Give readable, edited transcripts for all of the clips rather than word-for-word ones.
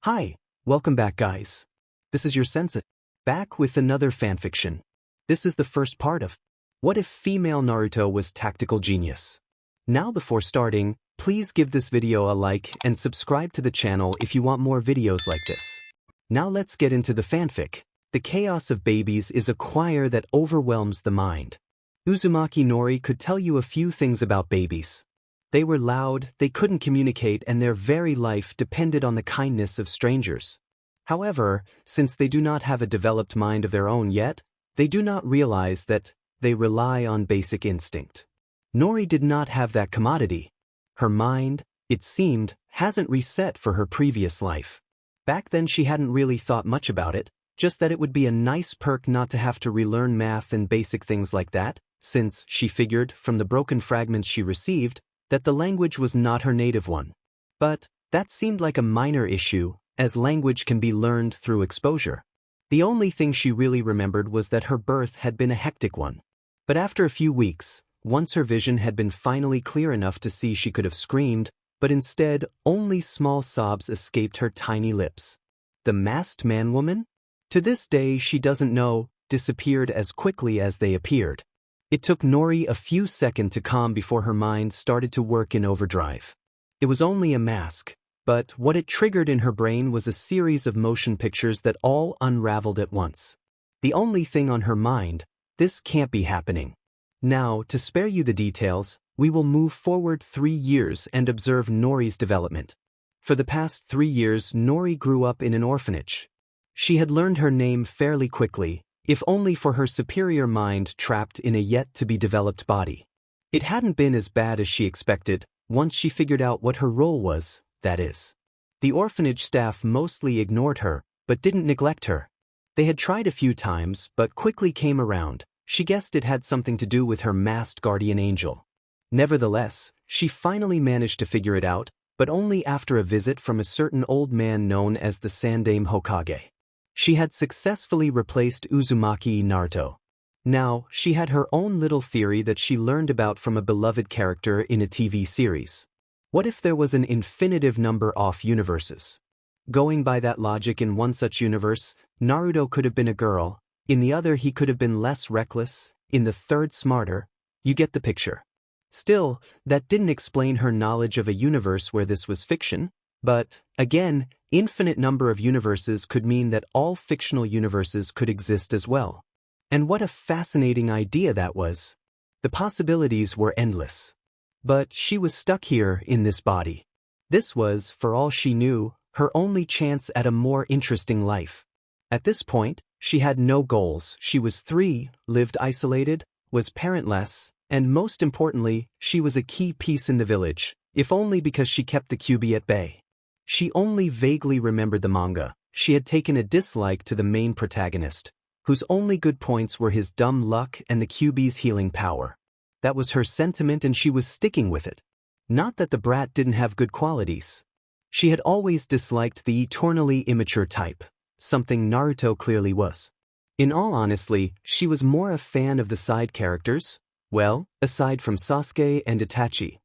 Hi, welcome back guys. This is your sensei, back with another fanfiction. This is the first part of What If Female Naruto Was Tactical Genius? Now before starting, please give this video a like and subscribe to the channel if you want more videos like this. Now let's get into the fanfic. The chaos of babies is a choir that overwhelms the mind. Uzumaki Nori could tell you a few things about babies. They were loud, they couldn't communicate, and their very life depended on the kindness of strangers. However, since they do not have a developed mind of their own yet, they do not realize that they rely on basic instinct. Nori did not have that commodity. Her mind, it seemed, hasn't reset for her previous life. Back then she hadn't really thought much about it, just that it would be a nice perk not to have to relearn math and basic things like that, since she figured, from the broken fragments she received, that the language was not her native one. But that seemed like a minor issue, as language can be learned through exposure. The only thing she really remembered was that her birth had been a hectic one. But after a few weeks, once her vision had been finally clear enough to see, she could have screamed, but instead only small sobs escaped her tiny lips. The masked man-woman? To this day she doesn't know, disappeared as quickly as they appeared. It took Nori a few seconds to calm before her mind started to work in overdrive. It was only a mask, but what it triggered in her brain was a series of motion pictures that all unraveled at once. The only thing on her mind, this can't be happening. Now, to spare you the details, we will move forward 3 years and observe Nori's development. For the past 3 years, Nori grew up in an orphanage. She had learned her name fairly quickly, if only for her superior mind trapped in a yet-to-be-developed body. It hadn't been as bad as she expected, once she figured out what her role was, that is. The orphanage staff mostly ignored her, but didn't neglect her. They had tried a few times, but quickly came around. She guessed it had something to do with her masked guardian angel. Nevertheless, she finally managed to figure it out, but only after a visit from a certain old man known as the Sandaime Hokage. She had successfully replaced Uzumaki Naruto. Now, she had her own little theory that she learned about from a beloved character in a TV series. What if there was an infinitive number of universes? Going by that logic, in one such universe, Naruto could have been a girl, in the other he could have been less reckless, in the third smarter. You get the picture. Still, that didn't explain her knowledge of a universe where this was fiction. But, again, infinite number of universes could mean that all fictional universes could exist as well. And what a fascinating idea that was. The possibilities were endless. But she was stuck here in this body. This was, for all she knew, her only chance at a more interesting life. At this point, she had no goals. She was 3, lived isolated, was parentless, and most importantly, she was a key piece in the village, if only because she kept the Kyuubi at bay. She only vaguely remembered the manga. She had taken a dislike to the main protagonist, whose only good points were his dumb luck and the Kyuubi's healing power. That was her sentiment and she was sticking with it. Not that the brat didn't have good qualities. She had always disliked the eternally immature type, something Naruto clearly was. In all honesty, she was more a fan of the side characters, well, aside from Sasuke and Itachi.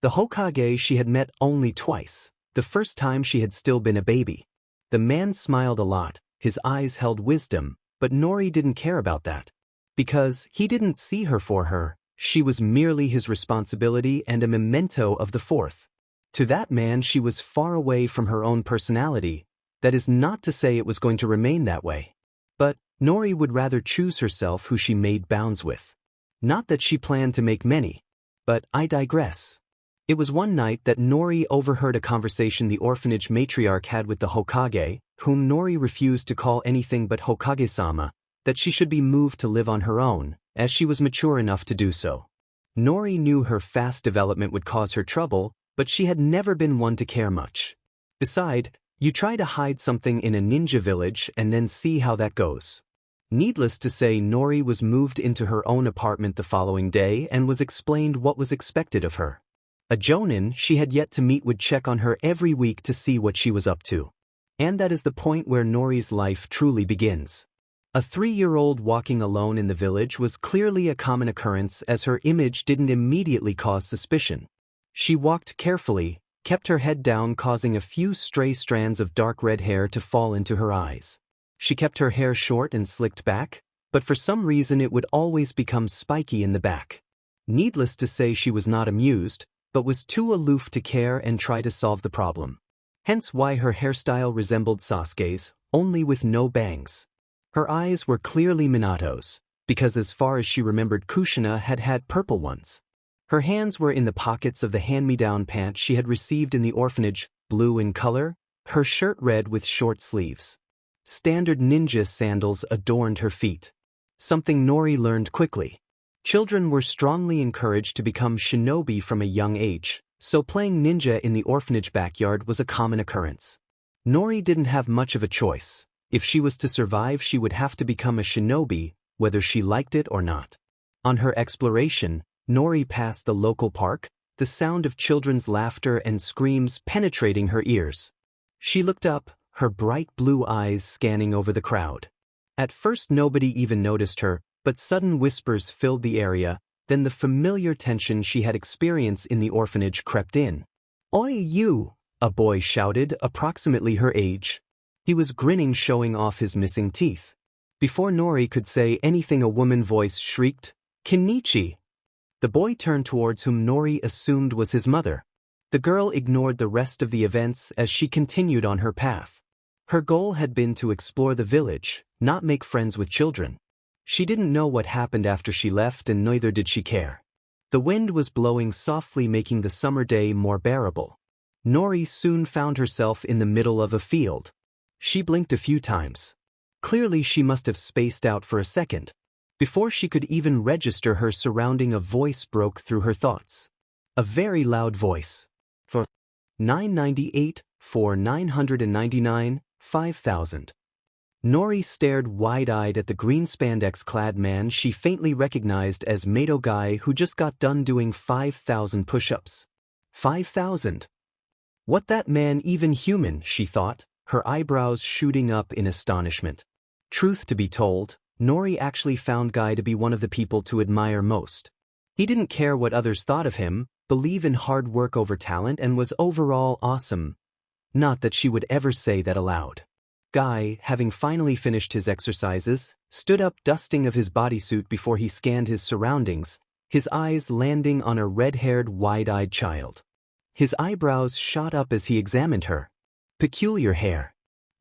The Hokage she had met only twice. The first time she had still been a baby. The man smiled a lot, his eyes held wisdom, but Nori didn't care about that. Because he didn't see her for her, she was merely his responsibility and a memento of the fourth. To that man she was far away from her own personality. That is not to say it was going to remain that way. But Nori would rather choose herself who she made bounds with. Not that she planned to make many. But I digress. It was one night that Nori overheard a conversation the orphanage matriarch had with the Hokage, whom Nori refused to call anything but Hokage-sama, that she should be moved to live on her own, as she was mature enough to do so. Nori knew her fast development would cause her trouble, but she had never been one to care much. Besides, you try to hide something in a ninja village and then see how that goes. Needless to say, Nori was moved into her own apartment the following day and was explained what was expected of her. A jonin she had yet to meet would check on her every week to see what she was up to. And that is the point where Nori's life truly begins. A 3-year-old walking alone in the village was clearly a common occurrence, as her image didn't immediately cause suspicion. She walked carefully, kept her head down, causing a few stray strands of dark red hair to fall into her eyes. She kept her hair short and slicked back, but for some reason it would always become spiky in the back. Needless to say, she was not amused, but was too aloof to care and try to solve the problem. Hence why her hairstyle resembled Sasuke's, only with no bangs. Her eyes were clearly Minato's, because as far as she remembered Kushina had purple ones. Her hands were in the pockets of the hand-me-down pants she had received in the orphanage, blue in color, her shirt red with short sleeves. Standard ninja sandals adorned her feet. Something Nori learned quickly. Children were strongly encouraged to become shinobi from a young age, so playing ninja in the orphanage backyard was a common occurrence. Nori didn't have much of a choice. If she was to survive, she would have to become a shinobi, whether she liked it or not. On her exploration, Nori passed the local park, the sound of children's laughter and screams penetrating her ears. She looked up, her bright blue eyes scanning over the crowd. At first nobody even noticed her, but sudden whispers filled the area, then the familiar tension she had experienced in the orphanage crept in. "Oi, you!" a boy shouted, approximately her age. He was grinning, showing off his missing teeth. Before Nori could say anything, a woman voice shrieked, "Kenichi!" The boy turned towards whom Nori assumed was his mother. The girl ignored the rest of the events as she continued on her path. Her goal had been to explore the village, not make friends with children. She didn't know what happened after she left, and neither did she care. The wind was blowing softly, making the summer day more bearable. Nori soon found herself in the middle of a field. She blinked a few times. Clearly she must have spaced out for a second. Before she could even register her surrounding, a voice broke through her thoughts. A very loud voice. For 998, for 999, 5,000. Nori stared wide-eyed at the green spandex-clad man she faintly recognized as Mato Guy, who just got done doing 5,000 push-ups. 5,000? What, that man even human, she thought, her eyebrows shooting up in astonishment. Truth to be told, Nori actually found Guy to be one of the people to admire most. He didn't care what others thought of him, believe in hard work over talent, and was overall awesome. Not that she would ever say that aloud. Guy, having finally finished his exercises, stood up, dusting of his bodysuit before he scanned his surroundings, his eyes landing on a red-haired, wide-eyed child. His eyebrows shot up as he examined her. Peculiar hair.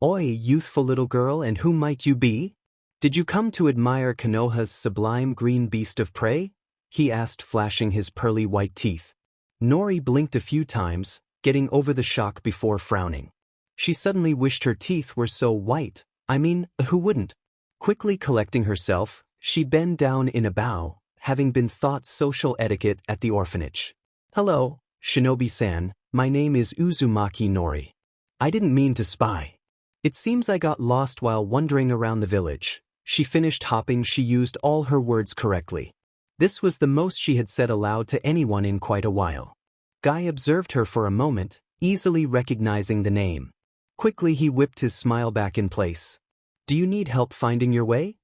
"Oi, youthful little girl, and who might you be? Did you come to admire Konoha's sublime green beast of prey?" he asked, flashing his pearly white teeth. Nori blinked a few times, getting over the shock before frowning. She suddenly wished her teeth were so white. I mean, who wouldn't? Quickly collecting herself, she bent down in a bow, having been taught social etiquette at the orphanage. "Hello, Shinobi-san, my name is Uzumaki Nori. I didn't mean to spy. It seems I got lost while wandering around the village." She finished hopping. She used all her words correctly. This was the most she had said aloud to anyone in quite a while. Guy observed her for a moment, easily recognizing the name. Quickly he whipped his smile back in place. "Do you need help finding your way?"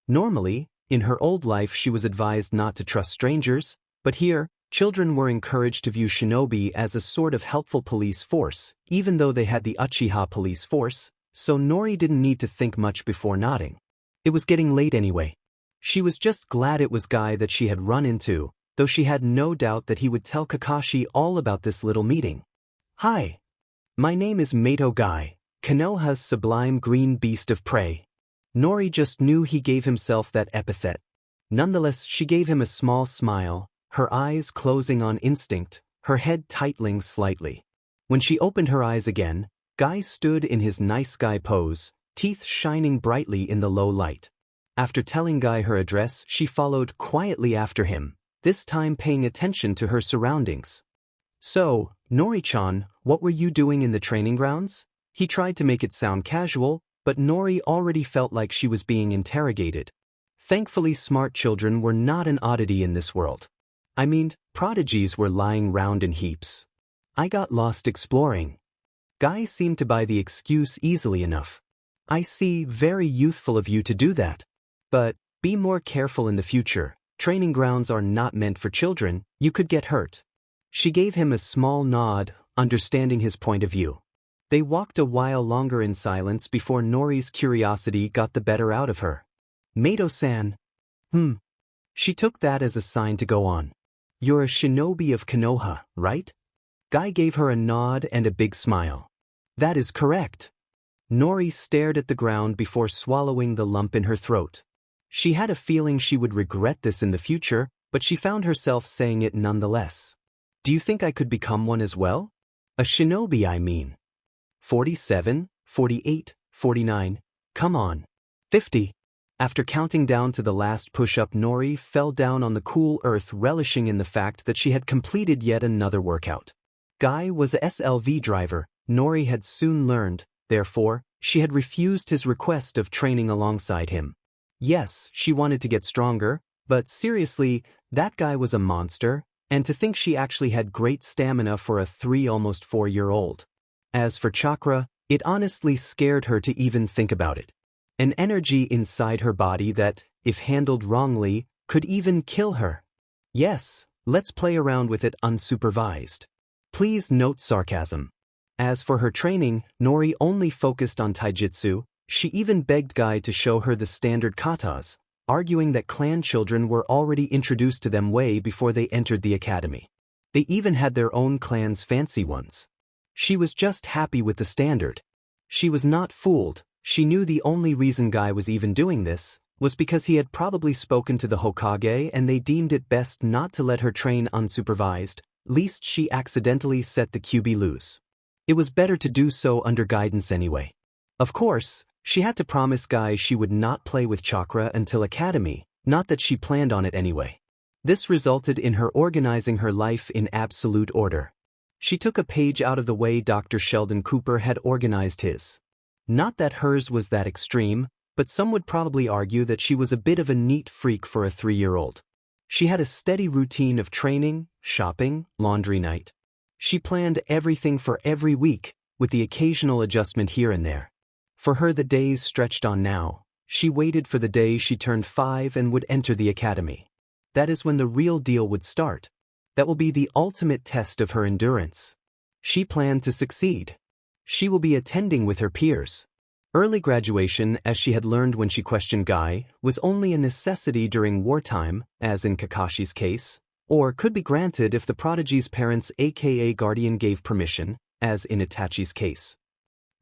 Normally, in her old life she was advised not to trust strangers, but here, children were encouraged to view shinobi as a sort of helpful police force, even though they had the Uchiha police force, so Nori didn't need to think much before nodding. It was getting late anyway. She was just glad it was Guy that she had run into, though she had no doubt that he would tell Kakashi all about this little meeting. "Hi. My name is Mato Guy, Konoha's sublime green beast of prey." Nori just knew he gave himself that epithet. Nonetheless, she gave him a small smile, her eyes closing on instinct, her head tightening slightly. When she opened her eyes again, Guy stood in his nice guy pose, teeth shining brightly in the low light. After telling Guy her address, she followed quietly after him, this time paying attention to her surroundings. "So, Nori-chan, what were you doing in the training grounds?" He tried to make it sound casual, but Nori already felt like she was being interrogated. Thankfully, smart children were not an oddity in this world. I mean, prodigies were lying round in heaps. "I got lost exploring." Guy seemed to buy the excuse easily enough. "I see, very youthful of you to do that. But, be more careful in the future. Training grounds are not meant for children, you could get hurt." She gave him a small nod, understanding his point of view. They walked a while longer in silence before Nori's curiosity got the better out of her. Mato-san. She took that as a sign to go on. You're a shinobi of Konoha, right? Guy gave her a nod and a big smile. That is correct. Nori stared at the ground before swallowing the lump in her throat. She had a feeling she would regret this in the future, but she found herself saying it nonetheless. Do you think I could become one as well? A shinobi, I mean. 47, 48, 49, come on. 50. After counting down to the last push-up, Nori fell down on the cool earth, relishing in the fact that she had completed yet another workout. Guy was a SLV driver, Nori had soon learned, therefore, she had refused his request of training alongside him. Yes, she wanted to get stronger, but seriously, that guy was a monster, and to think she actually had great stamina for a almost 4-year-old. As for chakra, it honestly scared her to even think about it. An energy inside her body that, if handled wrongly, could even kill her. Yes, let's play around with it unsupervised. Please note sarcasm. As for her training, Nori only focused on taijutsu. She even begged Guy to show her the standard katas, arguing that clan children were already introduced to them way before they entered the academy. They even had their own clan's fancy ones. She was just happy with the standard. She was not fooled. She knew the only reason Guy was even doing this was because he had probably spoken to the Hokage and they deemed it best not to let her train unsupervised, lest she accidentally set the QB loose. It was better to do so under guidance anyway. Of course, she had to promise Guy she would not play with chakra until academy, not that she planned on it anyway. This resulted in her organizing her life in absolute order. She took a page out of the way Dr. Sheldon Cooper had organized his. Not that hers was that extreme, but some would probably argue that she was a bit of a neat freak for a 3-year-old. She had a steady routine of training, shopping, laundry night. She planned everything for every week, with the occasional adjustment here and there. For her the days stretched on now. She waited for the day she turned 5 and would enter the academy. That is when the real deal would start. That will be the ultimate test of her endurance. She planned to succeed. She will be attending with her peers. Early graduation, as she had learned when she questioned Guy, was only a necessity during wartime, as in Kakashi's case, or could be granted if the prodigy's parents aka guardian gave permission, as in Itachi's case.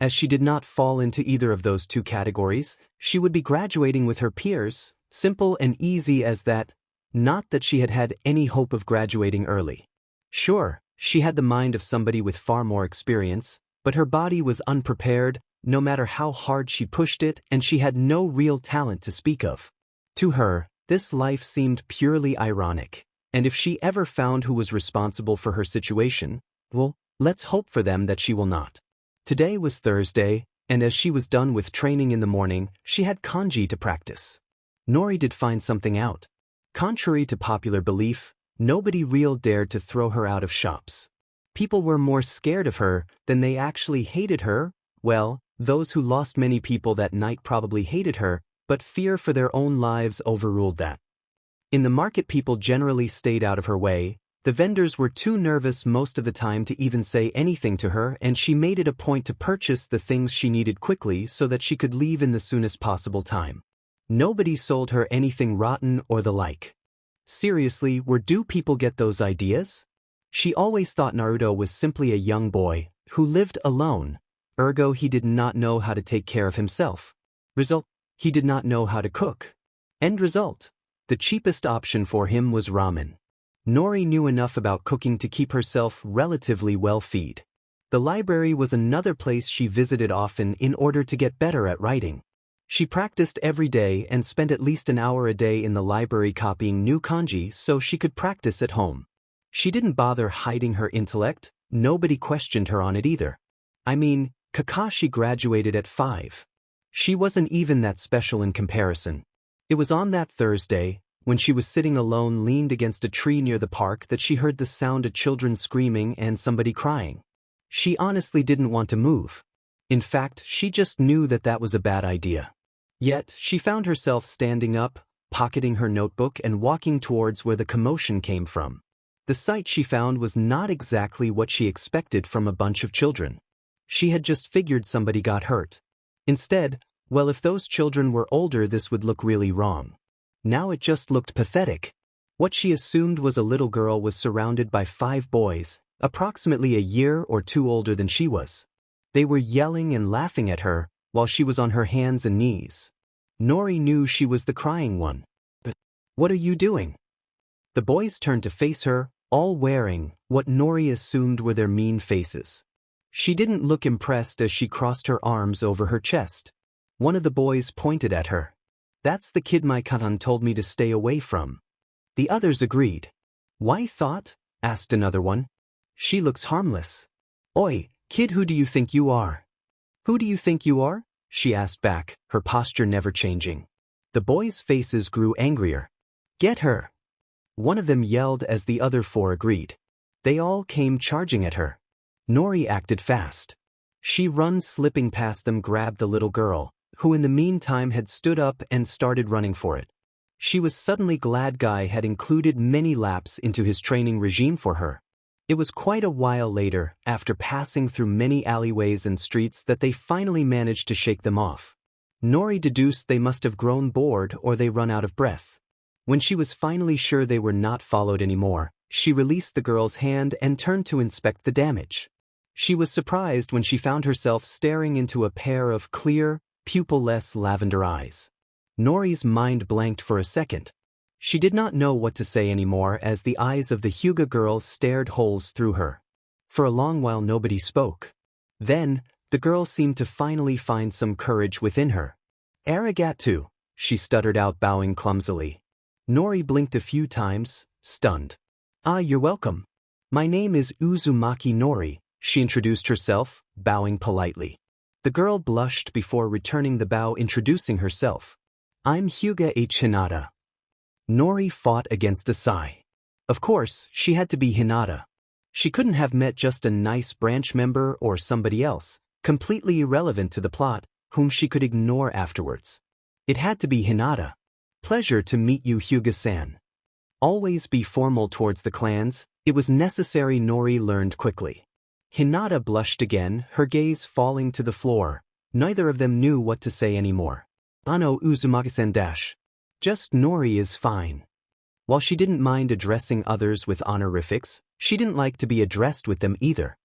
As she did not fall into either of those two categories, she would be graduating with her peers, simple and easy as that, not that she had had any hope of graduating early. Sure, she had the mind of somebody with far more experience, but her body was unprepared, no matter how hard she pushed it, and she had no real talent to speak of. To her, this life seemed purely ironic, and if she ever found who was responsible for her situation, well, let's hope for them that she will not. Today was Thursday, and as she was done with training in the morning, she had kanji to practice. Nori did find something out. Contrary to popular belief, nobody real dared to throw her out of shops. People were more scared of her than they actually hated her. Well, those who lost many people that night probably hated her, but fear for their own lives overruled that. In the market, people generally stayed out of her way. The vendors were too nervous most of the time to even say anything to her, and she made it a point to purchase the things she needed quickly so that she could leave in the soonest possible time. Nobody sold her anything rotten or the like. Seriously, where do people get those ideas? She always thought Naruto was simply a young boy who lived alone. Ergo, he did not know how to take care of himself. Result, he did not know how to cook. End result, the cheapest option for him was ramen. Nori knew enough about cooking to keep herself relatively well-fed. The library was another place she visited often in order to get better at writing. She practiced every day and spent at least an hour a day in the library copying new kanji so she could practice at home. She didn't bother hiding her intellect, nobody questioned her on it either. I mean, Kakashi graduated at 5. She wasn't even that special in comparison. It was on that Thursday, when she was sitting alone leaned against a tree near the park, that she heard the sound of children screaming and somebody crying. She honestly didn't want to move. In fact, she just knew that that was a bad idea. Yet, she found herself standing up, pocketing her notebook and walking towards where the commotion came from. The sight she found was not exactly what she expected from a bunch of children. She had just figured somebody got hurt. Instead, well, if those children were older, this would look really wrong. Now it just looked pathetic. What she assumed was a little girl was surrounded by 5 boys, approximately a year or 2 older than she was. They were yelling and laughing at her, while she was on her hands and knees. Nori knew she was the crying one. But what are you doing? The boys turned to face her, all wearing what Nori assumed were their mean faces. She didn't look impressed as she crossed her arms over her chest. One of the boys pointed at her. That's the kid my katan told me to stay away from. The others agreed. Why thought? Asked another one. She looks harmless. Oi, kid, who do you think you are? Who do you think you are? She asked back, her posture never changing. The boys' faces grew angrier. Get her! One of them yelled as the other 4 agreed. They all came charging at her. Nori acted fast. She runs slipping past them, grabbed the little girl, who in the meantime had stood up and started running for it. She was suddenly glad Guy had included many laps into his training regime for her. It was quite a while later, after passing through many alleyways and streets, that they finally managed to shake them off. Nori deduced they must have grown bored or they run out of breath. When she was finally sure they were not followed anymore, she released the girl's hand and turned to inspect the damage. She was surprised when she found herself staring into a pair of clear, pupil-less lavender eyes. Nori's mind blanked for a second. She did not know what to say anymore as the eyes of the Hyuga girl stared holes through her. For a long while nobody spoke. Then, the girl seemed to finally find some courage within her. Arigato, she stuttered out, bowing clumsily. Nori blinked a few times, stunned. Ah, you're welcome. My name is Uzumaki Nori, she introduced herself, bowing politely. The girl blushed before returning the bow, introducing herself. I'm Hyuga H. Hinata. Nori fought against a sigh. Of course, she had to be Hinata. She couldn't have met just a nice branch member or somebody else, completely irrelevant to the plot, whom she could ignore afterwards. It had to be Hinata. Pleasure to meet you, Hyuga-san. Always be formal towards the clans, it was necessary, Nori learned quickly. Hinata blushed again, her gaze falling to the floor. Neither of them knew what to say anymore. Ano Uzumaki-san dash. Just Nori is fine. While she didn't mind addressing others with honorifics, she didn't like to be addressed with them either.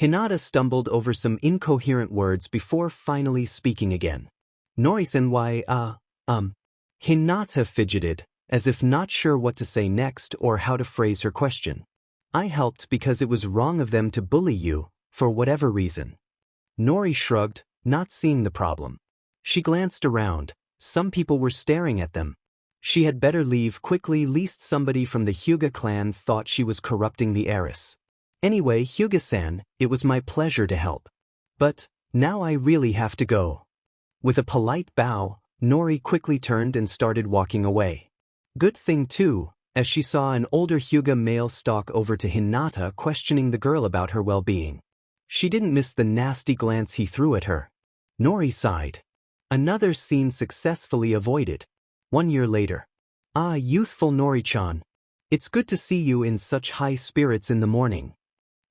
Hinata stumbled over some incoherent words before finally speaking again. Nori-san, why, Hinata fidgeted, as if not sure what to say next or how to phrase her question. I helped because it was wrong of them to bully you, for whatever reason. Nori shrugged, not seeing the problem. She glanced around. Some people were staring at them. She had better leave quickly, lest somebody from the Hyuga clan thought she was corrupting the heiress. Anyway, Hyuga-san, it was my pleasure to help. But, now I really have to go. With a polite bow, Nori quickly turned and started walking away. Good thing too, as she saw an older Hyuga male stalk over to Hinata, questioning the girl about her well-being. She didn't miss the nasty glance he threw at her. Nori sighed. Another scene successfully avoided. 1 year later. Ah, youthful Nori-chan. It's good to see you in such high spirits in the morning.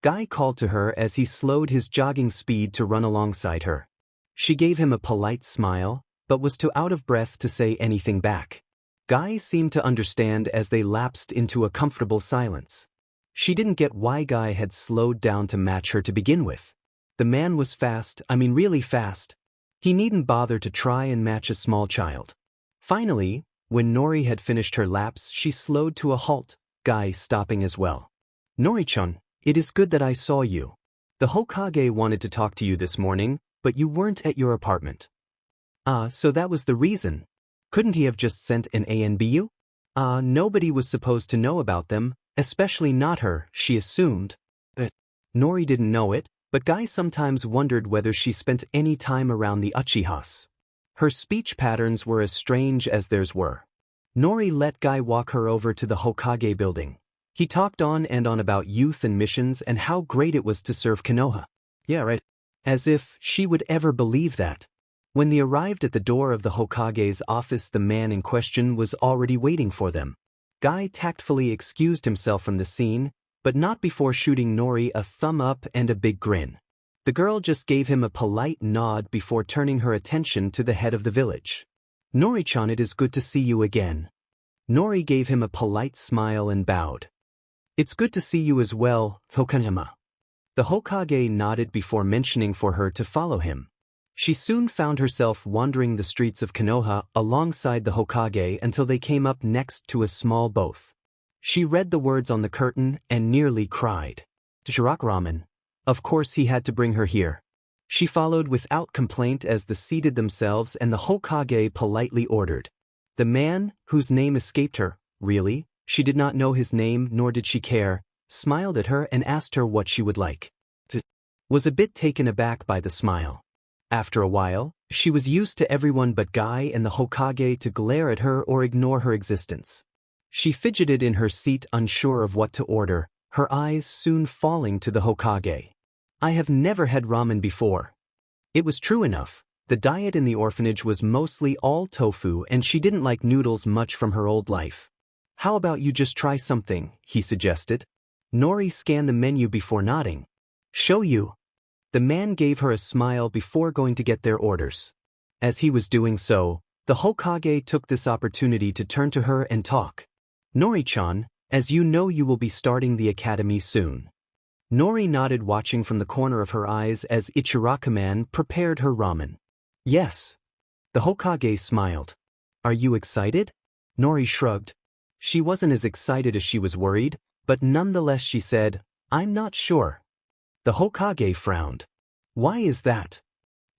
Guy called to her as he slowed his jogging speed to run alongside her. She gave him a polite smile, but was too out of breath to say anything back. Guy seemed to understand as they lapsed into a comfortable silence. She didn't get why Guy had slowed down to match her to begin with. The man was fast, really fast. He needn't bother to try and match a small child. Finally, when Nori had finished her laps, she slowed to a halt, Guy stopping as well. Nori-chan, it is good that I saw you. The Hokage wanted to talk to you this morning, but you weren't at your apartment. Ah, so that was the reason. Couldn't he have just sent an ANBU? Ah, nobody was supposed to know about them, especially not her, she assumed. But Nori didn't know it, but Guy sometimes wondered whether she spent any time around the Uchihas. Her speech patterns were as strange as theirs were. Nori let Guy walk her over to the Hokage building. He talked on and on about youth and missions and how great it was to serve Konoha. Yeah, right. As if she would ever believe that. When they arrived at the door of the Hokage's office, the man in question was already waiting for them. Guy tactfully excused himself from the scene, but not before shooting Nori a thumb up and a big grin. The girl just gave him a polite nod before turning her attention to the head of the village. "Nori-chan, it is good to see you again." Nori gave him a polite smile and bowed. "It's good to see you as well, Hokanema." The Hokage nodded before mentioning for her to follow him. She soon found herself wandering the streets of Konoha alongside the Hokage until they came up next to a small booth. She read the words on the curtain and nearly cried. "Shirak ramen. Of course he had to bring her here." She followed without complaint as they seated themselves and the Hokage politely ordered. The man, whose name escaped her, really, she did not know his name nor did she care, smiled at her and asked her what she would like. Was a bit taken aback by the smile. After a while, she was used to everyone but Guy and the Hokage to glare at her or ignore her existence. She fidgeted in her seat unsure of what to order, her eyes soon falling to the Hokage. "I have never had ramen before." It was true enough. The diet in the orphanage was mostly all tofu and she didn't like noodles much from her old life. "How about you just try something?" he suggested. Nori scanned the menu before nodding. "Show you." The man gave her a smile before going to get their orders. As he was doing so, the Hokage took this opportunity to turn to her and talk. "Nori-chan, as you know, you will be starting the academy soon." Nori nodded, watching from the corner of her eyes as Ichiraka-man prepared her ramen. "Yes." The Hokage smiled. "Are you excited?" Nori shrugged. She wasn't as excited as she was worried, but nonetheless she said, "I'm not sure." The Hokage frowned. "Why is that?"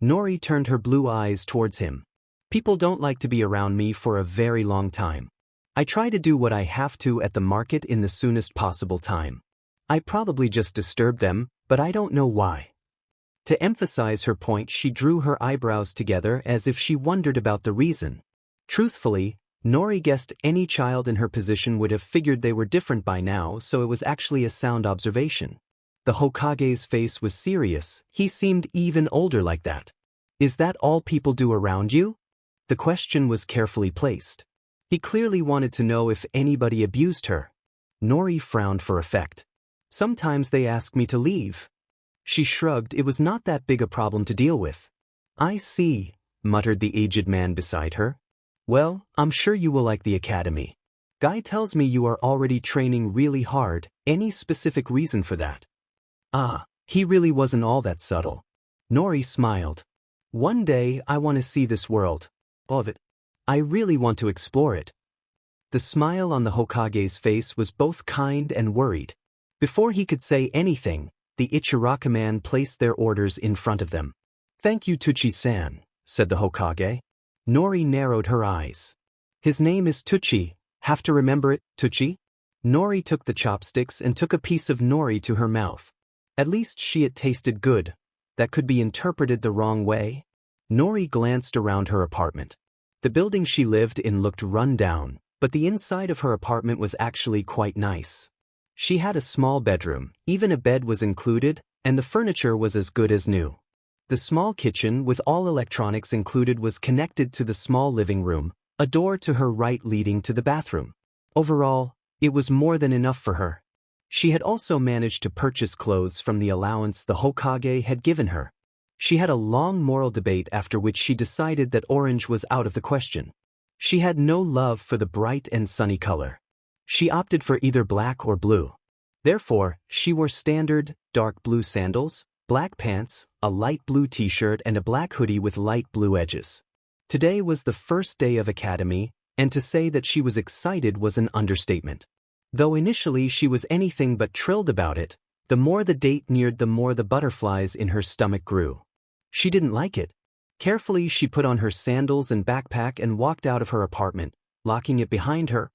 Nori turned her blue eyes towards him. "People don't like to be around me for a very long time. I try to do what I have to at the market in the soonest possible time. I probably just disturbed them, but I don't know why." To emphasize her point, she drew her eyebrows together as if she wondered about the reason. Truthfully, Nori guessed any child in her position would have figured they were different by now, so it was actually a sound observation. The Hokage's face was serious. He seemed even older like that. "Is that all people do around you?" The question was carefully placed. He clearly wanted to know if anybody abused her. Nori frowned for effect. "Sometimes they ask me to leave." She shrugged. It was not that big a problem to deal with. "I see," muttered the aged man beside her. "Well, I'm sure you will like the academy. Guy tells me you are already training really hard. Any specific reason for that?" "Ah, he really wasn't all that subtle." Nori smiled. "One day I want to see this world. All of it. I really want to explore it." The smile on the Hokage's face was both kind and worried. Before he could say anything, the Ichiraka-man placed their orders in front of them. "Thank you, Tuchi-san," said the Hokage. Nori narrowed her eyes. "His name is Tuchi. Have to remember it, Tuchi?" Nori took the chopsticks and took a piece of nori to her mouth. At least it tasted good. That could be interpreted the wrong way. Nori glanced around her apartment. The building she lived in looked run down, but the inside of her apartment was actually quite nice. She had a small bedroom, even a bed was included, and the furniture was as good as new. The small kitchen, with all electronics included, was connected to the small living room, a door to her right leading to the bathroom. Overall, it was more than enough for her. She had also managed to purchase clothes from the allowance the Hokage had given her. She had a long moral debate after which she decided that orange was out of the question. She had no love for the bright and sunny color. She opted for either black or blue. Therefore, she wore standard, dark blue sandals, black pants, a light blue t-shirt and a black hoodie with light blue edges. Today was the first day of academy, and to say that she was excited was an understatement. Though initially she was anything but thrilled about it, the more the date neared the more the butterflies in her stomach grew. She didn't like it. Carefully she put on her sandals and backpack and walked out of her apartment, locking it behind her.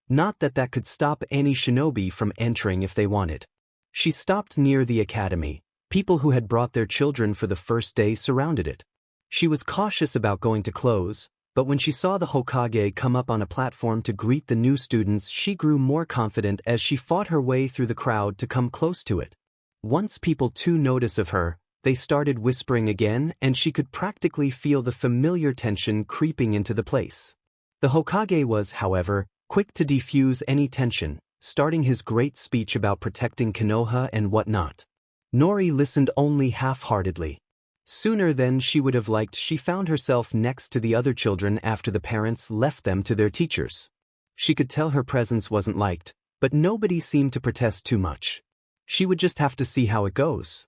Not that that could stop any shinobi from entering if they wanted. She stopped near the academy. People who had brought their children for the first day surrounded it. She was cautious about going to close, but when she saw the Hokage come up on a platform to greet the new students, she grew more confident as she fought her way through the crowd to come close to it. Once people took notice of her, they started whispering again, and she could practically feel the familiar tension creeping into the place. The Hokage was, however, quick to defuse any tension, starting his great speech about protecting Konoha and whatnot. Nori listened only half-heartedly. Sooner than she would have liked, she found herself next to the other children after the parents left them to their teachers. She could tell her presence wasn't liked, but nobody seemed to protest too much. She would just have to see how it goes.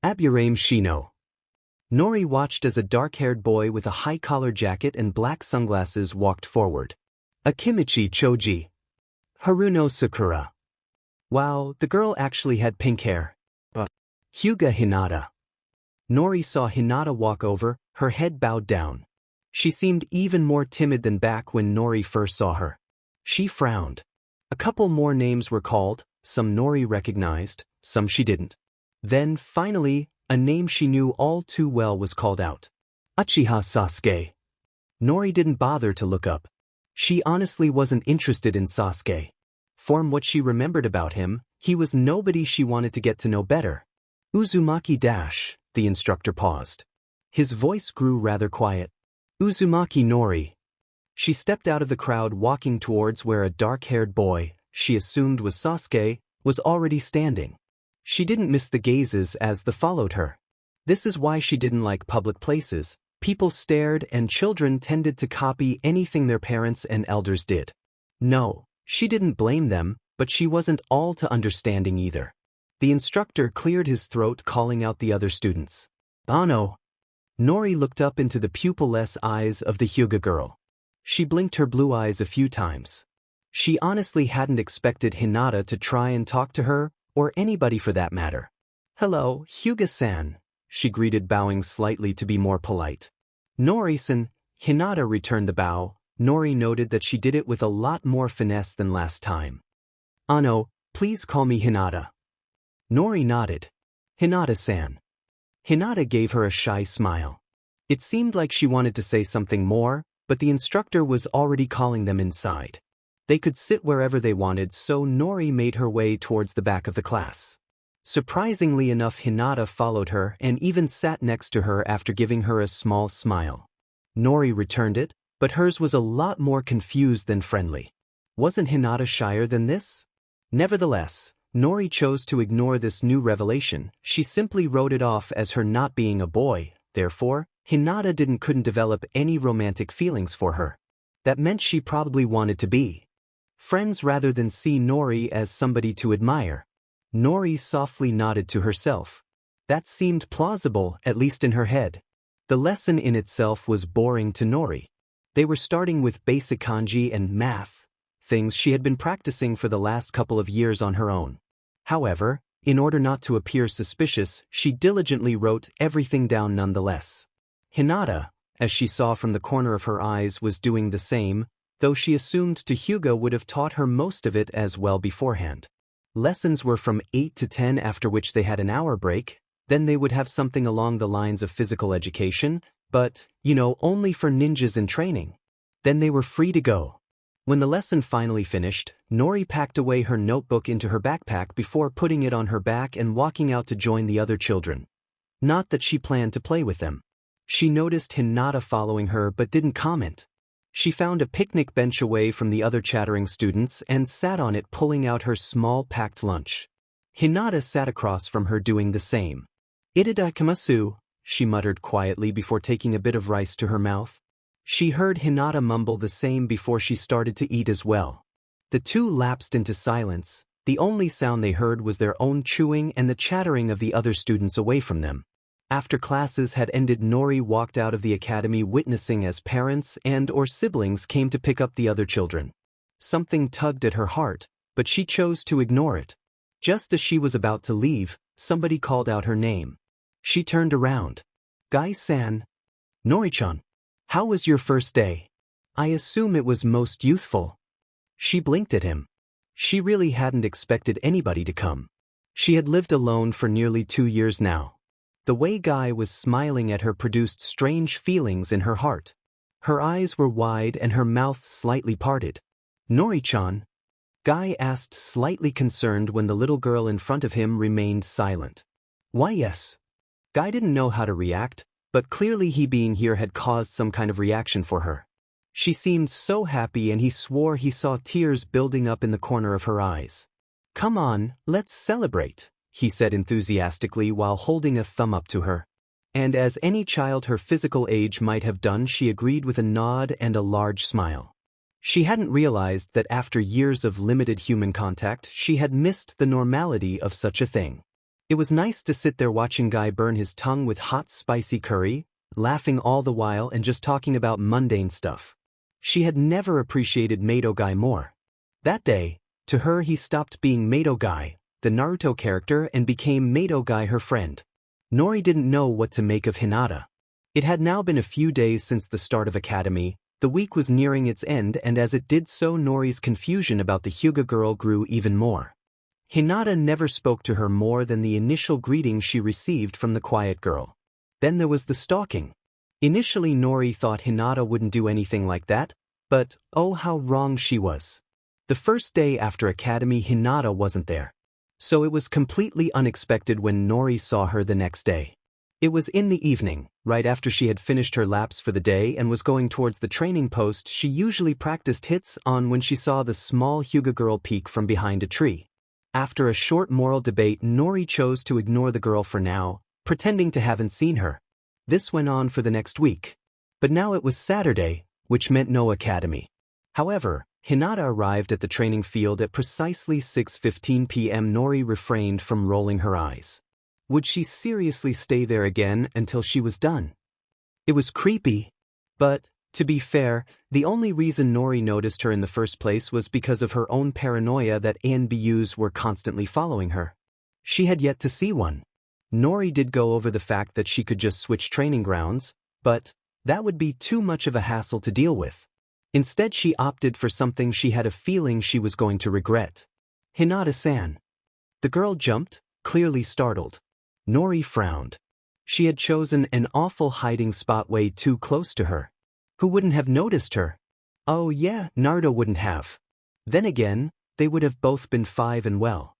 Aburame Shino. Nori watched as a dark-haired boy with a high-collar jacket and black sunglasses walked forward. Akimichi Choji. Haruno Sakura. Wow, the girl actually had pink hair. Hyuga Hinata. Nori saw Hinata walk over, her head bowed down. She seemed even more timid than back when Nori first saw her. She frowned. A couple more names were called, some Nori recognized, some she didn't. Then, finally, a name she knew all too well was called out. Uchiha Sasuke. Nori didn't bother to look up. She honestly wasn't interested in Sasuke. From what she remembered about him, he was nobody she wanted to get to know better. Uzumaki Dash, the instructor paused. His voice grew rather quiet. Uzumaki Nori. She stepped out of the crowd walking towards where a dark-haired boy, she assumed was Sasuke, was already standing. She didn't miss the gazes as the followed her. This is why she didn't like public places. People stared and children tended to copy anything their parents and elders did. No, she didn't blame them, but she wasn't all to understanding either. The instructor cleared his throat, calling out the other students. Ano. Nori looked up into the pupil-less eyes of the Hyuga girl. She blinked her blue eyes a few times. She honestly hadn't expected Hinata to try and talk to her, or anybody for that matter. Hello, Hyuga-san, she greeted, bowing slightly to be more polite. Nori-san. Hinata returned the bow. Nori noted that she did it with a lot more finesse than last time. Ano, please call me Hinata. Nori nodded. Hinata-san. Hinata gave her a shy smile. It seemed like she wanted to say something more, but the instructor was already calling them inside. They could sit wherever they wanted, so Nori made her way towards the back of the class. Surprisingly enough, Hinata followed her and even sat next to her after giving her a small smile. Nori returned it, but hers was a lot more confused than friendly. Wasn't Hinata shyer than this? Nevertheless, Nori chose to ignore this new revelation. She simply wrote it off as her not being a boy. Therefore, Hinata couldn't develop any romantic feelings for her. That meant she probably wanted to be friends rather than see Nori as somebody to admire. Nori softly nodded to herself. That seemed plausible, at least in her head. The lesson in itself was boring to Nori. They were starting with basic kanji and math, things she had been practicing for the last couple of years on her own. However, in order not to appear suspicious, she diligently wrote everything down nonetheless. Hinata, as she saw from the corner of her eyes, was doing the same, though she assumed Hyuga would have taught her most of it as well beforehand. Lessons were from 8 to 10, after which they had an hour break. Then they would have something along the lines of physical education, but, only for ninjas in training. Then they were free to go. When the lesson finally finished, Nori packed away her notebook into her backpack before putting it on her back and walking out to join the other children. Not that she planned to play with them. She noticed Hinata following her but didn't comment. She found a picnic bench away from the other chattering students and sat on it, pulling out her small packed lunch. Hinata sat across from her doing the same. Itadakimasu, she muttered quietly before taking a bit of rice to her mouth. She heard Hinata mumble the same before she started to eat as well. The two lapsed into silence. The only sound they heard was their own chewing and the chattering of the other students away from them. After classes had ended, Nori walked out of the academy, witnessing as parents and/or siblings came to pick up the other children. Something tugged at her heart, but she chose to ignore it. Just as she was about to leave, somebody called out her name. She turned around. Gai-san. Nori-chan. How was your first day? I assume it was most youthful. She blinked at him. She really hadn't expected anybody to come. She had lived alone for nearly 2 years now. The way Guy was smiling at her produced strange feelings in her heart. Her eyes were wide and her mouth slightly parted. Nori-chan? Guy asked, slightly concerned when the little girl in front of him remained silent. Why, yes. Guy didn't know how to react, but clearly he being here had caused some kind of reaction for her. She seemed so happy and he swore he saw tears building up in the corner of her eyes. "Come on, let's celebrate," he said enthusiastically while holding a thumb up to her. And as any child her physical age might have done, she agreed with a nod and a large smile. She hadn't realized that after years of limited human contact, she had missed the normality of such a thing. It was nice to sit there watching Guy burn his tongue with hot spicy curry, laughing all the while and just talking about mundane stuff. She had never appreciated Mato Guy more. That day, to her he stopped being Mato Guy, the Naruto character, and became Mato Guy, her friend. Nori didn't know what to make of Hinata. It had now been a few days since the start of academy, the week was nearing its end, and as it did so Nori's confusion about the Hyuga girl grew even more. Hinata never spoke to her more than the initial greeting she received from the quiet girl. Then there was the stalking. Initially Nori thought Hinata wouldn't do anything like that, but oh how wrong she was. The first day after academy Hinata wasn't there. So it was completely unexpected when Nori saw her the next day. It was in the evening, right after she had finished her laps for the day and was going towards the training post she usually practiced hits on when she saw the small Hyuga girl peek from behind a tree. After a short moral debate, Nori chose to ignore the girl for now, pretending to haven't seen her. This went on for the next week. But now it was Saturday, which meant no academy. However, Hinata arrived at the training field at precisely 6:15 p.m. Nori refrained from rolling her eyes. Would she seriously stay there again until she was done? It was creepy. But, to be fair, the only reason Nori noticed her in the first place was because of her own paranoia that ANBUs were constantly following her. She had yet to see one. Nori did go over the fact that she could just switch training grounds, but that would be too much of a hassle to deal with. Instead she opted for something she had a feeling she was going to regret. "Hinata-san." The girl jumped, clearly startled. Nori frowned. She had chosen an awful hiding spot way too close to her. Who wouldn't have noticed her? Oh yeah, Naruto wouldn't have. Then again, they would have both been 5 and well.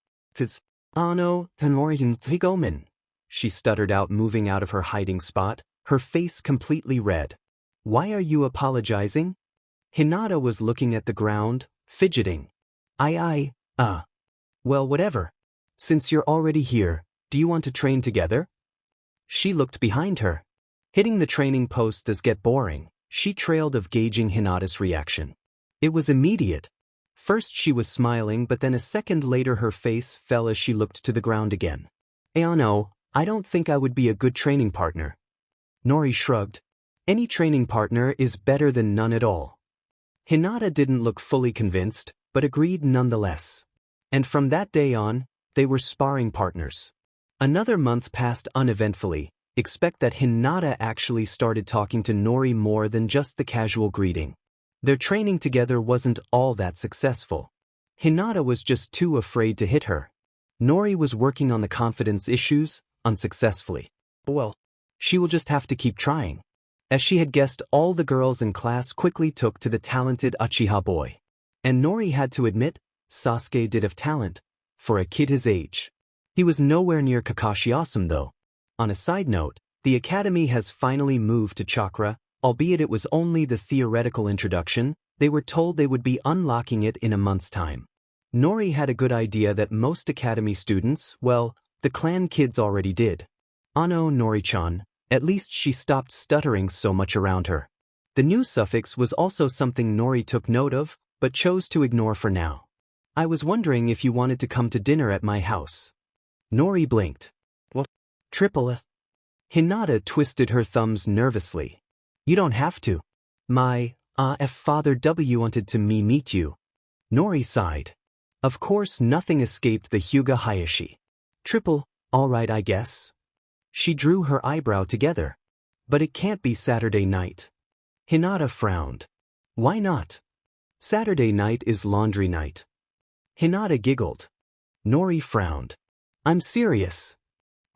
"Ano, Tenorian Higomen," she stuttered out, moving out of her hiding spot, her face completely red. "Why are you apologizing?" Hinata was looking at the ground, fidgeting. Well, whatever. Since you're already here, do you want to train together?" She looked behind her. Hitting the training post does get boring. She trailed of gauging Hinata's reaction. It was immediate. First she was smiling, but then a second later her face fell as she looked to the ground again. "No, I don't think I would be a good training partner." Nori shrugged. "Any training partner is better than none at all." Hinata didn't look fully convinced, but agreed nonetheless. And from that day on, they were sparring partners. Another month passed uneventfully. Expect that Hinata actually started talking to Nori more than just the casual greeting. Their training together wasn't all that successful. Hinata was just too afraid to hit her. Nori was working on the confidence issues, unsuccessfully. Well, she will just have to keep trying. As she had guessed, all the girls in class quickly took to the talented Uchiha boy. And Nori had to admit, Sasuke did have talent, for a kid his age. He was nowhere near Kakashi awesome though. On a side note, the academy has finally moved to Chakra, albeit it was only the theoretical introduction. They were told they would be unlocking it in a month's time. Nori had a good idea that most academy students, well, the clan kids already did. "Ano Nori-chan," at least she stopped stuttering so much around her. The new suffix was also something Nori took note of, but chose to ignore for now. "I was wondering if you wanted to come to dinner at my house." Nori blinked. "What? Triple S?" Hinata twisted her thumbs nervously. "You don't have to. If Father W wanted to meet you." Nori sighed. Of course nothing escaped the Hyuga Hayashi. All right I guess." She drew her eyebrow together. "But it can't be Saturday night." Hinata frowned. "Why not?" "Saturday night is laundry night." Hinata giggled. Nori frowned. "I'm serious."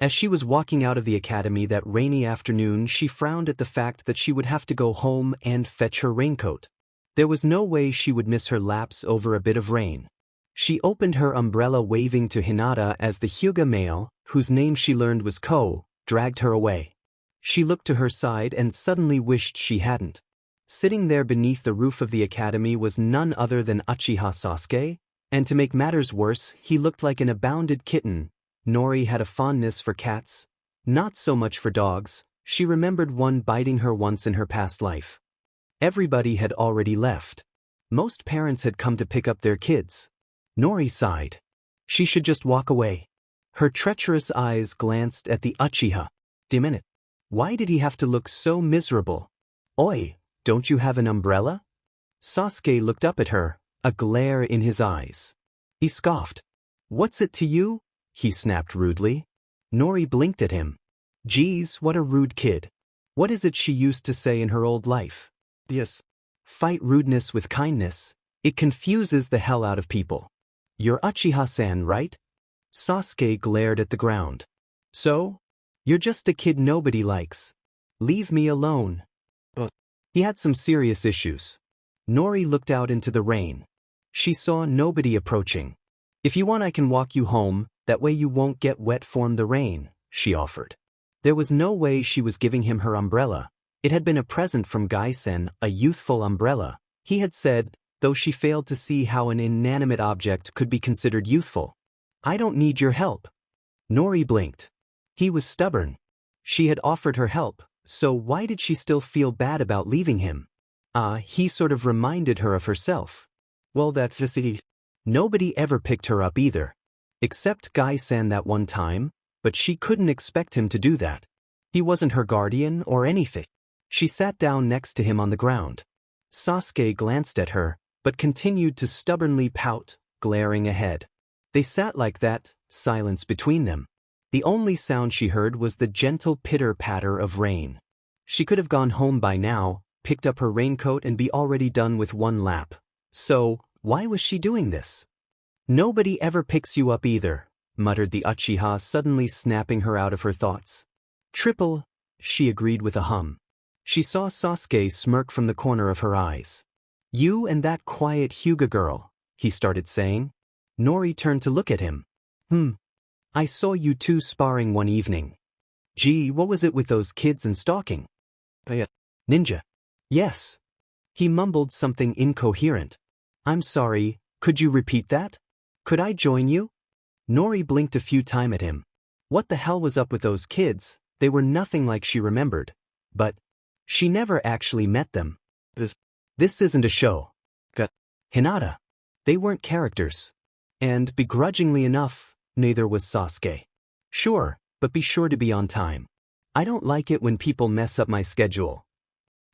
As she was walking out of the academy that rainy afternoon, she frowned at the fact that she would have to go home and fetch her raincoat. There was no way she would miss her laps over a bit of rain. She opened her umbrella, waving to Hinata as the Hyuga male, whose name she learned was Ko, dragged her away. She looked to her side and suddenly wished she hadn't. Sitting there beneath the roof of the academy was none other than Uchiha Sasuke, and to make matters worse, he looked like an abounded kitten. Nori had a fondness for cats, not so much for dogs. She remembered one biting her once in her past life. Everybody had already left. Most parents had come to pick up their kids. Nori sighed. She should just walk away. Her treacherous eyes glanced at the Uchiha. Damn it. Why did he have to look so miserable? Oi, don't you have an umbrella? Sasuke looked up at her, a glare in his eyes. He scoffed. What's it to you? He snapped rudely. Nori blinked at him. Geez, what a rude kid. What is it she used to say in her old life? Yes. Fight rudeness with kindness. It confuses the hell out of people. You're Uchiha-san, right? Sasuke glared at the ground. So? You're just a kid nobody likes. Leave me alone. But he had some serious issues. Nori looked out into the rain. She saw nobody approaching. If you want, I can walk you home, that way you won't get wet from the rain, she offered. There was no way she was giving him her umbrella. It had been a present from Gai-sen, a youthful umbrella. He had said, though she failed to see how an inanimate object could be considered youthful. I don't need your help. Nori blinked. He was stubborn. She had offered her help, so why did she still feel bad about leaving him? He sort of reminded her of herself. Well, nobody ever picked her up either. Except Gai-san that one time, but she couldn't expect him to do that. He wasn't her guardian or anything. She sat down next to him on the ground. Sasuke glanced at her, but continued to stubbornly pout, glaring ahead. They sat like that, silence between them. The only sound she heard was the gentle pitter-patter of rain. She could have gone home by now, picked up her raincoat and be already done with one lap. So, why was she doing this? Nobody ever picks you up either, muttered the Uchiha, suddenly snapping her out of her thoughts. Triple, she agreed with a hum. She saw Sasuke smirk from the corner of her eyes. You and that quiet Hyuga girl, he started saying. Nori turned to look at him. I saw you two sparring one evening. Gee, what was it with those kids and stalking? Ninja. Yes. He mumbled something incoherent. I'm sorry, could you repeat that? Could I join you? Nori blinked a few times at him. What the hell was up with those kids? They were nothing like she remembered. But she never actually met them. This isn't a show. Hinata. They weren't characters. And begrudgingly enough, neither was Sasuke. Sure, but be sure to be on time. I don't like it when people mess up my schedule.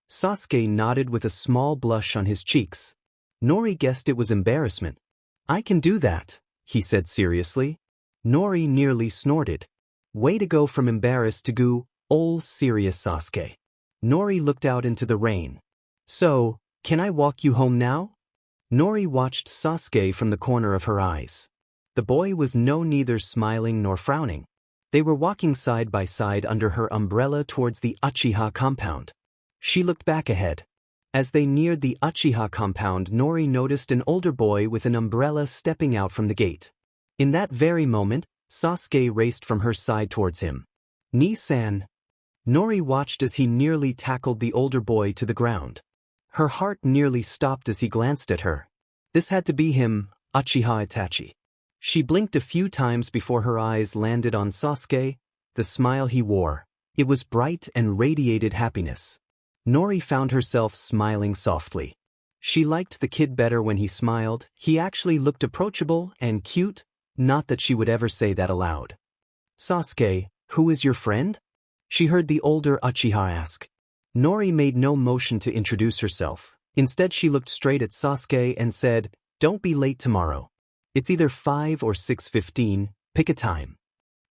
Sasuke nodded with a small blush on his cheeks. Nori guessed it was embarrassment. I can do that, he said seriously. Nori nearly snorted. Way to go from embarrassed to all serious, Sasuke. Nori looked out into the rain. So, can I walk you home now? Nori watched Sasuke from the corner of her eyes. The boy was neither smiling nor frowning. They were walking side by side under her umbrella towards the Uchiha compound. She looked back ahead. As they neared the Uchiha compound, Nori noticed an older boy with an umbrella stepping out from the gate. In that very moment, Sasuke raced from her side towards him. Ni-san. Nori watched as he nearly tackled the older boy to the ground. Her heart nearly stopped as he glanced at her. This had to be him, Uchiha Itachi. She blinked a few times before her eyes landed on Sasuke, the smile he wore. It was bright and radiated happiness. Nori found herself smiling softly. She liked the kid better when he smiled. He actually looked approachable and cute, not that she would ever say that aloud. Sasuke, who is your friend? She heard the older Uchiha ask. Nori made no motion to introduce herself. Instead, she looked straight at Sasuke and said, Don't be late tomorrow. It's either 5 or 6:15, pick a time.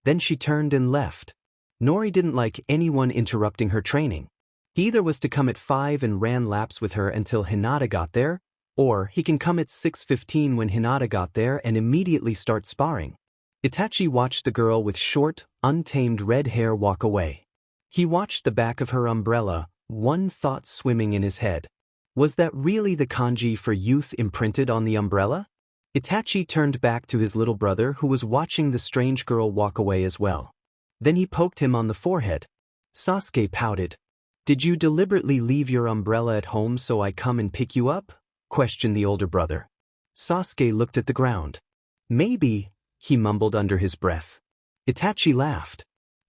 Then she turned and left. Nori didn't like anyone interrupting her training. He either was to come at 5 and ran laps with her until Hinata got there, or he can come at 6:15 when Hinata got there and immediately start sparring. Itachi watched the girl with short, untamed red hair walk away. He watched the back of her umbrella, one thought swimming in his head. Was that really the kanji for youth imprinted on the umbrella? Itachi turned back to his little brother who was watching the strange girl walk away as well. Then he poked him on the forehead. Sasuke pouted. Did you deliberately leave your umbrella at home so I come and pick you up? Questioned the older brother. Sasuke looked at the ground. Maybe, he mumbled under his breath. Itachi laughed.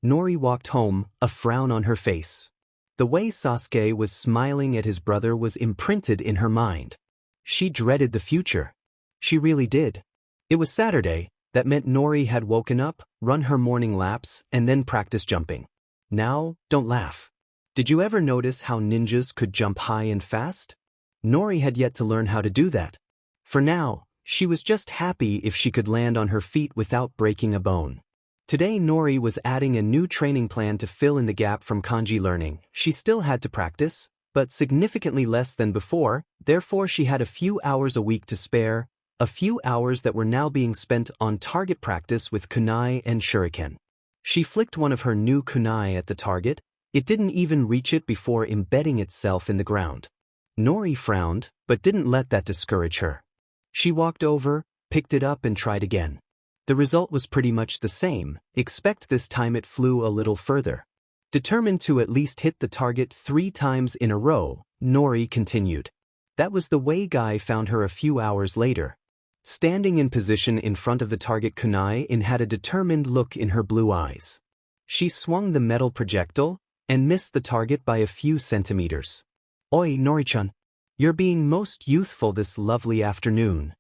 Nori walked home, a frown on her face. The way Sasuke was smiling at his brother was imprinted in her mind. She dreaded the future. She really did. It was Saturday. That meant Nori had woken up, run her morning laps, and then practice jumping. Now, don't laugh. Did you ever notice how ninjas could jump high and fast? Nori had yet to learn how to do that. For now, she was just happy if she could land on her feet without breaking a bone. Today Nori was adding a new training plan to fill in the gap from kanji learning. She still had to practice, but significantly less than before, therefore she had a few hours a week to spare, a few hours that were now being spent on target practice with kunai and shuriken. She flicked one of her new kunai at the target. It didn't even reach it before embedding itself in the ground. Nori frowned, but didn't let that discourage her. She walked over, picked it up and tried again. The result was pretty much the same, except this time it flew a little further. Determined to at least hit the target 3 times in a row, Nori continued. That was the way Guy found her a few hours later. Standing in position in front of the target kunai and had a determined look in her blue eyes. She swung the metal projectile and missed the target by a few centimeters. Oi, Nori-chan. You're being most youthful this lovely afternoon.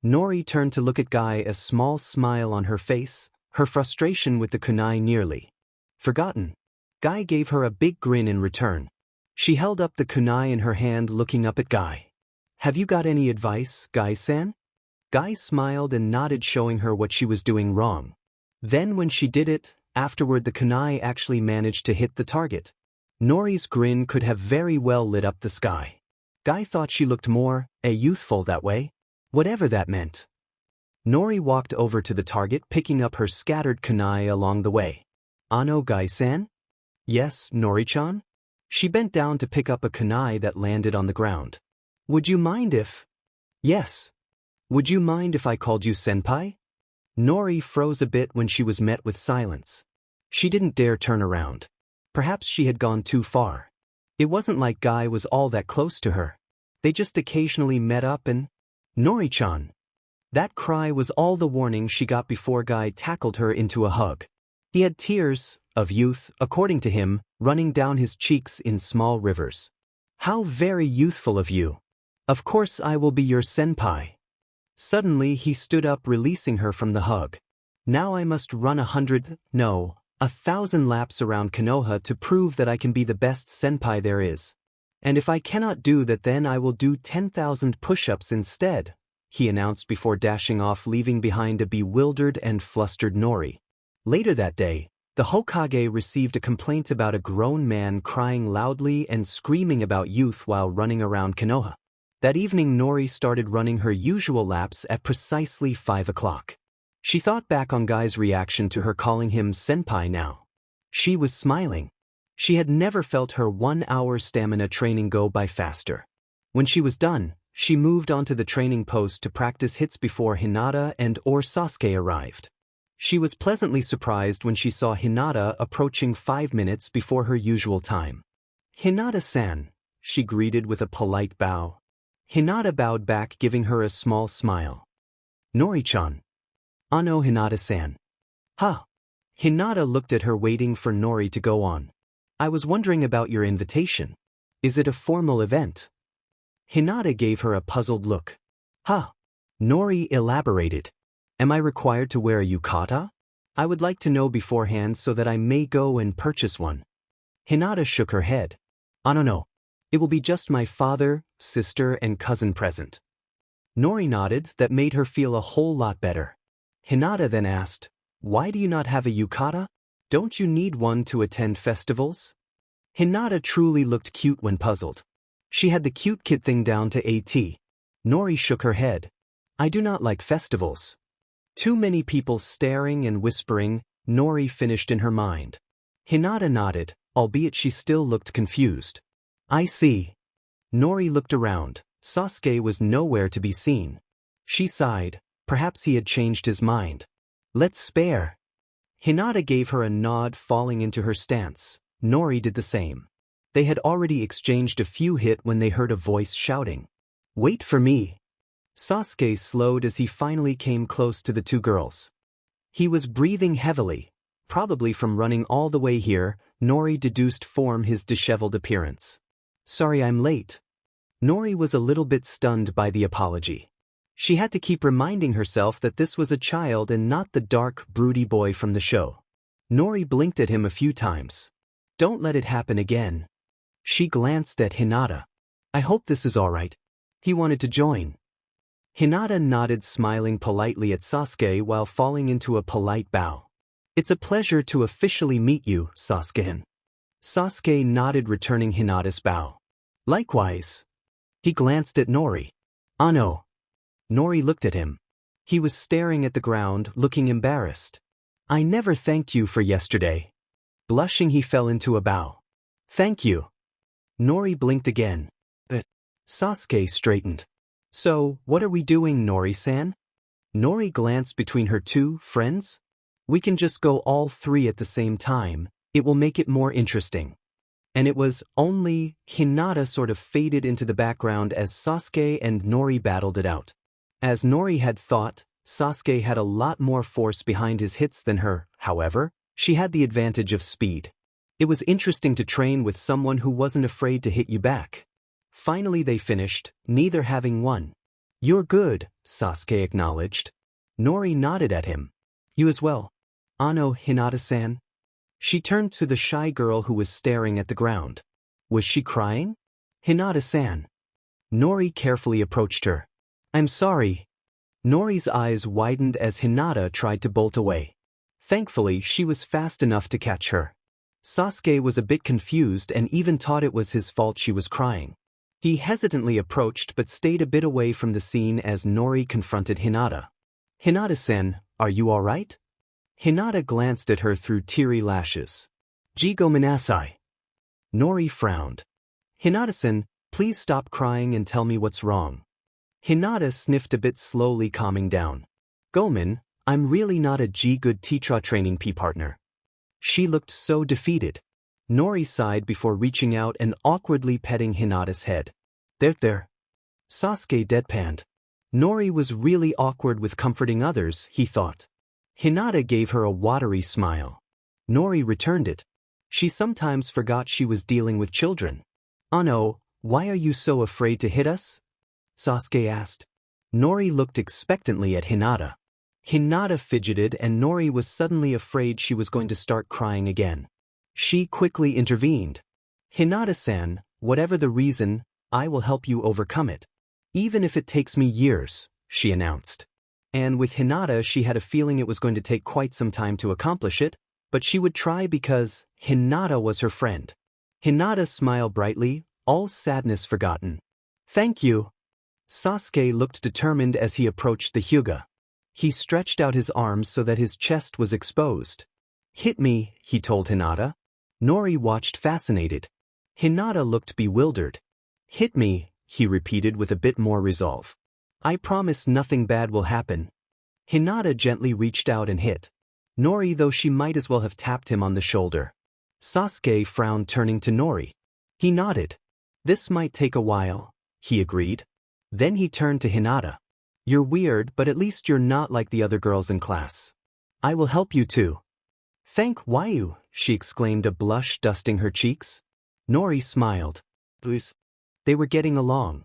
Nori turned to look at Guy, a small smile on her face, her frustration with the kunai nearly forgotten. Guy gave her a big grin in return. She held up the kunai in her hand looking up at Guy. Have you got any advice, Guy-san? Guy smiled and nodded, showing her what she was doing wrong. Then when she did it, afterward the kunai actually managed to hit the target. Nori's grin could have very well lit up the sky. Guy thought she looked more, youthful that way. Whatever that meant. Nori walked over to the target, picking up her scattered kunai along the way. Ano, Guy-san? Yes, Nori-chan? She bent down to pick up a kunai that landed on the ground. Would you mind if... Yes. Would you mind if I called you senpai? Nori froze a bit when she was met with silence. She didn't dare turn around. Perhaps she had gone too far. It wasn't like Guy was all that close to her. They just occasionally met up and... Nori-chan. That cry was all the warning she got before Guy tackled her into a hug. He had tears, of youth, according to him, running down his cheeks in small rivers. How very youthful of you. Of course I will be your senpai. Suddenly he stood up, releasing her from the hug. Now I must run 1,000 laps around Konoha to prove that I can be the best senpai there is. And if I cannot do that, then I will do 10,000 push-ups instead, he announced before dashing off, leaving behind a bewildered and flustered Nori. Later that day, the Hokage received a complaint about a grown man crying loudly and screaming about youth while running around Konoha. That evening Nori started running her usual laps at precisely 5 o'clock. She thought back on Guy's reaction to her calling him senpai now. She was smiling. She had never felt her 1-hour stamina training go by faster. When she was done, she moved onto the training post to practice hits before Hinata and or Sasuke arrived. She was pleasantly surprised when she saw Hinata approaching 5 minutes before her usual time. Hinata-san, she greeted with a polite bow. Hinata bowed back, giving her a small smile. Nori-chan. Ano, Hinata-san. Ha! Hinata looked at her, waiting for Nori to go on. I was wondering about your invitation. Is it a formal event? Hinata gave her a puzzled look. Ha! Nori elaborated. Am I required to wear a yukata? I would like to know beforehand so that I may go and purchase one. Hinata shook her head. No. It will be just my father, sister, and cousin present. Nori nodded. That made her feel a whole lot better. Hinata then asked, why do you not have a yukata? Don't you need one to attend festivals? Hinata truly looked cute when puzzled. She had the cute kid thing down to a T. Nori shook her head. I do not like festivals. Too many people staring and whispering, Nori finished in her mind. Hinata nodded, albeit she still looked confused. I see. Nori looked around. Sasuke was nowhere to be seen. She sighed. Perhaps he had changed his mind. Let's spare. Hinata gave her a nod, falling into her stance. Nori did the same. They had already exchanged a few hits when they heard a voice shouting, "Wait for me." Sasuke slowed as he finally came close to the two girls. He was breathing heavily, probably from running all the way here. Nori deduced from his disheveled appearance. "Sorry I'm late." Nori was a little bit stunned by the apology. She had to keep reminding herself that this was a child and not the dark, broody boy from the show. Nori blinked at him a few times. "Don't let it happen again." She glanced at Hinata. "I hope this is all right." He wanted to join. Hinata nodded, smiling politely at Sasuke while falling into a polite bow. "It's a pleasure to officially meet you, Sasuke." Sasuke nodded, returning Hinata's bow. "Likewise." He glanced at Nori. "Ano." Nori looked at him. He was staring at the ground, looking embarrassed. "I never thanked you for yesterday." Blushing, he fell into a bow. "Thank you." Nori blinked again. Sasuke straightened. "So, what are we doing, Nori-san?" Nori glanced between her two friends. "We can just go all three at the same time. It will make it more interesting." And it was only Hinata sort of faded into the background as Sasuke and Nori battled it out. As Nori had thought, Sasuke had a lot more force behind his hits than her. However, she had the advantage of speed. It was interesting to train with someone who wasn't afraid to hit you back. Finally they finished, neither having won. "You're good," Sasuke acknowledged. Nori nodded at him. "You as well." "Ano, Hinata-san?" She turned to the shy girl who was staring at the ground. Was she crying? "Hinata-san." Nori carefully approached her. "I'm sorry." Nori's eyes widened as Hinata tried to bolt away. Thankfully, she was fast enough to catch her. Sasuke was a bit confused and even thought it was his fault she was crying. He hesitantly approached but stayed a bit away from the scene as Nori confronted Hinata. "Hinata-san, are you all right?" Hinata glanced at her through teary lashes. "Jigo Manasai." Nori frowned. "Hinata-san, please stop crying and tell me what's wrong." Hinata sniffed a bit, slowly calming down. "Gomen, I'm really not a good teacher training partner." She looked so defeated. Nori sighed before reaching out and awkwardly petting Hinata's head. There. Sasuke deadpanned. Nori was really awkward with comforting others, he thought. Hinata gave her a watery smile. Nori returned it. She sometimes forgot she was dealing with children. "Ano, why are you so afraid to hit us?" Sasuke asked. Nori looked expectantly at Hinata. Hinata fidgeted and Nori was suddenly afraid she was going to start crying again. She quickly intervened. "Hinata-san, whatever the reason, I will help you overcome it. Even if it takes me years," she announced. And with Hinata she had a feeling it was going to take quite some time to accomplish it, but she would try because Hinata was her friend. Hinata smiled brightly, all sadness forgotten. "Thank you." Sasuke looked determined as he approached the Hyuga. He stretched out his arms so that his chest was exposed. "Hit me," he told Hinata. Nori watched fascinated. Hinata looked bewildered. "Hit me," he repeated with a bit more resolve. "I promise nothing bad will happen." Hinata gently reached out and hit Nori, though she might as well have tapped him on the shoulder. Sasuke frowned, turning to Nori. He nodded. "This might take a while," he agreed. Then he turned to Hinata. "You're weird, but at least you're not like the other girls in class. I will help you too." "Thank you," she exclaimed, a blush dusting her cheeks. Nori smiled. "Please." They were getting along.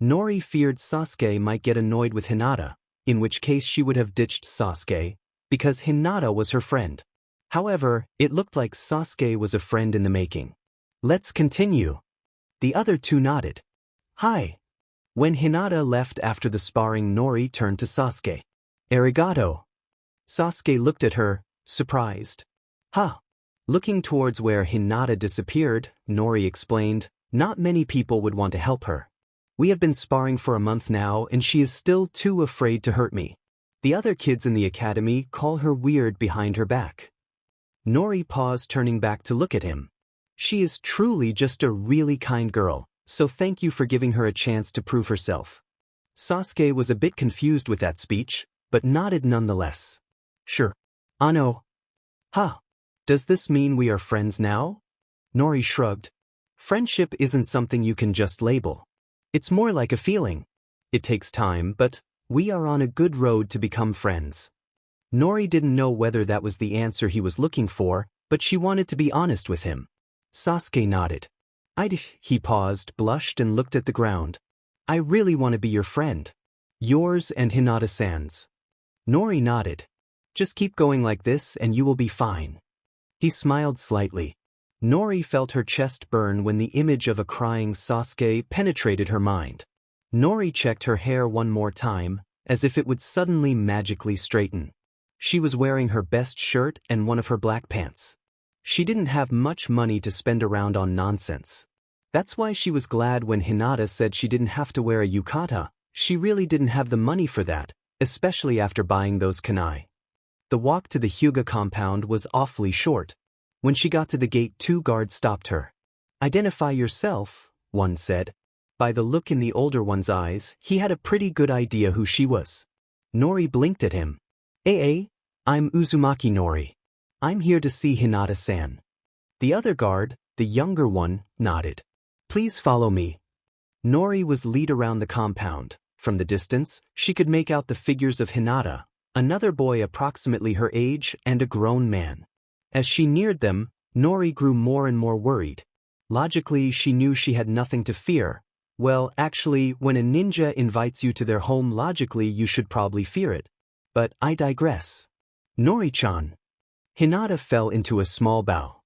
Nori feared Sasuke might get annoyed with Hinata, in which case she would have ditched Sasuke, because Hinata was her friend. However, it looked like Sasuke was a friend in the making. "Let's continue." The other two nodded. "Hi." When Hinata left after the sparring, Nori turned to Sasuke. "Arigato." Sasuke looked at her, surprised. "Huh." Looking towards where Hinata disappeared, Nori explained, "Not many people would want to help her. We have been sparring for a month now and she is still too afraid to hurt me. The other kids in the academy call her weird behind her back." Nori paused, turning back to look at him. "She is truly just a really kind girl, so thank you for giving her a chance to prove herself." Sasuke was a bit confused with that speech, but nodded nonetheless. "Sure." "Ano." "Huh. Does this mean we are friends now?" Nori shrugged. Friendship isn't something you can just label. It's more like a feeling. It takes time, but we are on a good road to become friends. Nori didn't know whether that was the answer he was looking for, but she wanted to be honest with him. Sasuke nodded. He paused, blushed, and looked at the ground. I really want to be your friend. Yours and Hinata-san's. Nori nodded. Just keep going like this and you will be fine. He smiled slightly. Nori felt her chest burn when the image of a crying Sasuke penetrated her mind. Nori checked her hair one more time, as if it would suddenly magically straighten. She was wearing her best shirt and one of her black pants. She didn't have much money to spend around on nonsense. That's why she was glad when Hinata said she didn't have to wear a yukata. She really didn't have the money for that, especially after buying those kunai. The walk to the Hyuga compound was awfully short. When she got to the gate, 2 guards stopped her. Identify yourself, one said. By the look in the older one's eyes, he had a pretty good idea who she was. Nori blinked at him. I'm Uzumaki Nori. I'm here to see Hinata-san. The other guard, the younger one, nodded. Please follow me. Nori was lead around the compound. From the distance, she could make out the figures of Hinata, another boy approximately her age, and a grown man. As she neared them, Nori grew more and more worried. Logically, she knew she had nothing to fear. Well, actually, when a ninja invites you to their home, logically you should probably fear it. But I digress. Nori-chan. Hinata fell into a small bow.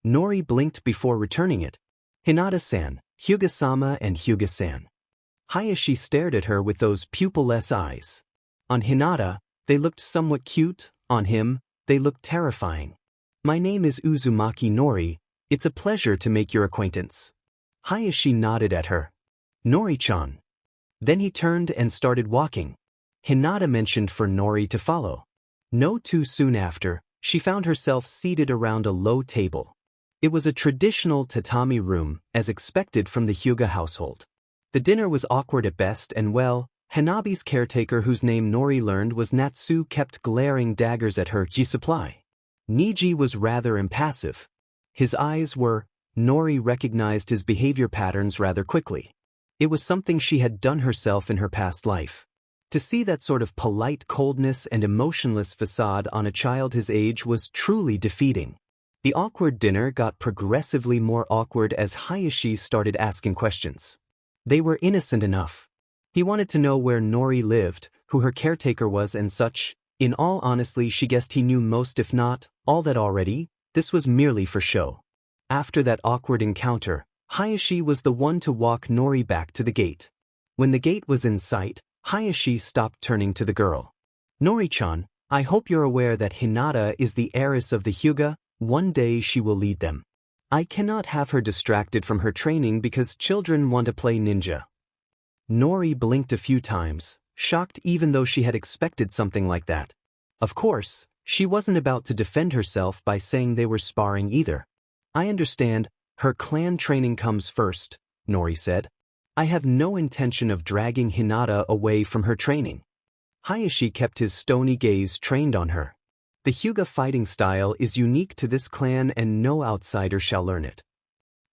Nori blinked before returning it. Hinata-san, Hyuga-sama and Hyuga-san. Hayashi stared at her with those pupil-less eyes. On Hinata, they looked somewhat cute. On him, they looked terrifying. My name is Uzumaki Nori. It's a pleasure to make your acquaintance. Hayashi nodded at her. Nori-chan. Then he turned and started walking. Hinata mentioned for Nori to follow. No too soon after, she found herself seated around a low table. It was a traditional tatami room, as expected from the Hyuga household. The dinner was awkward at best and well, Hanabi's caretaker whose name Nori learned was Natsu kept glaring daggers at her supply. Niji was rather impassive. His eyes were, Nori recognized his behavior patterns rather quickly. It was something she had done herself in her past life. To see that sort of polite coldness and emotionless facade on a child his age was truly defeating. The awkward dinner got progressively more awkward as Hayashi started asking questions. They were innocent enough. He wanted to know where Nori lived, who her caretaker was and such. In all honesty, she guessed he knew most if not all that already. This was merely for show. After that awkward encounter, Hayashi was the one to walk Nori back to the gate. When the gate was in sight, Hayashi stopped, turning to the girl. Nori-chan, I hope you're aware that Hinata is the heiress of the Hyuga. One day she will lead them. I cannot have her distracted from her training because children want to play ninja. Nori blinked a few times, shocked even though she had expected something like that. Of course, she wasn't about to defend herself by saying they were sparring either. I understand, her clan training comes first, Nori said. I have no intention of dragging Hinata away from her training. Hayashi kept his stony gaze trained on her. The Hyuga fighting style is unique to this clan and no outsider shall learn it.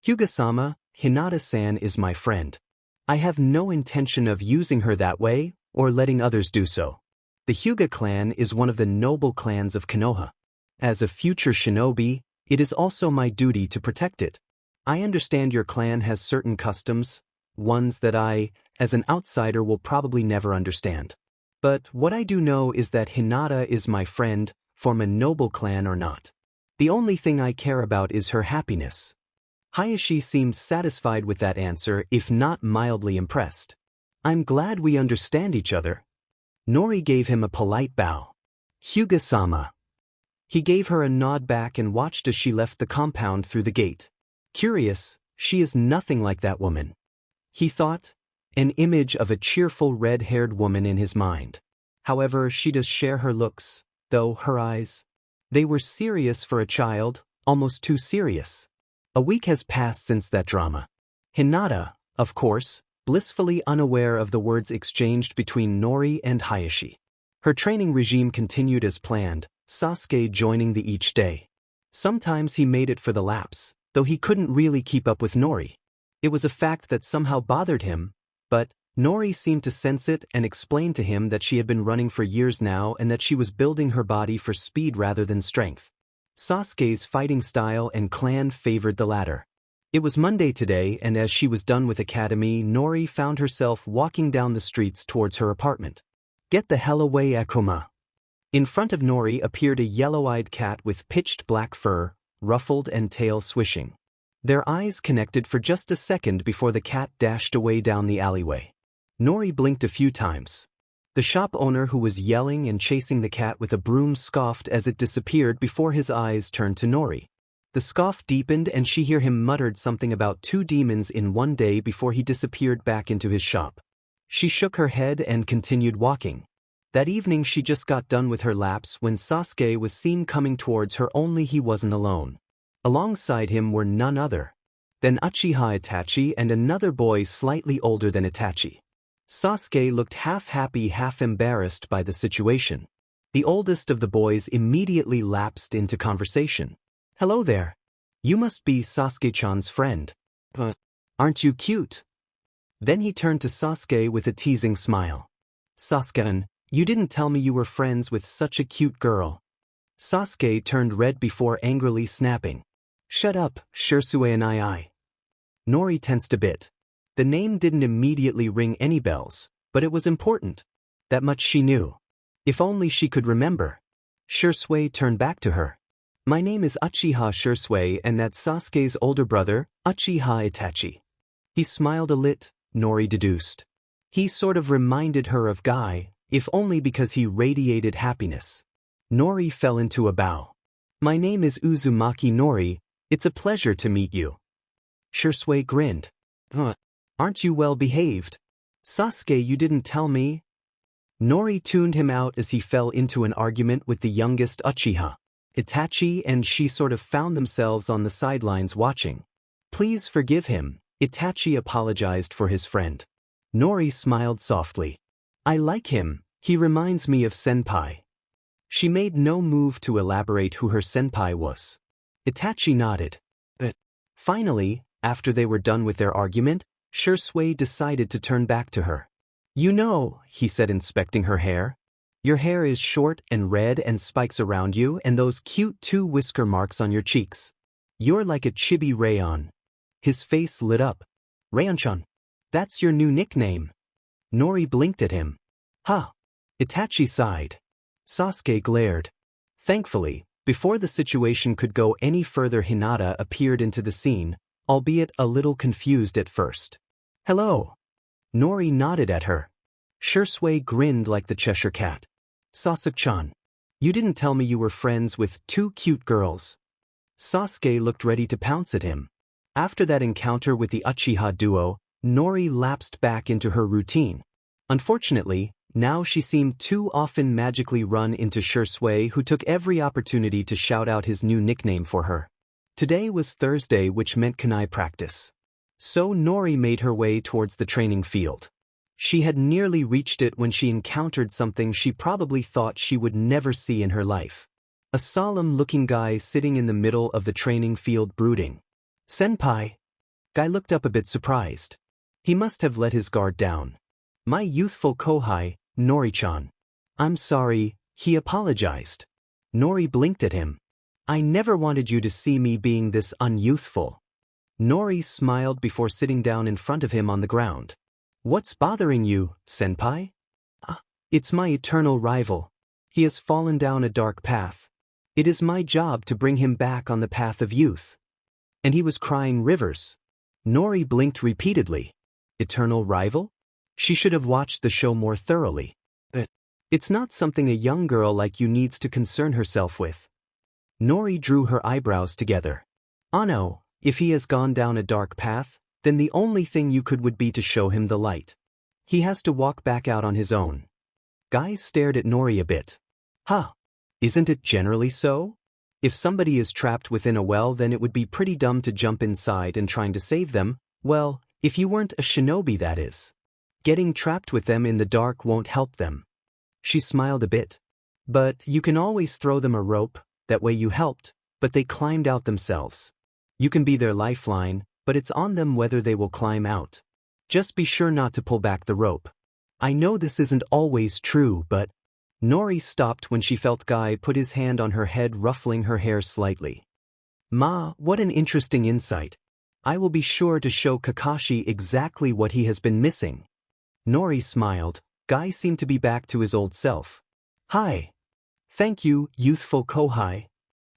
Hyuga-sama, Hinata-san is my friend. I have no intention of using her that way, or letting others do so. The Hyuga clan is one of the noble clans of Konoha. As a future shinobi, it is also my duty to protect it. I understand your clan has certain customs, ones that I, as an outsider, will probably never understand. But what I do know is that Hinata is my friend, form a noble clan or not. The only thing I care about is her happiness. Hayashi seemed satisfied with that answer, if not mildly impressed. I'm glad we understand each other. Nori gave him a polite bow. Hyuga-sama. He gave her a nod back and watched as she left the compound through the gate. Curious, she is nothing like that woman. He thought, an image of a cheerful red-haired woman in his mind. However, she does share her looks, though her eyes. They were serious for a child, almost too serious. A week has passed since that drama. Hinata, of course, blissfully unaware of the words exchanged between Nori and Hayashi. Her training regime continued as planned, Sasuke joining the each day. Sometimes he made it for the laps, though he couldn't really keep up with Nori. It was a fact that somehow bothered him, but Nori seemed to sense it and explained to him that she had been running for years now and that she was building her body for speed rather than strength. Sasuke's fighting style and clan favored the latter. It was Monday today, and as she was done with academy, Nori found herself walking down the streets towards her apartment. Get the hell away, Akuma. In front of Nori appeared a yellow-eyed cat with pitched black fur, ruffled and tail swishing. Their eyes connected for just a second before the cat dashed away down the alleyway. Nori blinked a few times. The shop owner who was yelling and chasing the cat with a broom scoffed as it disappeared before his eyes turned to Nori. The scoff deepened and she heard him muttered something about 2 demons in one day before he disappeared back into his shop. She shook her head and continued walking. That evening she just got done with her laps when Sasuke was seen coming towards her, only he wasn't alone. Alongside him were none other than Uchiha Itachi and another boy slightly older than Itachi. Sasuke looked half happy, half embarrassed by the situation. The oldest of the boys immediately lapsed into conversation. Hello there. You must be Sasuke-chan's friend. But aren't you cute? Then he turned to Sasuke with a teasing smile. Sasuke-san, you didn't tell me you were friends with such a cute girl. Sasuke turned red before angrily snapping. Shut up, Shisui and I. Nori tensed a bit. The name didn't immediately ring any bells, but it was important. That much she knew. If only she could remember. Shisui turned back to her. My name is Uchiha Shisui and that's Sasuke's older brother, Uchiha Itachi. He smiled a lit, Nori deduced. He sort of reminded her of Guy, if only because he radiated happiness. Nori fell into a bow. My name is Uzumaki Nori, it's a pleasure to meet you. Shisui grinned. Aren't you well behaved? Sasuke, you didn't tell me. Nori tuned him out as he fell into an argument with the youngest Uchiha. Itachi and she sort of found themselves on the sidelines watching. Please forgive him, Itachi apologized for his friend. Nori smiled softly. I like him, he reminds me of Senpai. She made no move to elaborate who her senpai was. Itachi nodded. Finally, after they were done with their argument, Shisui decided to turn back to her. You know, he said, inspecting her hair. Your hair is short and red and spikes around you and those cute 2 whisker marks on your cheeks. You're like a chibi rayon. His face lit up. Rayon-chan. That's your new nickname. Nori blinked at him. Huh. Itachi sighed. Sasuke glared. Thankfully, before the situation could go any further, Hinata appeared into the scene, albeit a little confused at first. Hello. Nori nodded at her. Shisui grinned like the Cheshire Cat. Sasuke-chan. You didn't tell me you were friends with 2 cute girls. Sasuke looked ready to pounce at him. After that encounter with the Uchiha duo, Nori lapsed back into her routine. Unfortunately, now she seemed too often magically run into Shisui, who took every opportunity to shout out his new nickname for her. Today was Thursday, which meant kunai practice. So Nori made her way towards the training field. She had nearly reached it when she encountered something she probably thought she would never see in her life. A solemn-looking guy sitting in the middle of the training field brooding. Senpai. Guy looked up a bit surprised. He must have let his guard down. My youthful kohai, Nori-chan. I'm sorry, he apologized. Nori blinked at him. I never wanted you to see me being this unyouthful. Nori smiled before sitting down in front of him on the ground. What's bothering you, senpai? It's my eternal rival. He has fallen down a dark path. It is my job to bring him back on the path of youth. And he was crying rivers. Nori blinked repeatedly. Eternal rival? She should have watched the show more thoroughly. It's not something a young girl like you needs to concern herself with. Nori drew her eyebrows together. No, if he has gone down a dark path, then the only thing you could would be to show him the light. He has to walk back out on his own. Guy stared at Nori a bit. Isn't it generally so? If somebody is trapped within a well, then it would be pretty dumb to jump inside and trying to save them. Well, if you weren't a shinobi, that is. Getting trapped with them in the dark won't help them. She smiled a bit. But you can always throw them a rope, that way you helped, but they climbed out themselves. You can be their lifeline, but it's on them whether they will climb out. Just be sure not to pull back the rope. I know this isn't always true, but... Nori stopped when she felt Guy put his hand on her head, ruffling her hair slightly. Ma, what an interesting insight. I will be sure to show Kakashi exactly what he has been missing. Nori smiled. Guy seemed to be back to his old self. Hi. Thank you, youthful Kohai.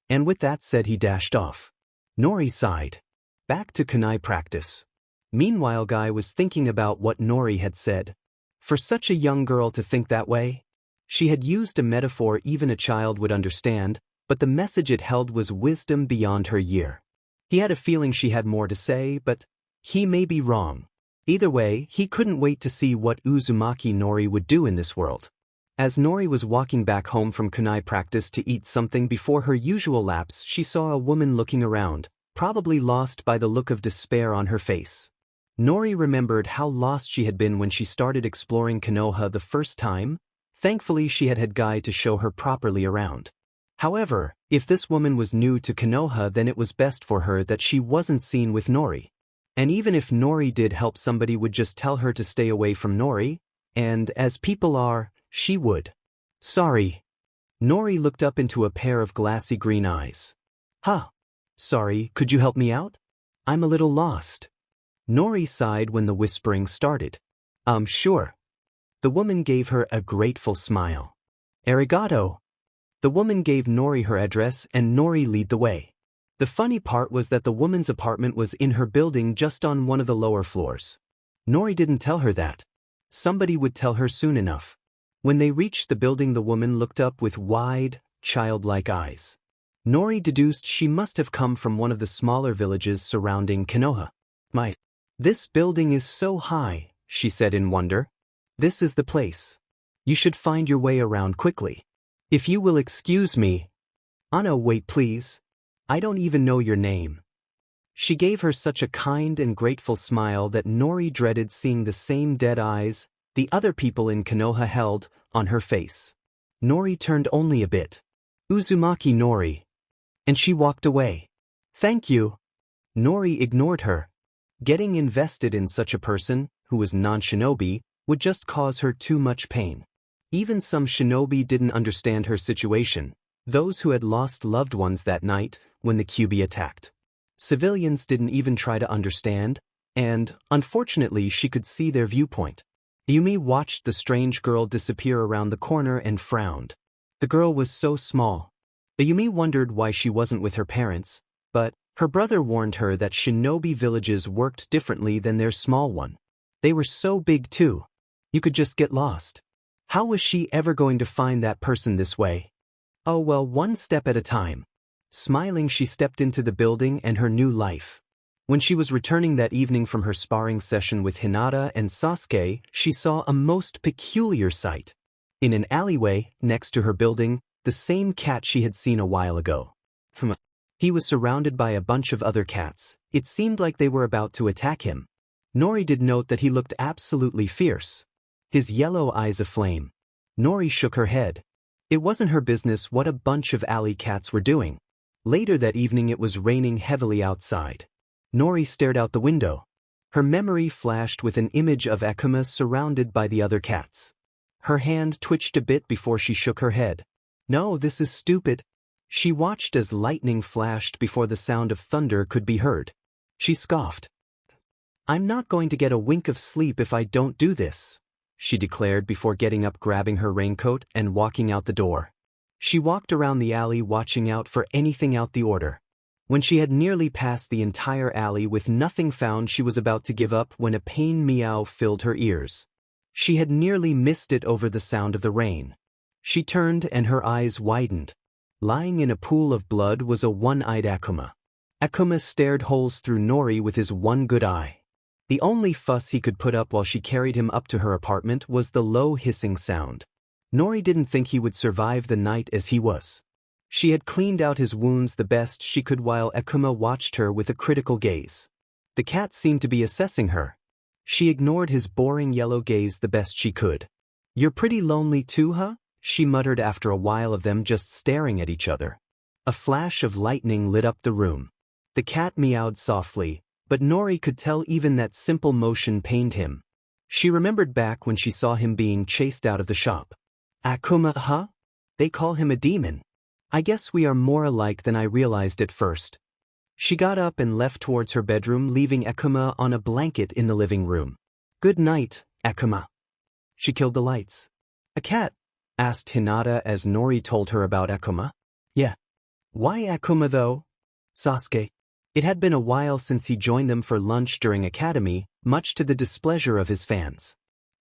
And with that said, he dashed off. Nori sighed. Back to kunai practice. Meanwhile, Guy was thinking about what Nori had said. For such a young girl to think that way? She had used a metaphor even a child would understand, but the message it held was wisdom beyond her year. He had a feeling she had more to say, but he may be wrong. Either way, he couldn't wait to see what Uzumaki Nori would do in this world. As Nori was walking back home from kunai practice to eat something before her usual laps, she saw a woman looking around, probably lost by the look of despair on her face. Nori remembered how lost she had been when she started exploring Konoha the first time. Thankfully, she had Guy to show her properly around. However, if this woman was new to Konoha, then it was best for her that she wasn't seen with Nori. And even if Nori did help, somebody would just tell her to stay away from Nori, and as people are, she would. Sorry. Nori looked up into a pair of glassy green eyes. Huh. Sorry, could you help me out? I'm a little lost. Nori sighed when the whispering started. Sure. The woman gave her a grateful smile. Arigato. The woman gave Nori her address and Nori led the way. The funny part was that the woman's apartment was in her building, just on one of the lower floors. Nori didn't tell her that. Somebody would tell her soon enough. When they reached the building, the woman looked up with wide, childlike eyes. Nori deduced she must have come from one of the smaller villages surrounding Konoha. This building is so high, she said in wonder. This is the place. You should find your way around quickly. If you will excuse me. Anna, wait please. I don't even know your name. She gave her such a kind and grateful smile that Nori dreaded seeing the same dead eyes the other people in Konoha held on her face. Nori turned only a bit. Uzumaki Nori. And she walked away. Thank you. Nori ignored her. Getting invested in such a person, who was non-shinobi, would just cause her too much pain. Even some shinobi didn't understand her situation, those who had lost loved ones that night when the Kyuubi attacked. Civilians didn't even try to understand, and, unfortunately, she could see their viewpoint. Yumi watched the strange girl disappear around the corner and frowned. The girl was so small. Yumi wondered why she wasn't with her parents, but her brother warned her that shinobi villages worked differently than their small one. They were so big too. You could just get lost. How was she ever going to find that person this way? Oh well, one step at a time. Smiling, she stepped into the building and her new life. When she was returning that evening from her sparring session with Hinata and Sasuke, she saw a most peculiar sight. In an alleyway, next to her building, the same cat she had seen a while ago. He was surrounded by a bunch of other cats. It seemed like they were about to attack him. Nori did note that he looked absolutely fierce. His yellow eyes aflame. Nori shook her head. It wasn't her business what a bunch of alley cats were doing. Later that evening, it was raining heavily outside. Nori stared out the window. Her memory flashed with an image of Akuma surrounded by the other cats. Her hand twitched a bit before she shook her head. No, this is stupid. She watched as lightning flashed before the sound of thunder could be heard. She scoffed. I'm not going to get a wink of sleep if I don't do this, she declared before getting up, grabbing her raincoat and walking out the door. She walked around the alley, watching out for anything out the order. When she had nearly passed the entire alley with nothing found, she was about to give up when a pain meow filled her ears. She had nearly missed it over the sound of the rain. She turned and her eyes widened. Lying in a pool of blood was a one-eyed Akuma. Akuma stared holes through Nori with his one good eye. The only fuss he could put up while she carried him up to her apartment was the low hissing sound. Nori didn't think he would survive the night as he was. She had cleaned out his wounds the best she could while Akuma watched her with a critical gaze. The cat seemed to be assessing her. She ignored his boring yellow gaze the best she could. You're pretty lonely too, huh? She muttered after a while of them just staring at each other. A flash of lightning lit up the room. The cat meowed softly, but Nori could tell even that simple motion pained him. She remembered back when she saw him being chased out of the shop. Akuma, huh? They call him a demon. I guess we are more alike than I realized at first. She got up and left towards her bedroom, leaving Akuma on a blanket in the living room. Good night, Akuma. She killed the lights. A cat? Asked Hinata as Nori told her about Akuma. Yeah. Why Akuma though? Sasuke. It had been a while since he joined them for lunch during academy, much to the displeasure of his fans.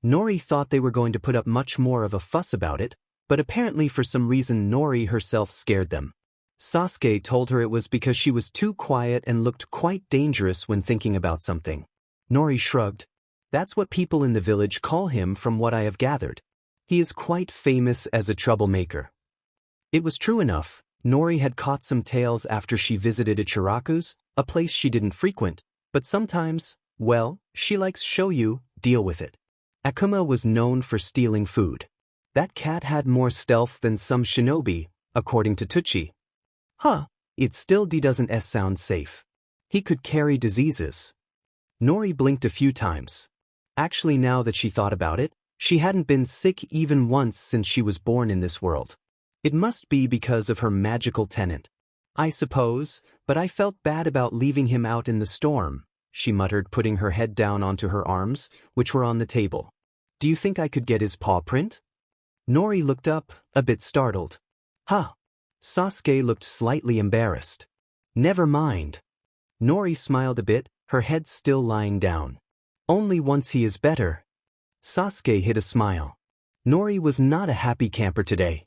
Nori thought they were going to put up much more of a fuss about it, but apparently for some reason Nori herself scared them. Sasuke told her it was because she was too quiet and looked quite dangerous when thinking about something. Nori shrugged. That's what people in the village call him from what I have gathered. He is quite famous as a troublemaker. It was true enough. Nori had caught some tails after she visited Ichiraku's, a place she didn't frequent, but sometimes, well, she likes shoyu, deal with it. Akuma was known for stealing food. That cat had more stealth than some shinobi, according to Tucci. Huh, it still doesn't sound safe. He could carry diseases. Nori blinked a few times. Actually, now that she thought about it, she hadn't been sick even once since she was born in this world. It must be because of her magical tenant. I suppose, but I felt bad about leaving him out in the storm, she muttered, putting her head down onto her arms, which were on the table. Do you think I could get his paw print? Nori looked up, a bit startled. Huh. Sasuke looked slightly embarrassed. Never mind. Nori smiled a bit, her head still lying down. Only once he is better. Sasuke hid a smile. Nori was not a happy camper today.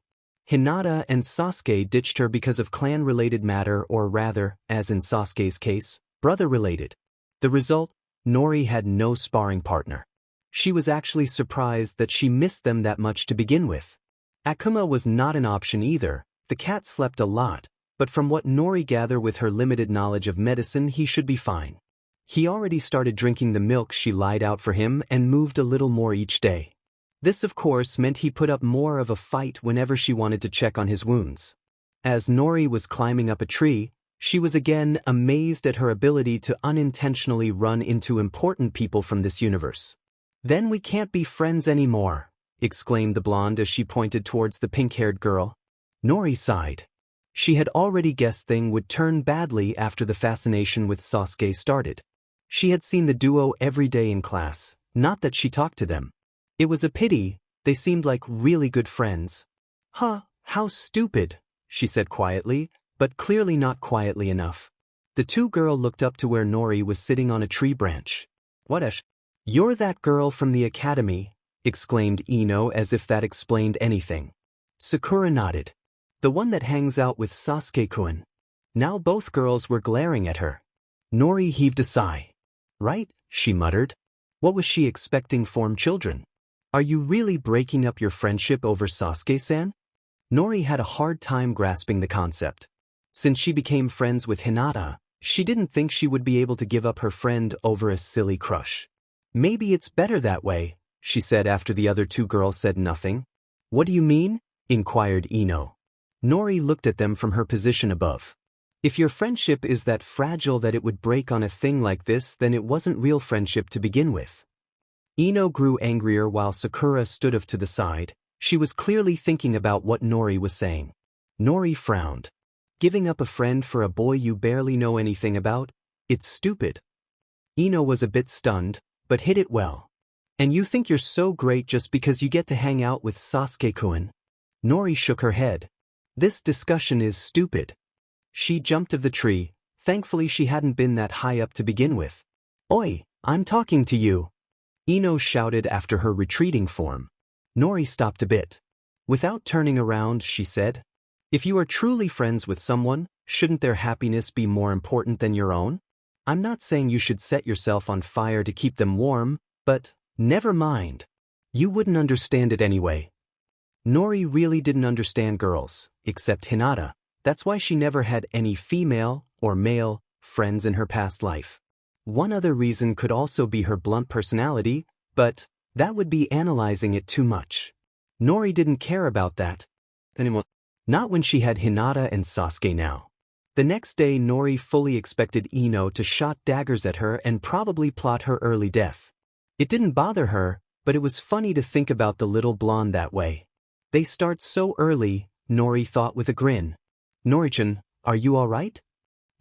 Hinata and Sasuke ditched her because of clan-related matter, or rather, as in Sasuke's case, brother-related. The result, Nori had no sparring partner. She was actually surprised that she missed them that much to begin with. Akuma was not an option either. The cat slept a lot, but from what Nori gathered with her limited knowledge of medicine, he should be fine. He already started drinking the milk she lied out for him and moved a little more each day. This of course meant he put up more of a fight whenever she wanted to check on his wounds. As Nori was climbing up a tree, she was again amazed at her ability to unintentionally run into important people from this universe. Then we can't be friends anymore, exclaimed the blonde as she pointed towards the pink-haired girl. Nori sighed. She had already guessed things would turn badly after the fascination with Sasuke started. She had seen the duo every day in class, not that she talked to them. It was a pity, they seemed like really good friends. Huh, how stupid, she said quietly, but clearly not quietly enough. The two girls looked up to where Nori was sitting on a tree branch. You're that girl from the academy, exclaimed Ino as if that explained anything. Sakura nodded. The one that hangs out with Sasuke-kun. Now both girls were glaring at her. Nori heaved a sigh. Right, she muttered. What was she expecting from children? Are you really breaking up your friendship over Sasuke-san? Nori had a hard time grasping the concept. Since she became friends with Hinata, she didn't think she would be able to give up her friend over a silly crush. Maybe it's better that way, she said after the other two girls said nothing. What do you mean? Inquired Ino. Nori looked at them from her position above. If your friendship is that fragile that it would break on a thing like this, then it wasn't real friendship to begin with. Ino grew angrier while Sakura stood off to the side. She was clearly thinking about what Nori was saying. Nori frowned. Giving up a friend for a boy you barely know anything about? It's stupid. Ino was a bit stunned, but hid it well. And you think you're so great just because you get to hang out with Sasuke-kun? Nori shook her head. This discussion is stupid. She jumped off the tree. Thankfully she hadn't been that high up to begin with. Oi, I'm talking to you. Ino shouted after her retreating form. Nori stopped a bit. Without turning around, she said, if you are truly friends with someone, shouldn't their happiness be more important than your own? I'm not saying you should set yourself on fire to keep them warm, but, never mind. You wouldn't understand it anyway. Nori really didn't understand girls, except Hinata. That's why she never had any female, or male, friends in her past life. One other reason could also be her blunt personality, but that would be analyzing it too much. Nori didn't care about that anymore. Not when she had Hinata and Sasuke now. The next day Nori fully expected Ino to shot daggers at her and probably plot her early death. It didn't bother her, but it was funny to think about the little blonde that way. They start so early, Nori thought with a grin. Nori-chan, are you alright?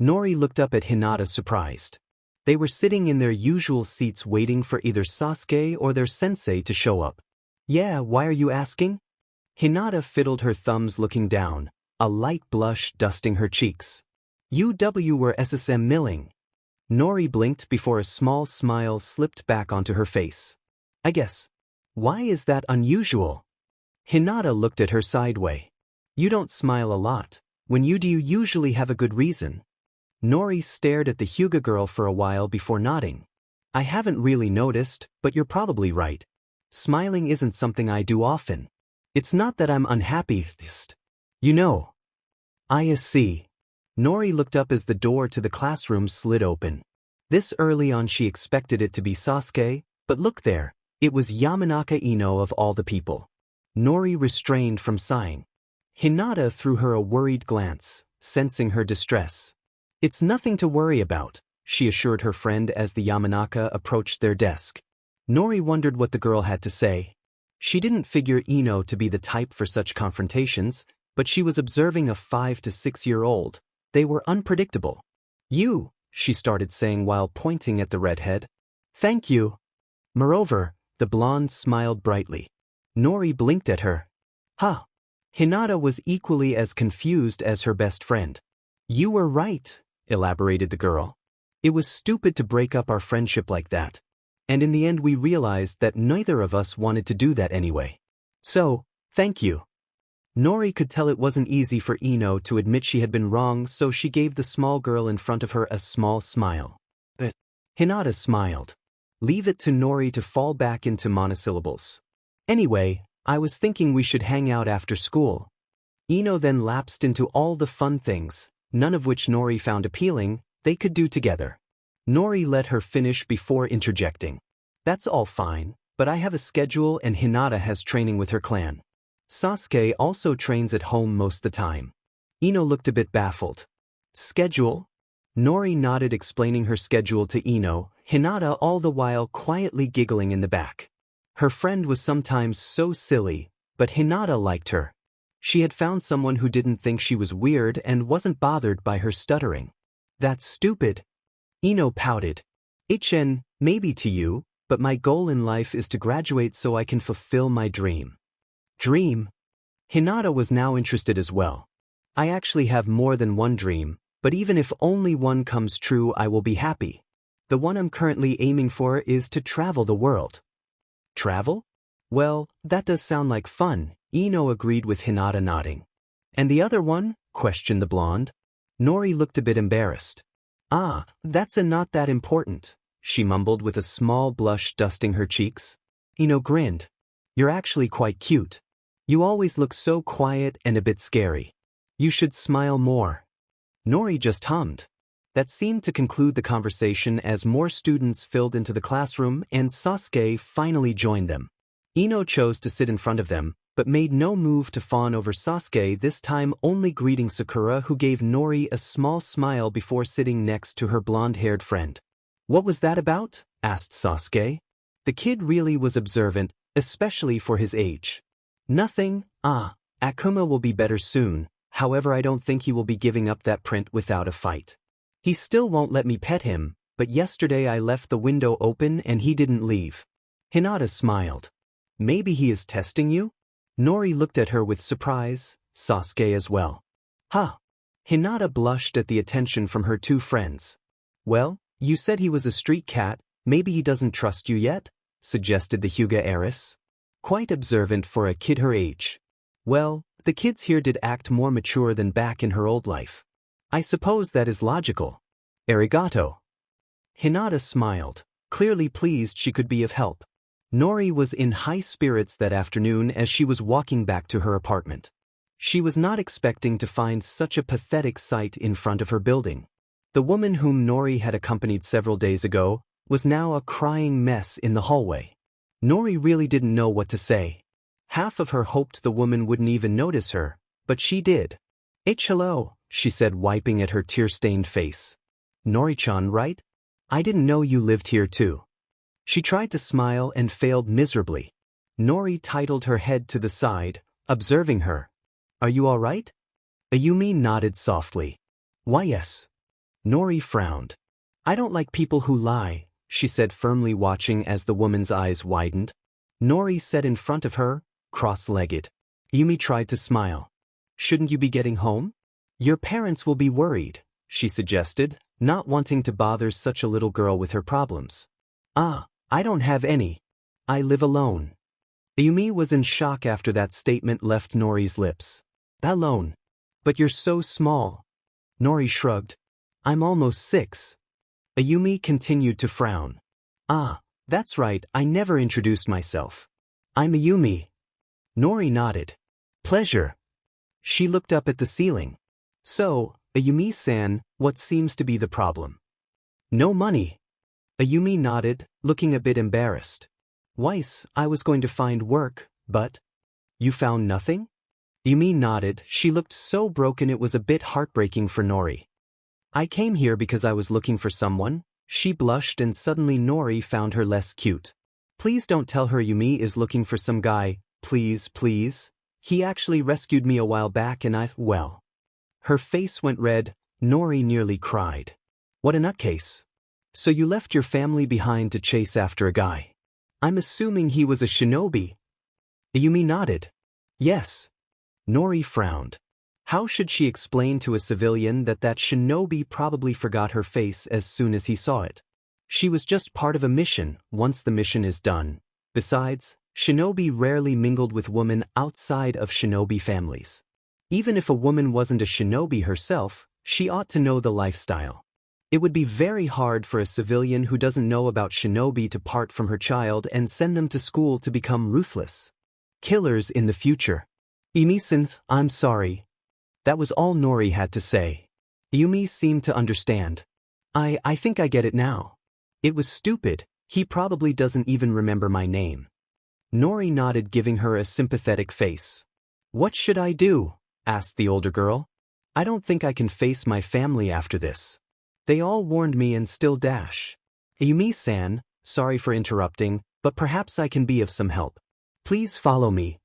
Nori looked up at Hinata surprised. They were sitting in their usual seats waiting for either Sasuke or their sensei to show up. Yeah, why are you asking? Hinata fiddled her thumbs looking down, a light blush dusting her cheeks. UW were SSM milling. Nori blinked before a small smile slipped back onto her face. I guess. Why is that unusual? Hinata looked at her sideways. You don't smile a lot. When you do, you usually have a good reason. Nori stared at the Hyuga girl for a while before nodding. I haven't really noticed, but you're probably right. Smiling isn't something I do often. It's not that I'm unhappy, just. You know. I see. Nori looked up as the door to the classroom slid open. This early on she expected it to be Sasuke, but look there, it was Yamanaka Ino of all the people. Nori restrained from sighing. Hinata threw her a worried glance, sensing her distress. It's nothing to worry about, she assured her friend as the Yamanaka approached their desk. Nori wondered what the girl had to say. She didn't figure Ino to be the type for such confrontations, but she was observing a 5 to 6-year-old. They were unpredictable. You, she started saying while pointing at the redhead. Thank you. Moreover, the blonde smiled brightly. Nori blinked at her. Huh. Hinata was equally as confused as her best friend. You were right, elaborated the girl. It was stupid to break up our friendship like that. And in the end we realized that neither of us wanted to do that anyway. So, thank you. Nori could tell it wasn't easy for Ino to admit she had been wrong, so she gave the small girl in front of her a small smile. But Hinata smiled. Leave it to Nori to fall back into monosyllables. Anyway, I was thinking we should hang out after school. Ino then lapsed into all the fun things, none of which Nori found appealing, they could do together. Nori let her finish before interjecting. That's all fine, but I have a schedule and Hinata has training with her clan. Sasuke also trains at home most the time. Ino looked a bit baffled. Schedule? Nori nodded, explaining her schedule to Ino, Hinata all the while quietly giggling in the back. Her friend was sometimes so silly, but Hinata liked her. She had found someone who didn't think she was weird and wasn't bothered by her stuttering. That's stupid. Ino pouted. Ichen, maybe to you, but my goal in life is to graduate so I can fulfill my dream. Dream? Hinata was now interested as well. I actually have more than one dream, but even if only one comes true I will be happy. The one I'm currently aiming for is to travel the world. Travel? Well, that does sound like fun, Ino agreed with Hinata nodding. And the other one? Questioned the blonde. Nori looked a bit embarrassed. Ah, that's not that important, she mumbled with a small blush dusting her cheeks. Ino grinned. You're actually quite cute. You always look so quiet and a bit scary. You should smile more. Nori just hummed. That seemed to conclude the conversation as more students filled into the classroom and Sasuke finally joined them. Ino chose to sit in front of them, but made no move to fawn over Sasuke, this time only greeting Sakura, who gave Nori a small smile before sitting next to her blonde-haired friend. What was that about? Asked Sasuke. The kid really was observant, especially for his age. Nothing, Akuma will be better soon, however I don't think he will be giving up that print without a fight. He still won't let me pet him, but yesterday I left the window open and he didn't leave. Hinata smiled. Maybe he is testing you? Nori looked at her with surprise, Sasuke as well. Huh. Hinata blushed at the attention from her two friends. Well, you said he was a street cat, maybe he doesn't trust you yet? Suggested the Hyuga heiress. Quite observant for a kid her age. Well, the kids here did act more mature than back in her old life. I suppose that is logical. Arigato. Hinata smiled, clearly pleased she could be of help. Nori was in high spirits that afternoon as she was walking back to her apartment. She was not expecting to find such a pathetic sight in front of her building. The woman whom Nori had accompanied several days ago was now a crying mess in the hallway. Nori really didn't know what to say. Half of her hoped the woman wouldn't even notice her, but she did. Hello, she said, wiping at her tear-stained face. Nori-chan, right? I didn't know you lived here too. She tried to smile and failed miserably. Nori titled her head to the side, observing her. Are you all right? Ayumi nodded softly. Why yes. Nori frowned. I don't like people who lie, she said firmly, watching as the woman's eyes widened. Nori sat in front of her, cross-legged. Ayumi tried to smile. Shouldn't you be getting home? Your parents will be worried, she suggested, not wanting to bother such a little girl with her problems. Ah, I don't have any. I live alone. Ayumi was in shock after that statement left Nori's lips. Alone. But you're so small. Nori shrugged. I'm almost 6. Ayumi continued to frown. Ah, that's right, I never introduced myself. I'm Ayumi. Nori nodded. Pleasure. She looked up at the ceiling. So, Ayumi-san, what seems to be the problem? No money. Ayumi nodded, looking a bit embarrassed. Weiss, I was going to find work, but… You found nothing? Ayumi nodded. She looked so broken it was a bit heartbreaking for Nori. I came here because I was looking for someone. She blushed and suddenly Nori found her less cute. Please don't tell her Ayumi is looking for some guy, please, please. He actually rescued me a while back and well. Her face went red. Nori nearly cried. What a nutcase. So you left your family behind to chase after a guy. I'm assuming he was a shinobi. Ayumi nodded. Yes. Nori frowned. How should she explain to a civilian that shinobi probably forgot her face as soon as he saw it? She was just part of a mission once the mission is done. Besides, shinobi rarely mingled with women outside of shinobi families. Even if a woman wasn't a shinobi herself, she ought to know the lifestyle. It would be very hard for a civilian who doesn't know about shinobi to part from her child and send them to school to become ruthless killers in the future. Ayumi-san, I'm sorry. That was all Nori had to say. Ayumi seemed to understand. I think I get it now. It was stupid, he probably doesn't even remember my name. Nori nodded, giving her a sympathetic face. What should I do? Asked the older girl. I don't think I can face my family after this. They all warned me and still dash. Ayumi-san, sorry for interrupting, but perhaps I can be of some help. Please follow me.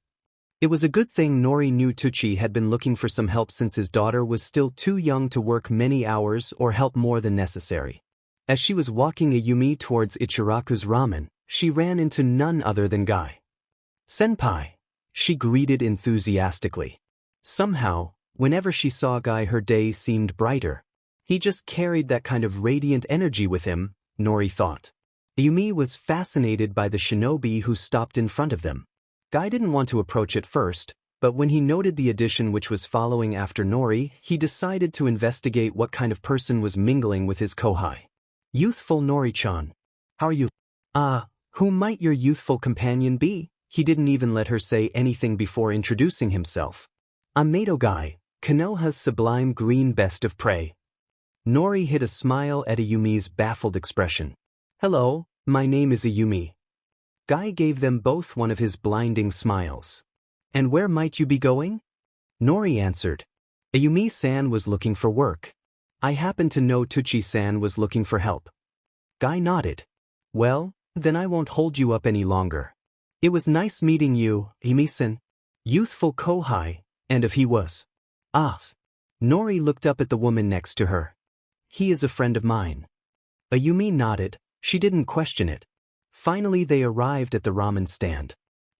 It was a good thing Nori knew Tucci had been looking for some help since his daughter was still too young to work many hours or help more than necessary. As she was walking Ayumi towards Ichiraku's ramen, she ran into none other than Guy. Senpai, she greeted enthusiastically. Somehow, whenever she saw Guy, her day seemed brighter. He just carried that kind of radiant energy with him, Nori thought. Ayumi was fascinated by the shinobi who stopped in front of them. Guy didn't want to approach at first, but when he noted the addition which was following after Nori, he decided to investigate what kind of person was mingling with his kohai. Youthful Nori-chan. How are you? Who might your youthful companion be? He didn't even let her say anything before introducing himself. I'm Mato Guy, Konoha's sublime green best of prey. Nori hid a smile at Ayumi's baffled expression. Hello, my name is Ayumi. Guy gave them both one of his blinding smiles. And where might you be going? Nori answered. Ayumi-san was looking for work. I happen to know Tucci-san was looking for help. Guy nodded. Well, then I won't hold you up any longer. It was nice meeting you, Ayumi-san. Youthful kohai, and if he was. Nori looked up at the woman next to her. He is a friend of mine. Ayumi nodded. She didn't question it. Finally they arrived at the ramen stand.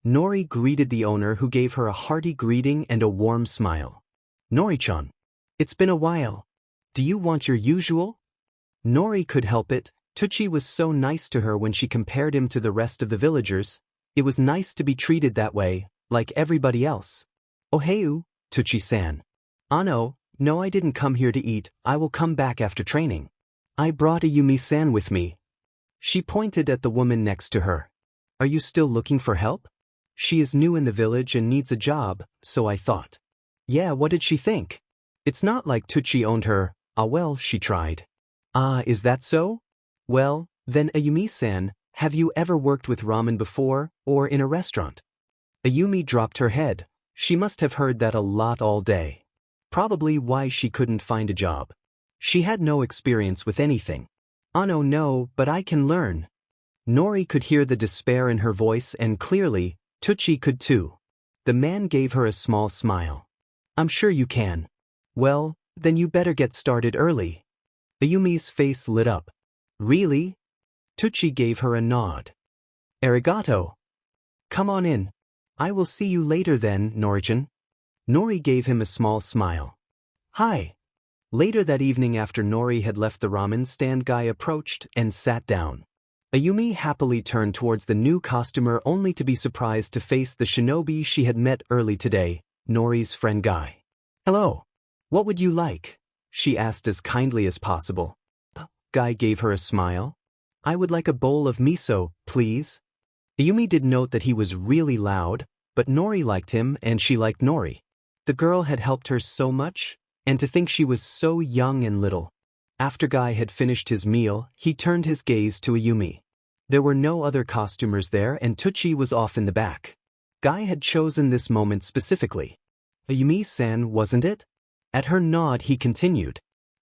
Nori greeted the owner, who gave her a hearty greeting and a warm smile. Nori-chan. It's been a while. Do you want your usual? Nori could help it. Tucci was so nice to her when she compared him to the rest of the villagers. It was nice to be treated that way, like everybody else. Oheu, Tucci-san. No, I didn't come here to eat. I will come back after training. I brought Ayumi-san with me. She pointed at the woman next to her. Are you still looking for help? She is new in the village and needs a job, so I thought. Yeah, what did she think? It's not like Tucci owned her. Well, she tried. Is that so? Well, then Ayumi-san, have you ever worked with ramen before, or in a restaurant? Ayumi dropped her head. She must have heard that a lot all day. Probably why she couldn't find a job. She had no experience with anything. Ano no, but I can learn. Nori could hear the despair in her voice and clearly, Tucci could too. The man gave her a small smile. I'm sure you can. Well, then you better get started early. Ayumi's face lit up. Really? Tucci gave her a nod. Arigato. Come on in. I will see you later then, Norichan. Nori gave him a small smile. Hi. Later that evening after Nori had left the ramen stand, Guy approached and sat down. Ayumi happily turned towards the new customer only to be surprised to face the shinobi she had met early today, Nori's friend Guy. Hello. What would you like? She asked as kindly as possible. Guy gave her a smile. I would like a bowl of miso, please. Ayumi did note that he was really loud, but Nori liked him and she liked Nori. The girl had helped her so much, and to think she was so young and little. After Guy had finished his meal, he turned his gaze to Ayumi. There were no other costumers there and Tucci was off in the back. Guy had chosen this moment specifically. Ayumi-san, wasn't it? At her nod he continued.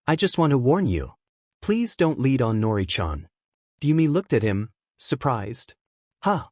I just want to warn you. Please don't lead on Nori-chan. Ayumi looked at him, surprised. Huh.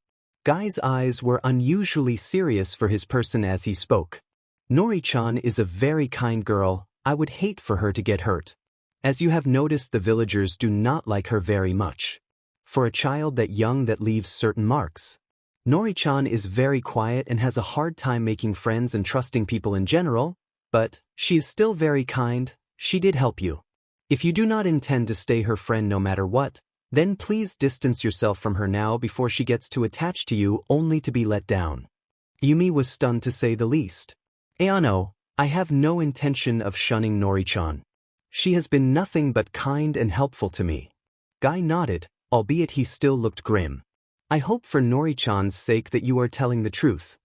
Guy's eyes were unusually serious for his person as he spoke. Nori-chan is a very kind girl, I would hate for her to get hurt. As you have noticed, the villagers do not like her very much. For a child that young that leaves certain marks. Nori-chan is very quiet and has a hard time making friends and trusting people in general, but she is still very kind, she did help you. If you do not intend to stay her friend no matter what, then please distance yourself from her now before she gets too attached to you only to be let down. Yumi was stunned to say the least. Ayano, I have no intention of shunning Nori-chan. She has been nothing but kind and helpful to me. Guy nodded, albeit he still looked grim. I hope for Nori-chan's sake that you are telling the truth.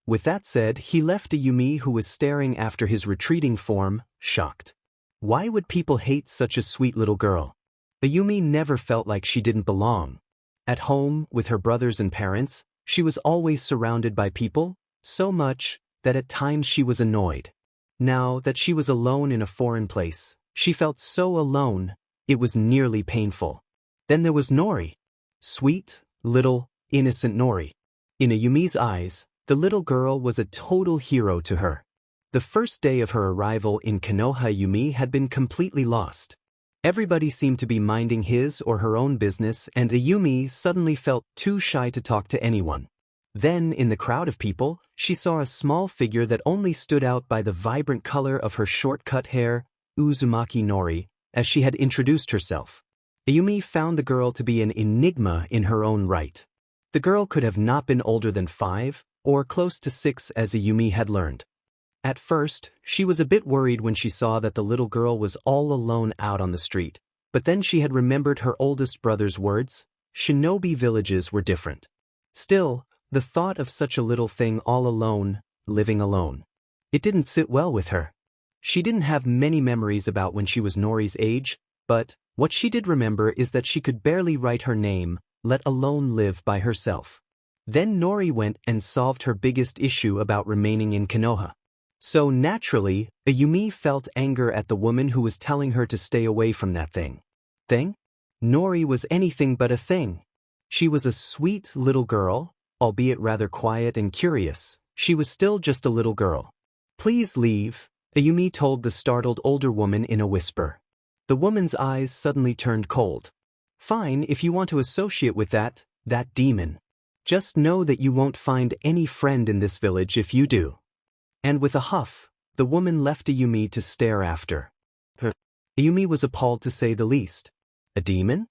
With that said, he left Ayumi who was staring after his retreating form, shocked. Why would people hate such a sweet little girl? Ayumi never felt like she didn't belong. At home, with her brothers and parents, she was always surrounded by people, so much that at times she was annoyed. Now that she was alone in a foreign place, she felt so alone, it was nearly painful. Then there was Nori. Sweet, little, innocent Nori. In Ayumi's eyes, the little girl was a total hero to her. The first day of her arrival in Konoha, Ayumi had been completely lost. Everybody seemed to be minding his or her own business, and Ayumi suddenly felt too shy to talk to anyone. Then, in the crowd of people, she saw a small figure that only stood out by the vibrant color of her short-cut hair, Uzumaki Nori, as she had introduced herself. Ayumi found the girl to be an enigma in her own right. The girl could have not been older than 5, or close to 6 as Ayumi had learned. At first, she was a bit worried when she saw that the little girl was all alone out on the street, but then she had remembered her oldest brother's words, shinobi villages were different. Still, the thought of such a little thing all alone, living alone. It didn't sit well with her. She didn't have many memories about when she was Nori's age, but what she did remember is that she could barely write her name, let alone live by herself. Then Nori went and solved her biggest issue about remaining in Konoha. So naturally, Ayumi felt anger at the woman who was telling her to stay away from that thing. Thing? Nori was anything but a thing. She was a sweet little girl, albeit rather quiet and curious. She was still just a little girl. Please leave, Ayumi told the startled older woman in a whisper. The woman's eyes suddenly turned cold. Fine if you want to associate with that demon. Just know that you won't find any friend in this village if you do. And with a huff, the woman left Ayumi to stare after her. Ayumi was appalled to say the least. A demon?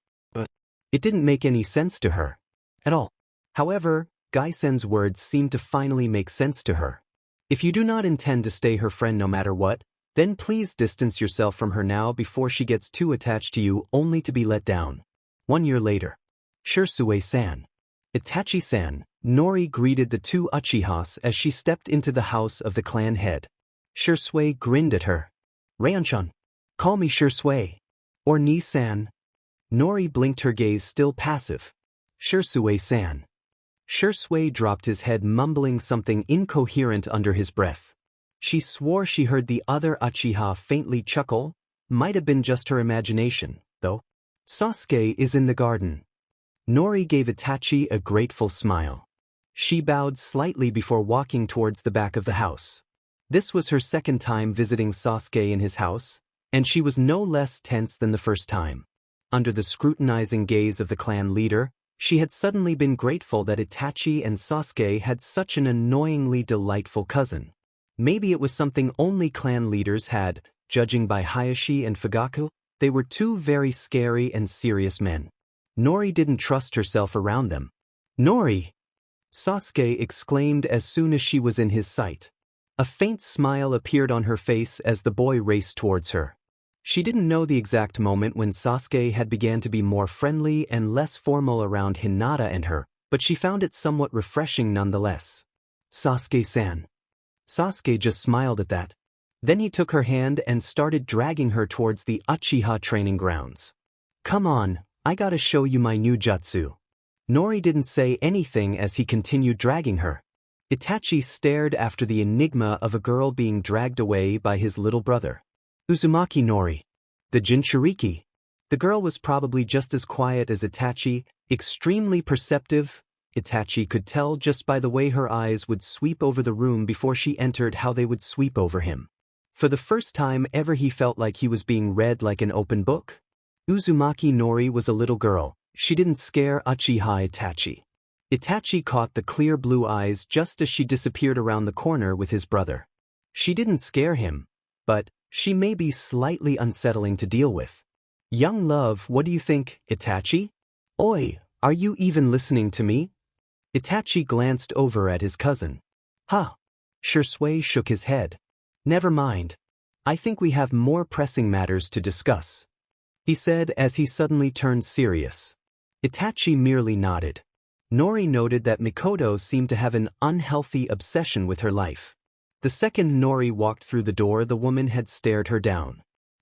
It didn't make any sense to her. At all. However, Gai-sen's words seemed to finally make sense to her. If you do not intend to stay her friend no matter what, then please distance yourself from her now before she gets too attached to you only to be let down. 1 year later. Shursue-san. Itachi-san, Nori greeted the two Uchihas as she stepped into the house of the clan head. Shursue grinned at her. Raion-chan. Call me Shursue. Or Ni-san. Nori blinked, her gaze still passive. Shursue-san. Shursue dropped his head, mumbling something incoherent under his breath. She swore she heard the other Uchiha faintly chuckle. Might have been just her imagination, though. Sasuke is in the garden. Nori gave Itachi a grateful smile. She bowed slightly before walking towards the back of the house. This was her second time visiting Sasuke in his house, and she was no less tense than the first time. Under the scrutinizing gaze of the clan leader, she had suddenly been grateful that Itachi and Sasuke had such an annoyingly delightful cousin. Maybe it was something only clan leaders had, judging by Hayashi and Fugaku. They were two very scary and serious men. Nori didn't trust herself around them. "Nori!" Sasuke exclaimed as soon as she was in his sight. A faint smile appeared on her face as the boy raced towards her. She didn't know the exact moment when Sasuke had began to be more friendly and less formal around Hinata and her, but she found it somewhat refreshing nonetheless. "Sasuke-san." Sasuke just smiled at that. Then he took her hand and started dragging her towards the Uchiha training grounds. "Come on, I gotta show you my new jutsu." Nori didn't say anything as he continued dragging her. Itachi stared after the enigma of a girl being dragged away by his little brother. Uzumaki Nori. The Jinchuriki. The girl was probably just as quiet as Itachi, extremely perceptive. Itachi could tell just by the way her eyes would sweep over the room before she entered how they would sweep over him. For the first time ever he felt like he was being read like an open book. Uzumaki Nori was a little girl. She didn't scare Uchiha Itachi. Itachi caught the clear blue eyes just as she disappeared around the corner with his brother. She didn't scare him, but she may be slightly unsettling to deal with. "Young love, what do you think, Itachi? Oi, are you even listening to me?" Itachi glanced over at his cousin. "Huh." Shisui shook his head. "Never mind. I think we have more pressing matters to discuss," he said as he suddenly turned serious. Itachi merely nodded. Nori noted that Mikoto seemed to have an unhealthy obsession with her life. The second Nori walked through the door, the woman had stared her down.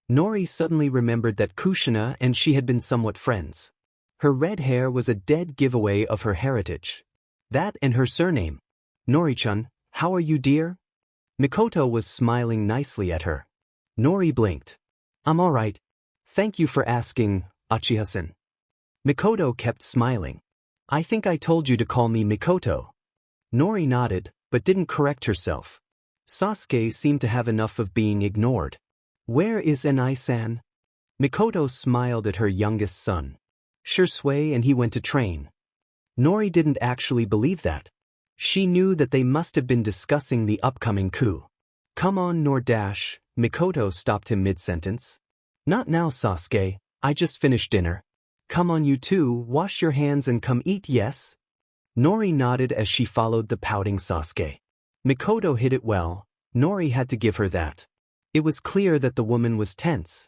Nori suddenly remembered that Kushina and she had been somewhat friends. Her red hair was a dead giveaway of her heritage. That and her surname. "Nori-chan, how are you, dear?" Mikoto was smiling nicely at her. Nori blinked. "I'm all right. Thank you for asking, Uchiha-san." Mikoto kept smiling. "I think I told you to call me Mikoto." Nori nodded, but didn't correct herself. Sasuke seemed to have enough of being ignored. "Where is Enai-san?" Mikoto smiled at her youngest son. "Shisui and he went to train." Nori didn't actually believe that. She knew that they must have been discussing the upcoming coup. "Come on, Nor-dash," Mikoto stopped him mid-sentence. "Not now, Sasuke, I just finished dinner. Come on, you two, wash your hands and come eat, yes?" Nori nodded as she followed the pouting Sasuke. Mikoto hid it well. Nori had to give her that. It was clear that the woman was tense.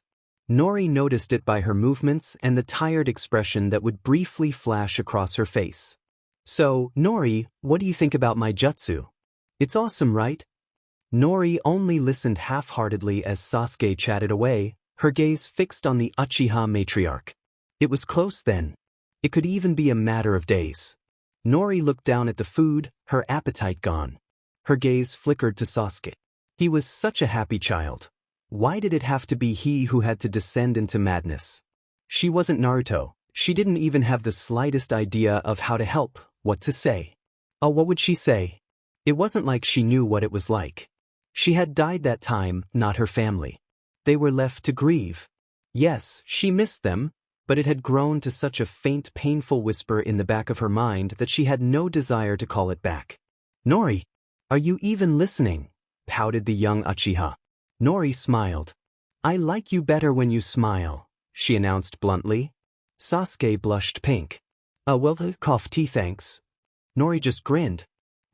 Nori noticed it by her movements and the tired expression that would briefly flash across her face. "So, Nori, what do you think about my jutsu? It's awesome, right?" Nori only listened half-heartedly as Sasuke chatted away, her gaze fixed on the Uchiha matriarch. It was close then. It could even be a matter of days. Nori looked down at the food, her appetite gone. Her gaze flickered to Sasuke. He was such a happy child. Why did it have to be he who had to descend into madness? She wasn't Naruto. She didn't even have the slightest idea of how to help, what to say. Oh, what would she say? It wasn't like she knew what it was like. She had died that time, not her family. They were left to grieve. Yes, she missed them, but it had grown to such a faint, painful whisper in the back of her mind that she had no desire to call it back. "Nori, are you even listening?" pouted the young Uchiha. Nori smiled. "I like you better when you smile," she announced bluntly. Sasuke blushed pink. Well, cough tea thanks." Nori just grinned.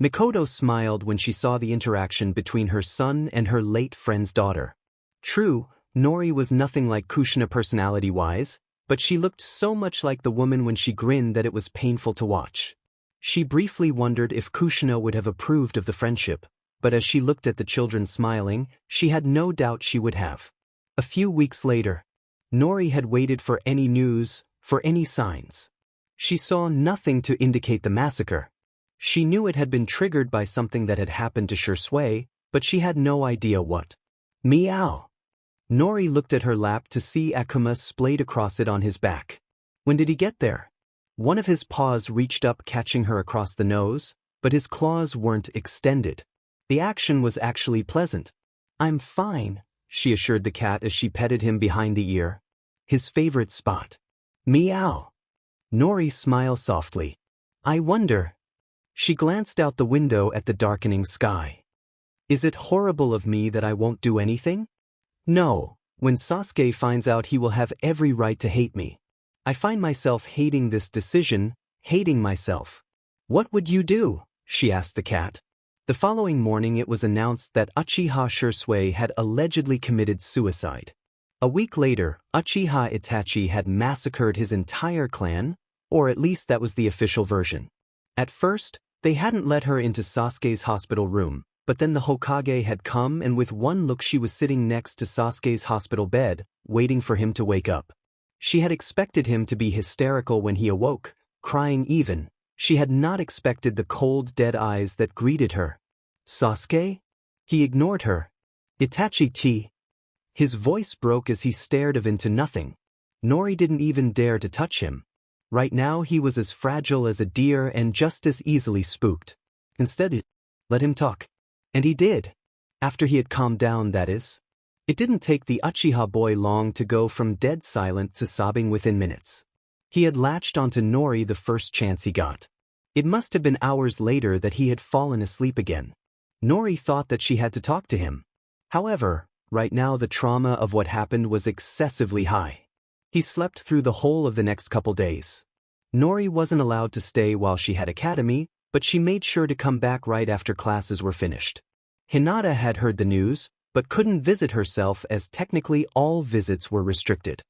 Mikoto smiled when she saw the interaction between her son and her late friend's daughter. True, Nori was nothing like Kushina personality-wise, but she looked so much like the woman when she grinned that it was painful to watch. She briefly wondered if Kushina would have approved of the friendship, but as she looked at the children smiling, she had no doubt she would have. A few weeks later, Nori had waited for any news, for any signs. She saw nothing to indicate the massacre. She knew it had been triggered by something that had happened to Shisui, but she had no idea what. Meow. Nori looked at her lap to see Akuma splayed across it on his back. When did he get there? One of his paws reached up, catching her across the nose, but his claws weren't extended. The action was actually pleasant. I'm fine, she assured the cat as she petted him behind the ear. His favorite spot. Meow. Nori smiled softly. I wonder. She glanced out the window at the darkening sky. Is it horrible of me that I won't do anything? No, when Sasuke finds out he will have every right to hate me. I find myself hating this decision, hating myself. What would you do? She asked the cat. The following morning it was announced that Uchiha Shisui had allegedly committed suicide. A week later, Uchiha Itachi had massacred his entire clan, or at least that was the official version. At first, they hadn't let her into Sasuke's hospital room, but then the Hokage had come and with one look she was sitting next to Sasuke's hospital bed, waiting for him to wake up. She had expected him to be hysterical when he awoke, crying even. She had not expected the cold, dead eyes that greeted her. Sasuke? He ignored her. Itachi-chi. His voice broke as he stared into nothing. Nori didn't even dare to touch him. Right now he was as fragile as a deer and just as easily spooked. Instead, let him talk. And he did. After he had calmed down, that is. It didn't take the Uchiha boy long to go from dead silent to sobbing within minutes. He had latched onto Nori the first chance he got. It must have been hours later that he had fallen asleep again. Nori thought that she had to talk to him. However, right now the trauma of what happened was excessively high. He slept through the whole of the next couple days. Nori wasn't allowed to stay while she had academy, but she made sure to come back right after classes were finished. Hinata had heard the news, but couldn't visit herself as technically all visits were restricted.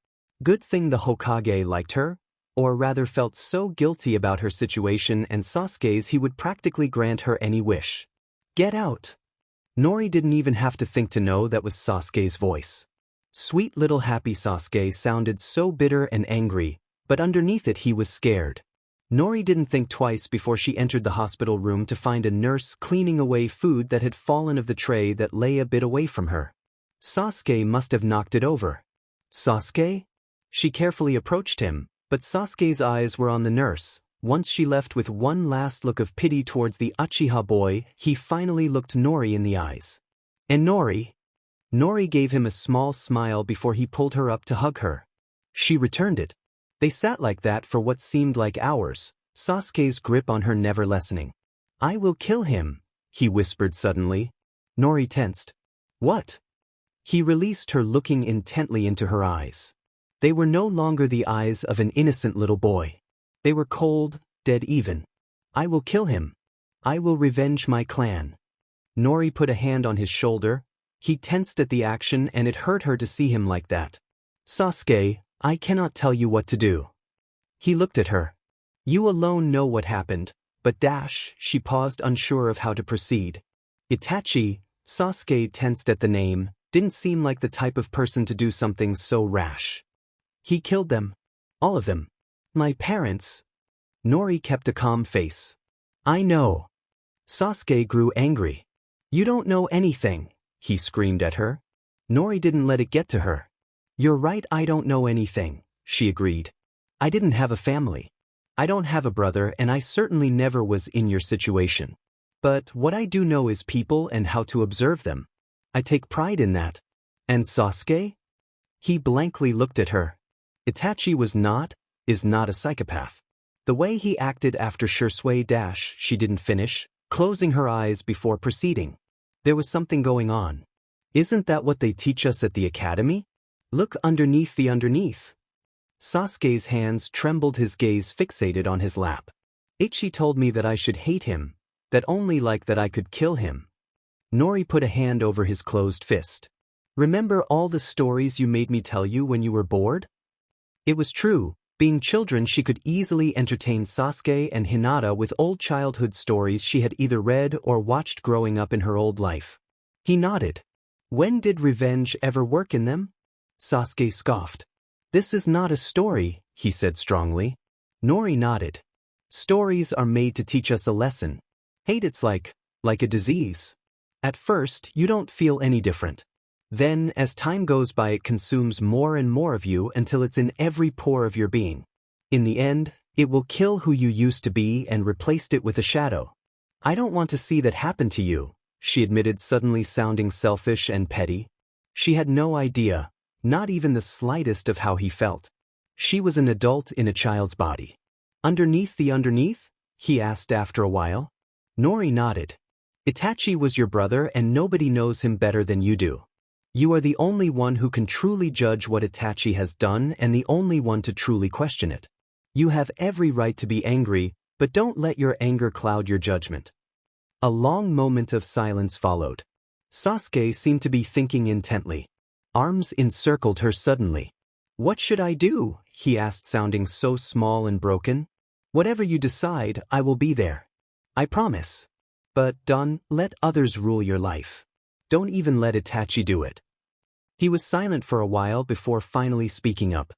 Good thing the Hokage liked her, or rather felt so guilty about her situation and Sasuke's he would practically grant her any wish. Get out. Nori didn't even have to think to know that was Sasuke's voice. Sweet little happy Sasuke sounded so bitter and angry, but underneath it he was scared. Nori didn't think twice before she entered the hospital room to find a nurse cleaning away food that had fallen of the tray that lay a bit away from her. Sasuke must have knocked it over. Sasuke? She carefully approached him, but Sasuke's eyes were on the nurse. Once she left with one last look of pity towards the Uchiha boy, he finally looked Nori in the eyes. And Nori? Nori gave him a small smile before he pulled her up to hug her. She returned it. They sat like that for what seemed like hours, Sasuke's grip on her never lessening. I will kill him, he whispered suddenly. Nori tensed. What? He released her, looking intently into her eyes. They were no longer the eyes of an innocent little boy. They were cold, dead even. I will kill him. I will revenge my clan. Nori put a hand on his shoulder. He tensed at the action and it hurt her to see him like that. Sasuke, I cannot tell you what to do. He looked at her. You alone know what happened, but she paused, unsure of how to proceed. Itachi, Sasuke tensed at the name, didn't seem like the type of person to do something so rash. He killed them. All of them. My parents. Nori kept a calm face. I know. Sasuke grew angry. You don't know anything, he screamed at her. Nori didn't let it get to her. You're right, I don't know anything, she agreed. I didn't have a family. I don't have a brother and I certainly never was in your situation. But what I do know is people and how to observe them. I take pride in that. And Sasuke? He blankly looked at her. Itachi is not a psychopath. The way he acted after Shisui she didn't finish, closing her eyes before proceeding. There was something going on. Isn't that what they teach us at the academy? Look underneath the underneath. Sasuke's hands trembled, his gaze fixated on his lap. Ichi told me that I should hate him, that only like that I could kill him. Nori put a hand over his closed fist. Remember all the stories you made me tell you when you were bored? It was true. Being children, she could easily entertain Sasuke and Hinata with old childhood stories she had either read or watched growing up in her old life. He nodded. When did revenge ever work in them? Sasuke scoffed. This is not a story, he said strongly. Nori nodded. Stories are made to teach us a lesson. Hate, it's like a disease. At first, you don't feel any different. Then, as time goes by, it consumes more and more of you until it's in every pore of your being. In the end, it will kill who you used to be and replaced it with a shadow. I don't want to see that happen to you, she admitted, suddenly sounding selfish and petty. She had no idea, not even the slightest, of how he felt. She was an adult in a child's body. Underneath the underneath? He asked after a while. Nori nodded. Itachi was your brother and nobody knows him better than you do. You are the only one who can truly judge what Itachi has done and the only one to truly question it. You have every right to be angry, but don't let your anger cloud your judgment. A long moment of silence followed. Sasuke seemed to be thinking intently. Arms encircled her suddenly. What should I do? He asked, sounding so small and broken. Whatever you decide, I will be there. I promise. But don't let others rule your life. Don't even let Itachi do it. He was silent for a while before finally speaking up.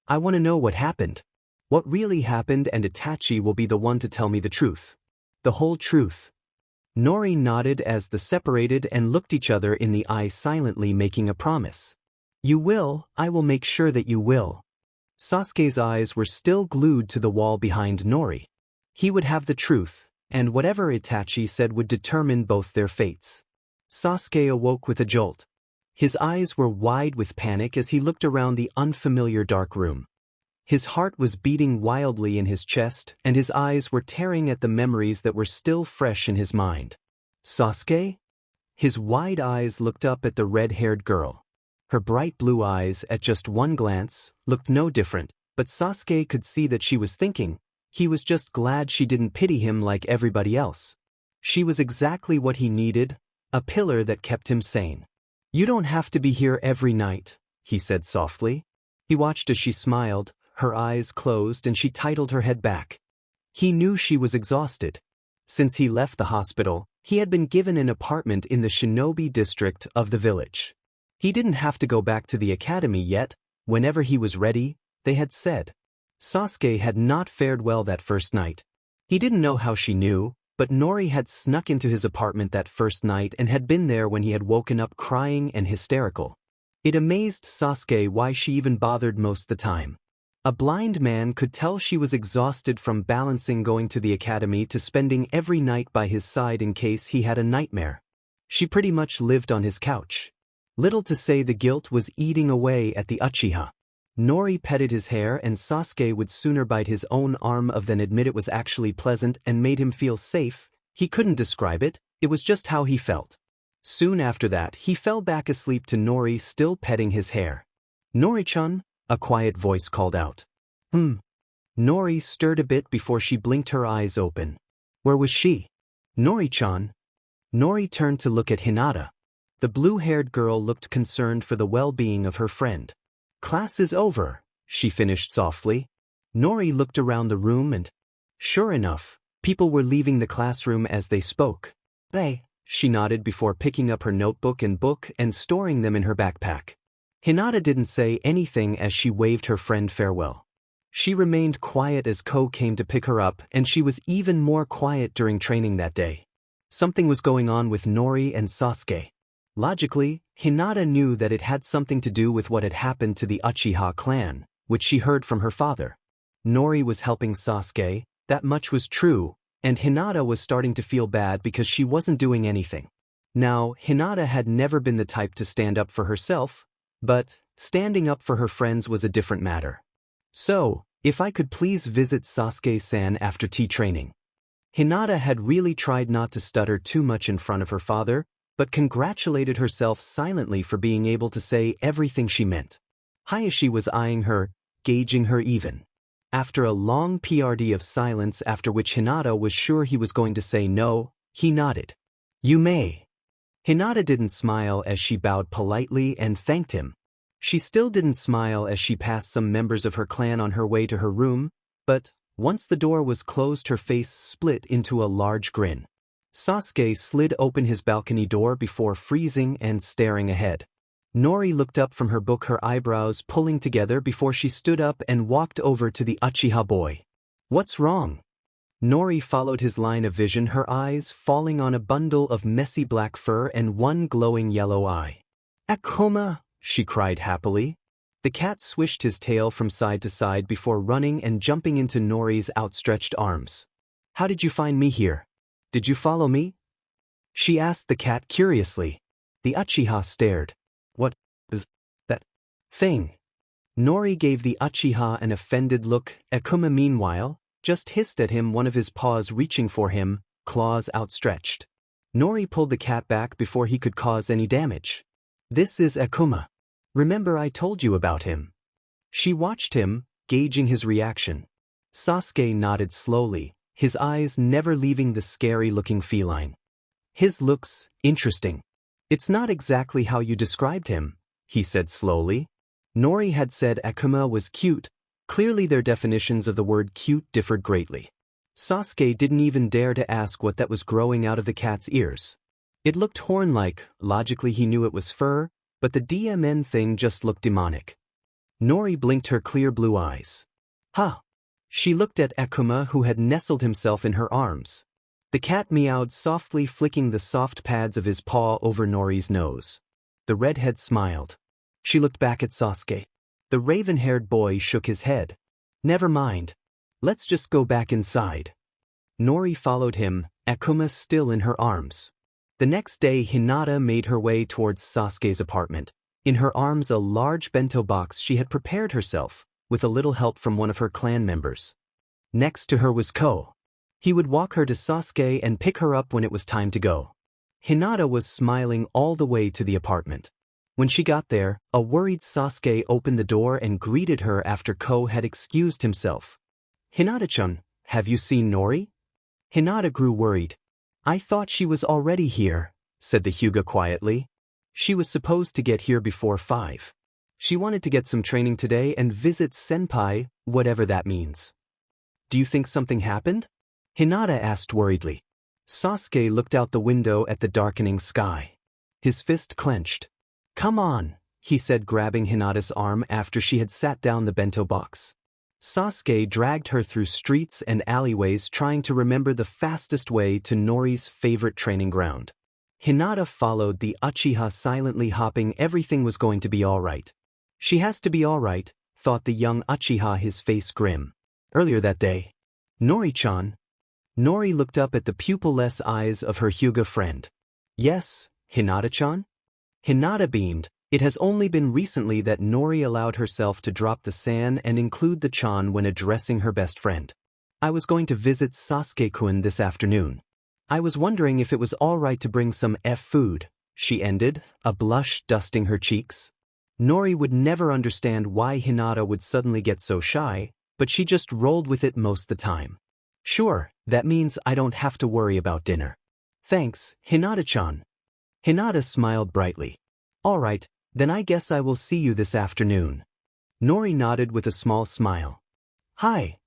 I want to know what happened. What really happened, and Itachi will be the one to tell me the truth. The whole truth. Nori nodded as they separated and looked each other in the eye, silently making a promise. You will, I will make sure that you will. Sasuke's eyes were still glued to the wall behind Nori. He would have the truth, and whatever Itachi said would determine both their fates. Sasuke awoke with a jolt. His eyes were wide with panic as he looked around the unfamiliar dark room. His heart was beating wildly in his chest, and his eyes were tearing at the memories that were still fresh in his mind. Sasuke? His wide eyes looked up at the red-haired girl. Her bright blue eyes, at just one glance, looked no different, but Sasuke could see that she was thinking. He was just glad she didn't pity him like everybody else. She was exactly what he needed, a pillar that kept him sane. You don't have to be here every night, he said softly. He watched as she smiled, her eyes closed, and she titled her head back. He knew she was exhausted. Since he left the hospital, he had been given an apartment in the shinobi district of the village. He didn't have to go back to the academy yet. Whenever he was ready, they had said. Sasuke had not fared well that first night. He didn't know how she knew, but Nori had snuck into his apartment that first night and had been there when he had woken up crying and hysterical. It amazed Sasuke why she even bothered most the time. A blind man could tell she was exhausted from balancing going to the academy to spending every night by his side in case he had a nightmare. She pretty much lived on his couch. Little to say, the guilt was eating away at the Uchiha. Nori petted his hair, and Sasuke would sooner bite his own arm than admit it was actually pleasant and made him feel safe. He couldn't describe it, it was just how he felt. Soon after that, he fell back asleep to Nori still petting his hair. Nori-chan, a quiet voice called out. Nori stirred a bit before she blinked her eyes open. Where was she? Nori-chan. Nori turned to look at Hinata. The blue-haired girl looked concerned for the well-being of her friend. Class is over, she finished softly. Nori looked around the room and, sure enough, people were leaving the classroom as they spoke. Hey, she nodded before picking up her notebook and book and storing them in her backpack. Hinata didn't say anything as she waved her friend farewell. She remained quiet as Ko came to pick her up, and she was even more quiet during training that day. Something was going on with Nori and Sasuke. Logically, Hinata knew that it had something to do with what had happened to the Uchiha clan, which she heard from her father. Nori was helping Sasuke, that much was true, and Hinata was starting to feel bad because she wasn't doing anything. Now, Hinata had never been the type to stand up for herself, but standing up for her friends was a different matter. So, if I could please visit Sasuke-san after tea training. Hinata had really tried not to stutter too much in front of her father, but congratulated herself silently for being able to say everything she meant. Hayashi was eyeing her, gauging her even. After a long period of silence, after which Hinata was sure he was going to say no, he nodded. You may. Hinata didn't smile as she bowed politely and thanked him. She still didn't smile as she passed some members of her clan on her way to her room, but once the door was closed, her face split into a large grin. Sasuke slid open his balcony door before freezing and staring ahead. Nori looked up from her book, her eyebrows pulling together before she stood up and walked over to the Uchiha boy. What's wrong? Nori followed his line of vision, her eyes falling on a bundle of messy black fur and one glowing yellow eye. "Akuma!" she cried happily. The cat swished his tail from side to side before running and jumping into Nori's outstretched arms. "How did you find me here? Did you follow me?" she asked the cat curiously. The Uchiha stared. "What is that thing?" Nori gave the Uchiha an offended look. Akuma meanwhile just hissed at him, one of his paws reaching for him, claws outstretched. Nori pulled the cat back before he could cause any damage. "This is Akuma. Remember I told you about him?" She watched him, gauging his reaction. Sasuke nodded slowly, his eyes never leaving the scary-looking feline. "His looks interesting. It's not exactly how you described him," he said slowly. Nori had said Akuma was cute. Clearly their definitions of the word cute differed greatly. Sasuke didn't even dare to ask what that was growing out of the cat's ears. It looked horn-like. Logically he knew it was fur, but the DMN thing just looked demonic. Nori blinked her clear blue eyes. "Huh." She looked at Akuma, who had nestled himself in her arms. The cat meowed softly, flicking the soft pads of his paw over Nori's nose. The redhead smiled. She looked back at Sasuke. The raven-haired boy shook his head. "Never mind. Let's just go back inside." Nori followed him, Akuma still in her arms. The next day Hinata made her way towards Sasuke's apartment. In her arms a large bento box she had prepared herself, with a little help from one of her clan members. Next to her was Ko. He would walk her to Sasuke and pick her up when it was time to go. Hinata was smiling all the way to the apartment. When she got there, a worried Sasuke opened the door and greeted her after Ko had excused himself. "Hinata-chan, have you seen Nori?" Hinata grew worried. "I thought she was already here," said the Hyuga quietly. "She was supposed to get here before 5. She wanted to get some training today and visit Senpai, whatever that means." "Do you think something happened?" Hinata asked worriedly. Sasuke looked out the window at the darkening sky. His fist clenched. "Come on," he said, grabbing Hinata's arm after she had sat down the bento box. Sasuke dragged her through streets and alleyways, trying to remember the fastest way to Nori's favorite training ground. Hinata followed the Uchiha, silently hopping. Everything was going to be all right. "She has to be all right," thought the young Uchiha, his face grim. Earlier that day, "Nori-chan." Nori looked up at the pupil-less eyes of her Hyuga friend. "Yes, Hinata-chan?" Hinata beamed. It has only been recently that Nori allowed herself to drop the san and include the chan when addressing her best friend. "I was going to visit Sasuke-kun this afternoon. I was wondering if it was all right to bring some food," she ended, a blush dusting her cheeks. Nori would never understand why Hinata would suddenly get so shy, but she just rolled with it most the time. "Sure, that means I don't have to worry about dinner." "Thanks, Hinata-chan." Hinata smiled brightly. "All right, then I guess I will see you this afternoon." Nori nodded with a small smile. "Hi."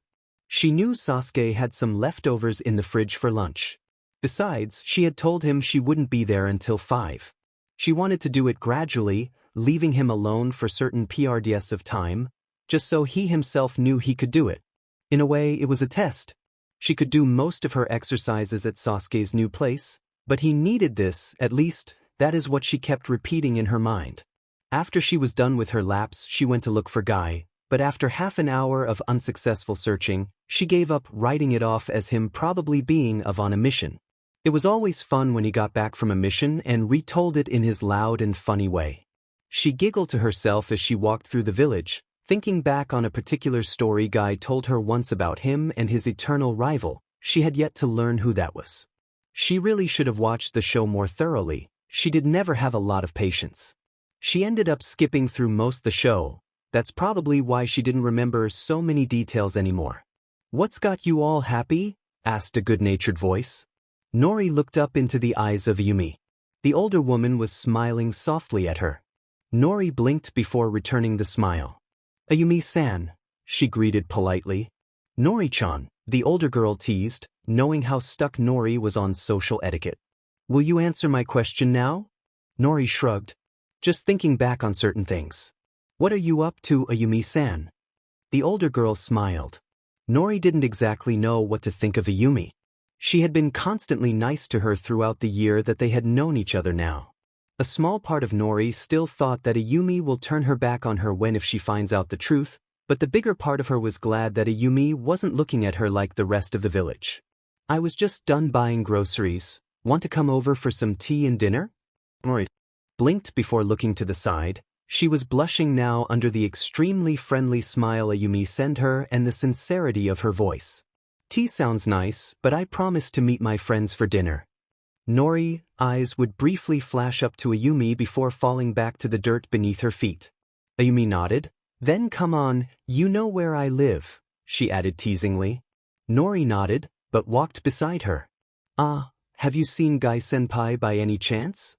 She knew Sasuke had some leftovers in the fridge for lunch. Besides, she had told him she wouldn't be there until 5. She wanted to do it gradually, leaving him alone for certain PRDS of time, just so he himself knew he could do it. In a way, it was a test. She could do most of her exercises at Sasuke's new place, but he needed this, at least, that is what she kept repeating in her mind. After she was done with her laps, she went to look for Guy, but after half an hour of unsuccessful searching, she gave up, writing it off as him probably being on a mission. It was always fun when he got back from a mission and retold it in his loud and funny way. She giggled to herself as she walked through the village, thinking back on a particular story Guy told her once about him and his eternal rival. She had yet to learn who that was. She really should have watched the show more thoroughly. She did never have a lot of patience. She ended up skipping through most the show. That's probably why she didn't remember so many details anymore. "What's got you all happy?" asked a good-natured voice. Nori looked up into the eyes of Yumi. The older woman was smiling softly at her. Nori blinked before returning the smile. "Ayumi-san," she greeted politely. "Nori-chan," the older girl teased, knowing how stuck Nori was on social etiquette. "Will you answer my question now?" Nori shrugged. "Just thinking back on certain things." "What are you up to, Ayumi-san?" The older girl smiled. Nori didn't exactly know what to think of Ayumi. She had been constantly nice to her throughout the year that they had known each other now. A small part of Nori still thought that Ayumi will turn her back on her when if she finds out the truth, but the bigger part of her was glad that Ayumi wasn't looking at her like the rest of the village. I was just done buying groceries. Want to come over for some tea and dinner? Nori blinked before looking to the side. She was blushing now under the extremely friendly smile Ayumi sent her and the sincerity of her voice. Tea sounds nice, but I promised to meet my friends for dinner. Nori's eyes would briefly flash up to Ayumi before falling back to the dirt beneath her feet. Ayumi nodded. Then come on, you know where I live, she added teasingly. Nori nodded, but walked beside her. Have you seen Gai-senpai by any chance?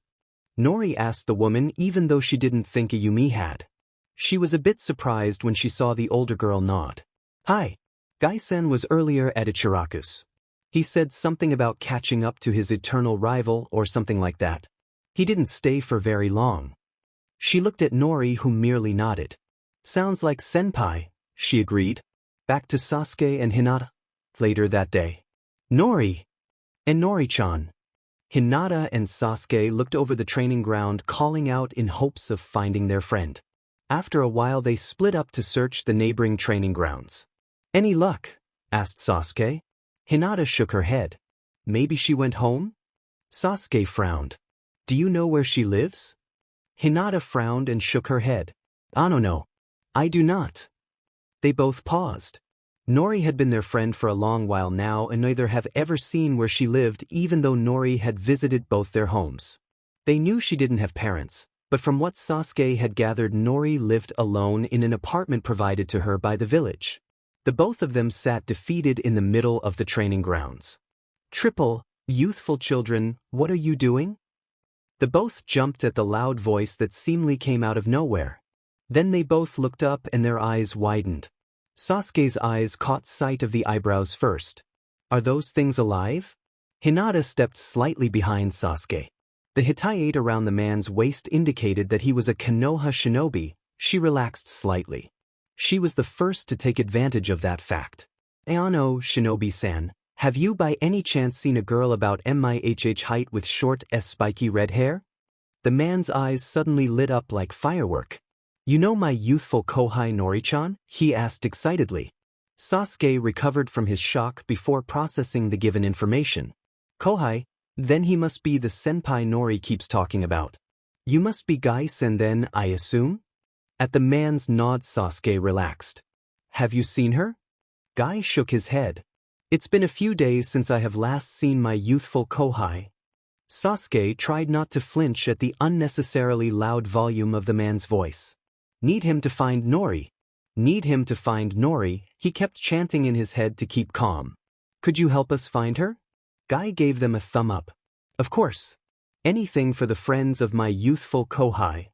Nori asked the woman even though she didn't think Ayumi had. She was a bit surprised when she saw the older girl nod. Hi. Gai-sen was earlier at Ichiraku's. He said something about catching up to his eternal rival or something like that. He didn't stay for very long. She looked at Nori, who merely nodded. Sounds like senpai, she agreed. Back to Sasuke and Hinata. Later that day. Nori! And Nori-chan. Hinata and Sasuke looked over the training ground, calling out in hopes of finding their friend. After a while they split up to search the neighboring training grounds. Any luck? Asked Sasuke. Hinata shook her head. Maybe she went home? Sasuke frowned. Do you know where she lives? Hinata frowned and shook her head. I don't know. I do not. They both paused. Nori had been their friend for a long while now and neither have ever seen where she lived even though Nori had visited both their homes. They knew she didn't have parents, but from what Sasuke had gathered Nori lived alone in an apartment provided to her by the village. The both of them sat defeated in the middle of the training grounds. Triple, youthful children, what are you doing? The both jumped at the loud voice that seemingly came out of nowhere. Then they both looked up and their eyes widened. Sasuke's eyes caught sight of the eyebrows first. Are those things alive? Hinata stepped slightly behind Sasuke. The Hittite around the man's waist indicated that he was a Konoha shinobi. She relaxed slightly. She was the first to take advantage of that fact. Ayano, shinobi-san, have you by any chance seen a girl about MIHH height with short spiky red hair? The man's eyes suddenly lit up like firework. You know my youthful Kohai Nori-chan? He asked excitedly. Sasuke recovered from his shock before processing the given information. Kohai? Then he must be the senpai Nori keeps talking about. You must be Gai-sen then, I assume? At the man's nod Sasuke relaxed. Have you seen her? Gai shook his head. It's been a few days since I have last seen my youthful Kohai. Sasuke tried not to flinch at the unnecessarily loud volume of the man's voice. Need him to find Nori. Need him to find Nori, he kept chanting in his head to keep calm. Could you help us find her? Gai gave them a thumb up. Of course. Anything for the friends of my youthful Kohai.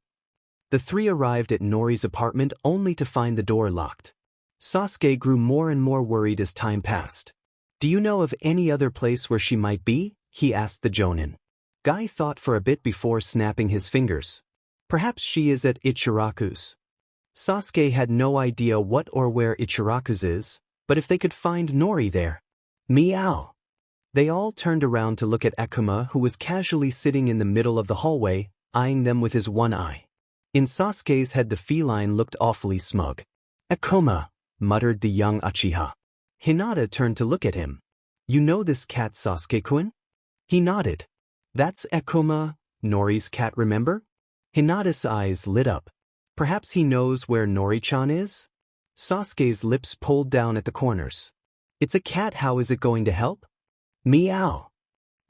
The three arrived at Nori's apartment only to find the door locked. Sasuke grew more and more worried as time passed. Do you know of any other place where she might be? He asked the Jonin. Gai thought for a bit before snapping his fingers. Perhaps she is at Ichiraku's. Sasuke had no idea what or where Ichiraku's is, but if they could find Nori there. Meow. They all turned around to look at Akuma, who was casually sitting in the middle of the hallway, eyeing them with his one eye. In Sasuke's head the feline looked awfully smug. Akuma, muttered the young Uchiha. Hinata turned to look at him. You know this cat Sasuke-kun? He nodded. That's Akuma, Nori's cat, remember? Hinata's eyes lit up. Perhaps he knows where Nori-chan is? Sasuke's lips pulled down at the corners. It's a cat, how is it going to help? Meow.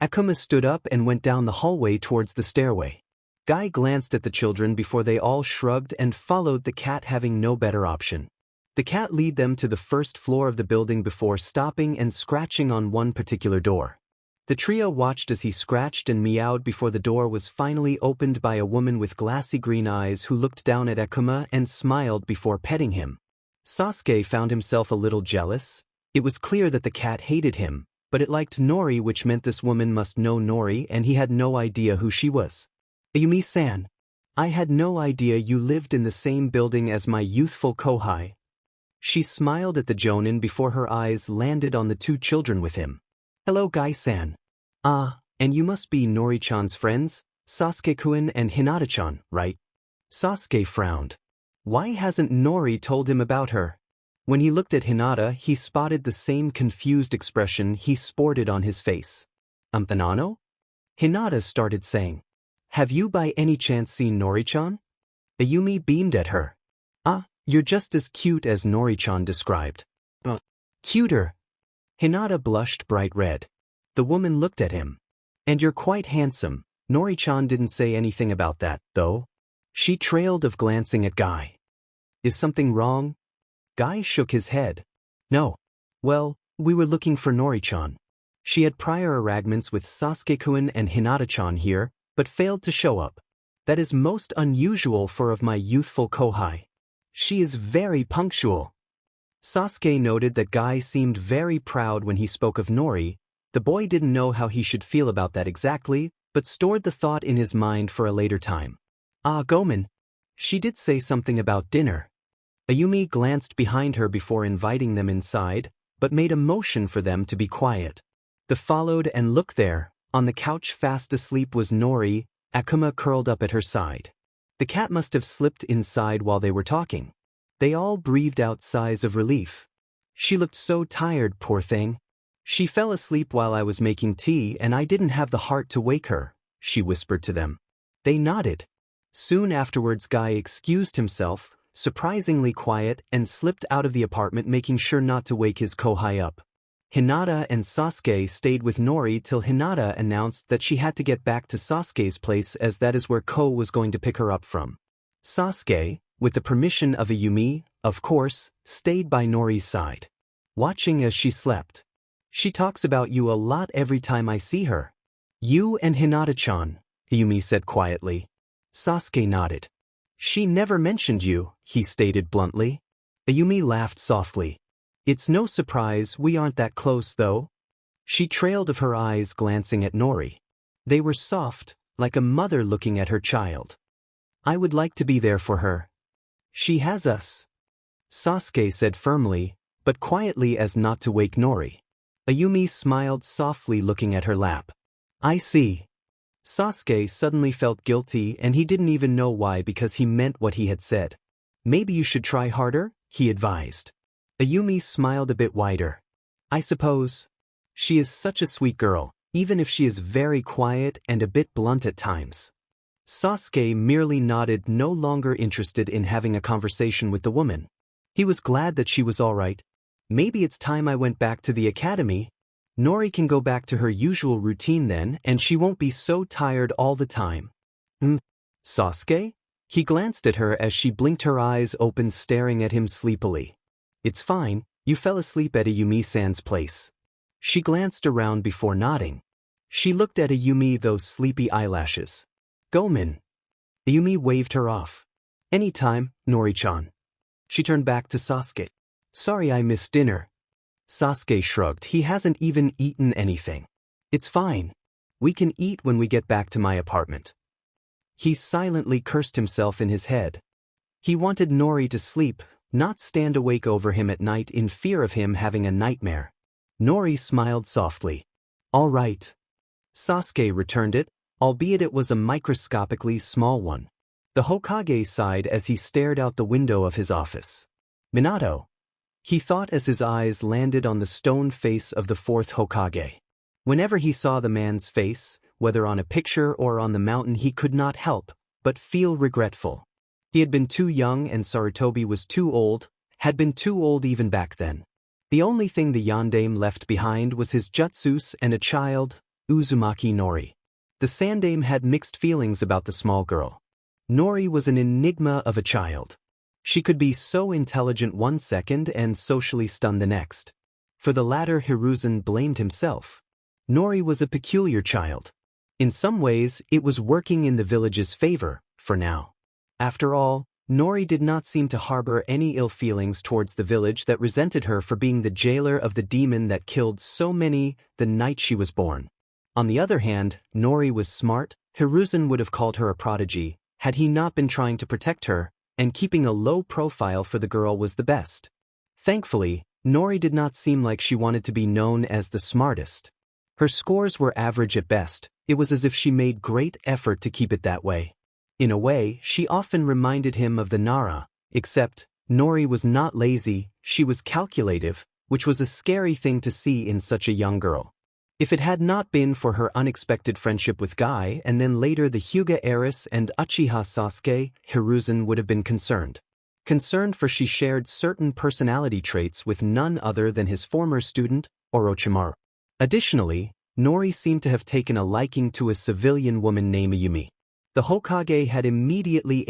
Akuma stood up and went down the hallway towards the stairway. Gai glanced at the children before they all shrugged and followed the cat, having no better option. The cat led them to the first floor of the building before stopping and scratching on one particular door. The trio watched as he scratched and meowed before the door was finally opened by a woman with glassy green eyes who looked down at Akuma and smiled before petting him. Sasuke found himself a little jealous. It was clear that the cat hated him, but it liked Nori, which meant this woman must know Nori and he had no idea who she was. Ayumi-san, I had no idea you lived in the same building as my youthful Kohai. She smiled at the jonin before her eyes landed on the two children with him. Hello Gai-san. Ah, and you must be Nori-chan's friends, Sasuke-kun and Hinata-chan, right? Sasuke frowned. Why hasn't Nori told him about her? When he looked at Hinata, he spotted the same confused expression he sported on his face. Thanano? Hinata started saying. Have you by any chance seen Nori-chan? Ayumi beamed at her. Ah, you're just as cute as Nori-chan described. Cuter. Hinata blushed bright red. The woman looked at him. And you're quite handsome. Nori-chan didn't say anything about that, though. She trailed off glancing at Guy. Is something wrong? Guy shook his head. No. Well, we were looking for Nori-chan. She had prior arrangements with Sasuke-kun and Hinata-chan here, but failed to show up. That is most unusual for of my youthful kohai. She is very punctual. Sasuke noted that Guy seemed very proud when he spoke of Nori. The boy didn't know how he should feel about that exactly, but stored the thought in his mind for a later time. Ah, Gomen. She did say something about dinner. Ayumi glanced behind her before inviting them inside, but made a motion for them to be quiet. They followed and looked there. On the couch fast asleep was Nori, Akuma curled up at her side. The cat must have slipped inside while they were talking. They all breathed out sighs of relief. She looked so tired, poor thing. She fell asleep while I was making tea and I didn't have the heart to wake her, she whispered to them. They nodded. Soon afterwards Guy excused himself, surprisingly quiet, and slipped out of the apartment making sure not to wake his kohai up. Hinata and Sasuke stayed with Nori till Hinata announced that she had to get back to Sasuke's place as that is where Ko was going to pick her up from. Sasuke, with the permission of Ayumi, of course, stayed by Nori's side, watching as she slept. She talks about you a lot every time I see her. You and Hinata-chan, Ayumi said quietly. Sasuke nodded. She never mentioned you, he stated bluntly. Ayumi laughed softly. It's no surprise we aren't that close though. She trailed of her eyes glancing at Nori. They were soft, like a mother looking at her child. I would like to be there for her. She has us. Sasuke said firmly, but quietly as not to wake Nori. Ayumi smiled softly looking at her lap. I see. Sasuke suddenly felt guilty and he didn't even know why because he meant what he had said. Maybe you should try harder, he advised. Ayumi smiled a bit wider. I suppose. She is such a sweet girl, even if she is very quiet and a bit blunt at times. Sasuke merely nodded, no longer interested in having a conversation with the woman. He was glad that she was all right. Maybe it's time I went back to the academy. Nori can go back to her usual routine then and she won't be so tired all the time. Sasuke? He glanced at her as she blinked, her eyes open staring at him sleepily. It's fine, you fell asleep at Ayumi-san's place. She glanced around before nodding. She looked at Ayumi, those sleepy eyelashes. Gomen. Ayumi waved her off. Anytime, Nori-chan. She turned back to Sasuke. Sorry I missed dinner. Sasuke shrugged. He hasn't even eaten anything. It's fine. We can eat when we get back to my apartment. He silently cursed himself in his head. He wanted Nori to sleep, not stand awake over him at night in fear of him having a nightmare. Nori smiled softly. All right. Sasuke returned it, albeit it was a microscopically small one. The Hokage sighed as he stared out the window of his office. Minato. He thought as his eyes landed on the stone face of the fourth Hokage. Whenever he saw the man's face, whether on a picture or on the mountain, he could not help but feel regretful. He had been too young and Sarutobi was too old, had been too old even back then. The only thing the Yondaime left behind was his jutsus and a child, Uzumaki Nori. The Sandaime had mixed feelings about the small girl. Nori was an enigma of a child. She could be so intelligent one second and socially stunned the next. For the latter, Hiruzen blamed himself. Nori was a peculiar child. In some ways, it was working in the village's favor, for now. After all, Nori did not seem to harbor any ill feelings towards the village that resented her for being the jailer of the demon that killed so many the night she was born. On the other hand, Nori was smart. Hiruzen would have called her a prodigy, had he not been trying to protect her, and keeping a low profile for the girl was the best. Thankfully, Nori did not seem like she wanted to be known as the smartest. Her scores were average at best. It was as if she made great effort to keep it that way. In a way, she often reminded him of the Nara, except Nori was not lazy, she was calculative, which was a scary thing to see in such a young girl. If it had not been for her unexpected friendship with Guy and then later the Hyuga heiress and Uchiha Sasuke, Hiruzen would have been concerned. Concerned for she shared certain personality traits with none other than his former student, Orochimaru. Additionally, Nori seemed to have taken a liking to a civilian woman named Ayumi. The Hokage had immediately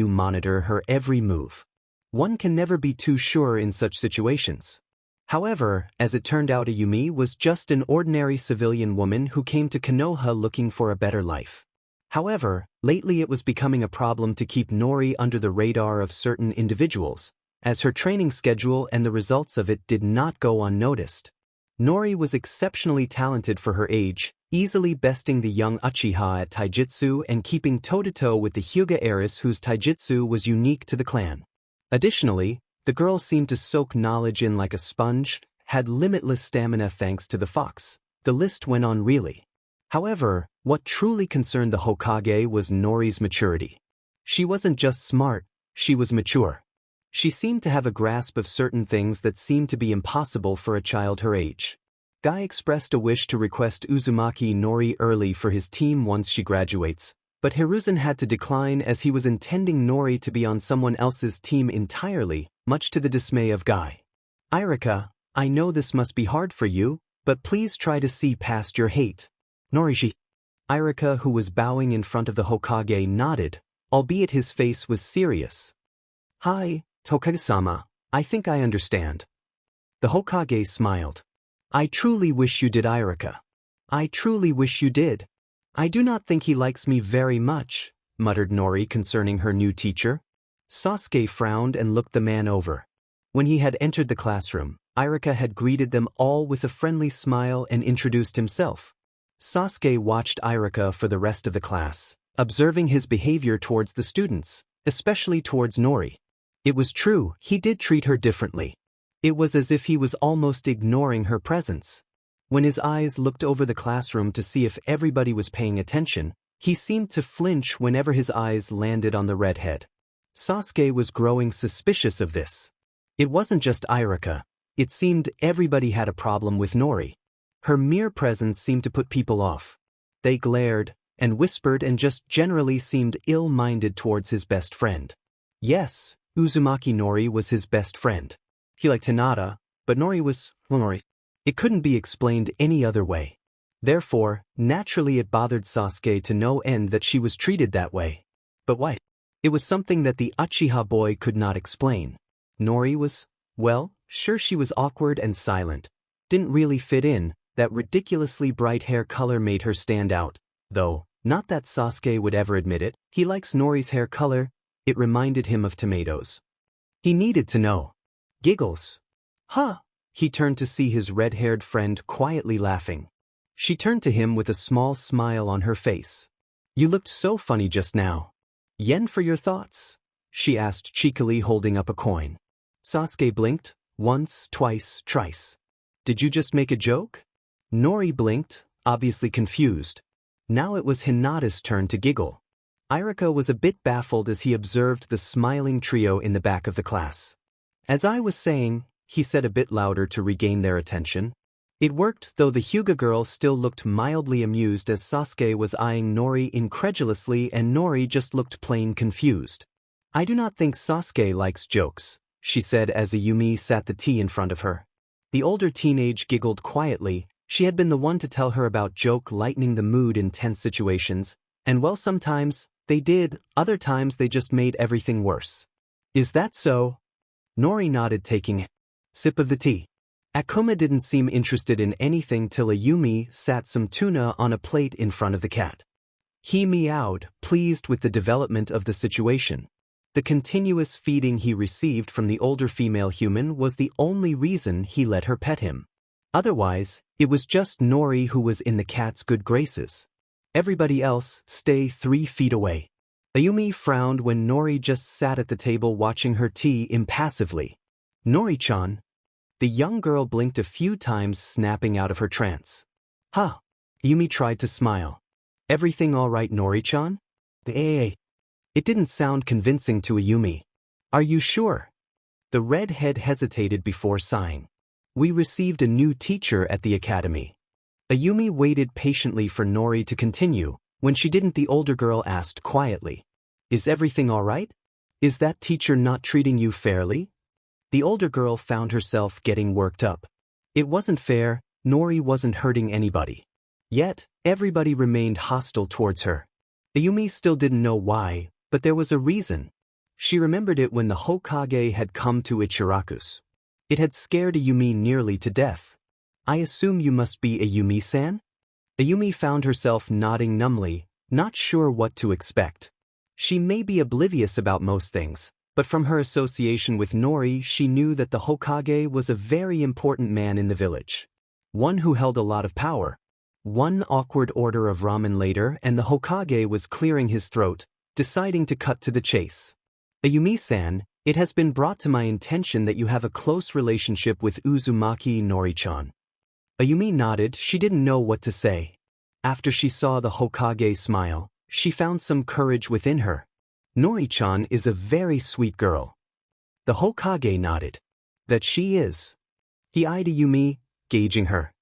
monitored her every move. One can never be too sure in such situations. However, as it turned out, Ayumi was just an ordinary civilian woman who came to Konoha looking for a better life. However, lately it was becoming a problem to keep Nori under the radar of certain individuals, as her training schedule and the results of it did not go unnoticed. Nori was exceptionally talented for her age, easily besting the young Uchiha at taijutsu and keeping toe-to-toe with the Hyuga heiress whose taijutsu was unique to the clan. Additionally, the girl seemed to soak knowledge in like a sponge, had limitless stamina thanks to the fox. The list went on really. However, what truly concerned the Hokage was Nori's maturity. She wasn't just smart, she was mature. She seemed to have a grasp of certain things that seemed to be impossible for a child her age. Guy expressed a wish to request Uzumaki Nori early for his team once she graduates, but Hiruzen had to decline as he was intending Nori to be on someone else's team entirely, much to the dismay of Guy. Irika, I know this must be hard for you, but please try to see past your hate. Norishi. Irika, who was bowing in front of the Hokage, nodded, albeit his face was serious. Hi, Hokage-sama, I think I understand. The Hokage smiled. I truly wish you did, Irika. I truly wish you did. I do not think he likes me very much, muttered Nori concerning her new teacher. Sasuke frowned and looked the man over. When he had entered the classroom, Irika had greeted them all with a friendly smile and introduced himself. Sasuke watched Irika for the rest of the class, observing his behavior towards the students, especially towards Nori. It was true, he did treat her differently. It was as if he was almost ignoring her presence. When his eyes looked over the classroom to see if everybody was paying attention, he seemed to flinch whenever his eyes landed on the redhead. Sasuke was growing suspicious of this. It wasn't just Irika, it seemed everybody had a problem with Nori. Her mere presence seemed to put people off. They glared, and whispered and just generally seemed ill-minded towards his best friend. Yes, Uzumaki Nori was his best friend. He liked Hinata, but Nori was, well, Nori. It couldn't be explained any other way. Therefore, naturally it bothered Sasuke to no end that she was treated that way. But why? It was something that the Uchiha boy could not explain. Nori was, well, sure she was awkward and silent. Didn't really fit in, that ridiculously bright hair color made her stand out. Though, not that Sasuke would ever admit it, he likes Nori's hair color. It reminded him of tomatoes. He needed to know. Giggles. Huh. He turned to see his red-haired friend quietly laughing. She turned to him with a small smile on her face. You looked so funny just now. Yen for your thoughts? She asked cheekily, holding up a coin. Sasuke blinked, once, twice, thrice. Did you just make a joke? Nori blinked, obviously confused. Now it was Hinata's turn to giggle. Irika was a bit baffled as he observed the smiling trio in the back of the class. As I was saying, he said a bit louder to regain their attention. It worked, though the Hyuga girl still looked mildly amused as Sasuke was eyeing Nori incredulously and Nori just looked plain confused. I do not think Sasuke likes jokes, she said as Ayumi sat the tea in front of her. The older teenage giggled quietly. She had been the one to tell her about joke lightening the mood in tense situations, and well, sometimes they did, other times they just made everything worse. Is that so? Nori nodded, taking a sip of the tea. Akuma didn't seem interested in anything till Ayumi sat some tuna on a plate in front of the cat. He meowed, pleased with the development of the situation. The continuous feeding he received from the older female human was the only reason he let her pet him. Otherwise, it was just Nori who was in the cat's good graces. Everybody else, stay 3 feet away. Ayumi frowned when Nori just sat at the table watching her tea impassively. Nori-chan. The young girl blinked a few times, snapping out of her trance. Huh. Yumi tried to smile. Everything all right, Nori-chan? It didn't sound convincing to Ayumi. Are you sure? The redhead hesitated before sighing. We received a new teacher at the academy. Ayumi waited patiently for Nori to continue. When she didn't, the older girl asked quietly. Is everything all right? Is that teacher not treating you fairly? The older girl found herself getting worked up. It wasn't fair, Nori wasn't hurting anybody. Yet, everybody remained hostile towards her. Ayumi still didn't know why, but there was a reason. She remembered it when the Hokage had come to Ichiraku's. It had scared Ayumi nearly to death. I assume you must be Ayumi-san? Ayumi found herself nodding numbly, not sure what to expect. She may be oblivious about most things, but from her association with Nori she knew that the Hokage was a very important man in the village. One who held a lot of power. One awkward order of ramen later and the Hokage was clearing his throat, deciding to cut to the chase. Ayumi-san, it has been brought to my attention that you have a close relationship with Uzumaki Nori-chan. Ayumi nodded, she didn't know what to say. After she saw the Hokage smile, she found some courage within her. Nori-chan is a very sweet girl. The Hokage nodded. That she is. He eyed Ayumi, gauging her.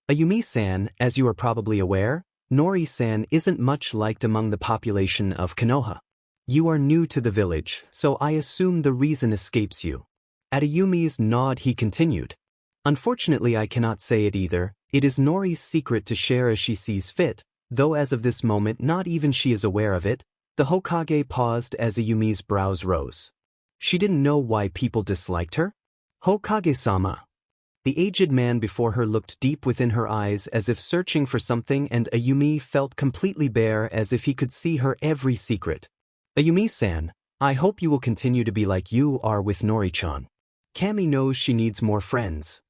Ayumi-san, as you are probably aware, Nori-san isn't much liked among the population of Konoha. You are new to the village, so I assume the reason escapes you. At Ayumi's nod he continued. Unfortunately I cannot say it either, it is Nori's secret to share as she sees fit, though as of this moment not even she is aware of it. The Hokage paused as Ayumi's brows rose. She didn't know why people disliked her? Hokage-sama. The aged man before her looked deep within her eyes as if searching for something, and Ayumi felt completely bare as if he could see her every secret. Ayumi-san, I hope you will continue to be like you are with Nori-chan. Kami knows she needs more friends.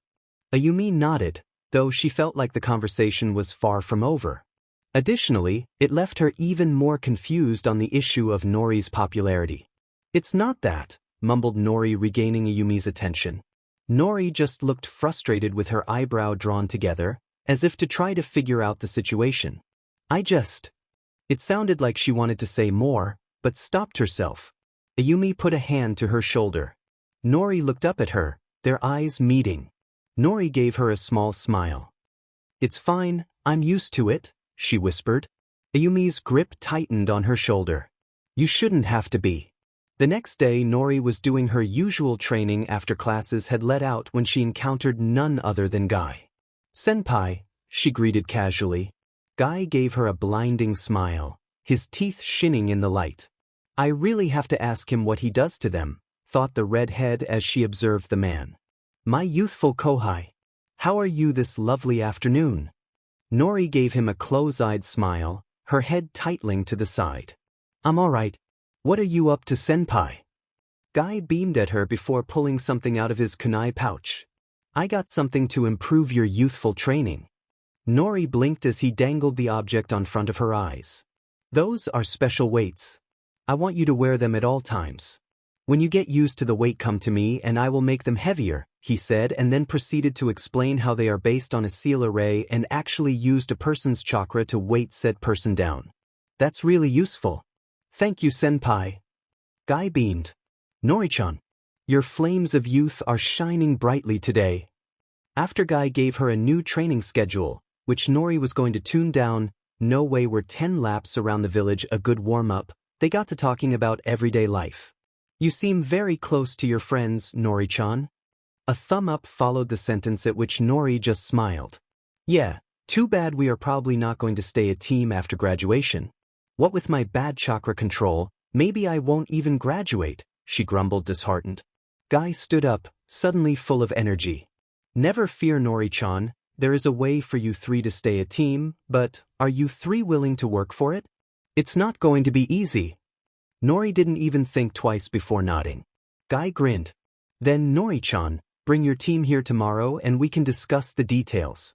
Ayumi nodded, though she felt like the conversation was far from over. Additionally, it left her even more confused on the issue of Nori's popularity. It's not that, mumbled Nori, regaining Ayumi's attention. Nori just looked frustrated with her eyebrow drawn together, as if to try to figure out the situation. It sounded like she wanted to say more, but stopped herself. Ayumi put a hand to her shoulder. Nori looked up at her, their eyes meeting. Nori gave her a small smile. It's fine, I'm used to it, she whispered. Ayumi's grip tightened on her shoulder. You shouldn't have to be. The next day Nori was doing her usual training after classes had let out when she encountered none other than Guy. Senpai, she greeted casually. Guy gave her a blinding smile, his teeth shining in the light. I really have to ask him what he does to them, thought the redhead as she observed the man. My youthful Kohai. How are you this lovely afternoon? Nori gave him a close-eyed smile, her head tightening to the side. I'm alright. What are you up to, senpai? Guy beamed at her before pulling something out of his kunai pouch. I got something to improve your youthful training. Nori blinked as he dangled the object on front of her eyes. Those are special weights. I want you to wear them at all times. When you get used to the weight, come to me and I will make them heavier, he said, and then proceeded to explain how they are based on a seal array and actually used a person's chakra to weight said person down. That's really useful. Thank you, senpai. Guy beamed. Nori-chan, your flames of youth are shining brightly today. After Guy gave her a new training schedule, which Nori was going to tune down, no way were 10 laps around the village a good warm-up. They got to talking about everyday life. You seem very close to your friends, Nori-chan. A thumb up followed the sentence, at which Nori just smiled. Yeah, too bad we are probably not going to stay a team after graduation. What with my bad chakra control, maybe I won't even graduate, she grumbled, disheartened. Guy stood up, suddenly full of energy. Never fear, Nori-chan, there is a way for you three to stay a team, but are you three willing to work for it? It's not going to be easy. Nori didn't even think twice before nodding. Guy grinned. Then Nori-chan, bring your team here tomorrow and we can discuss the details.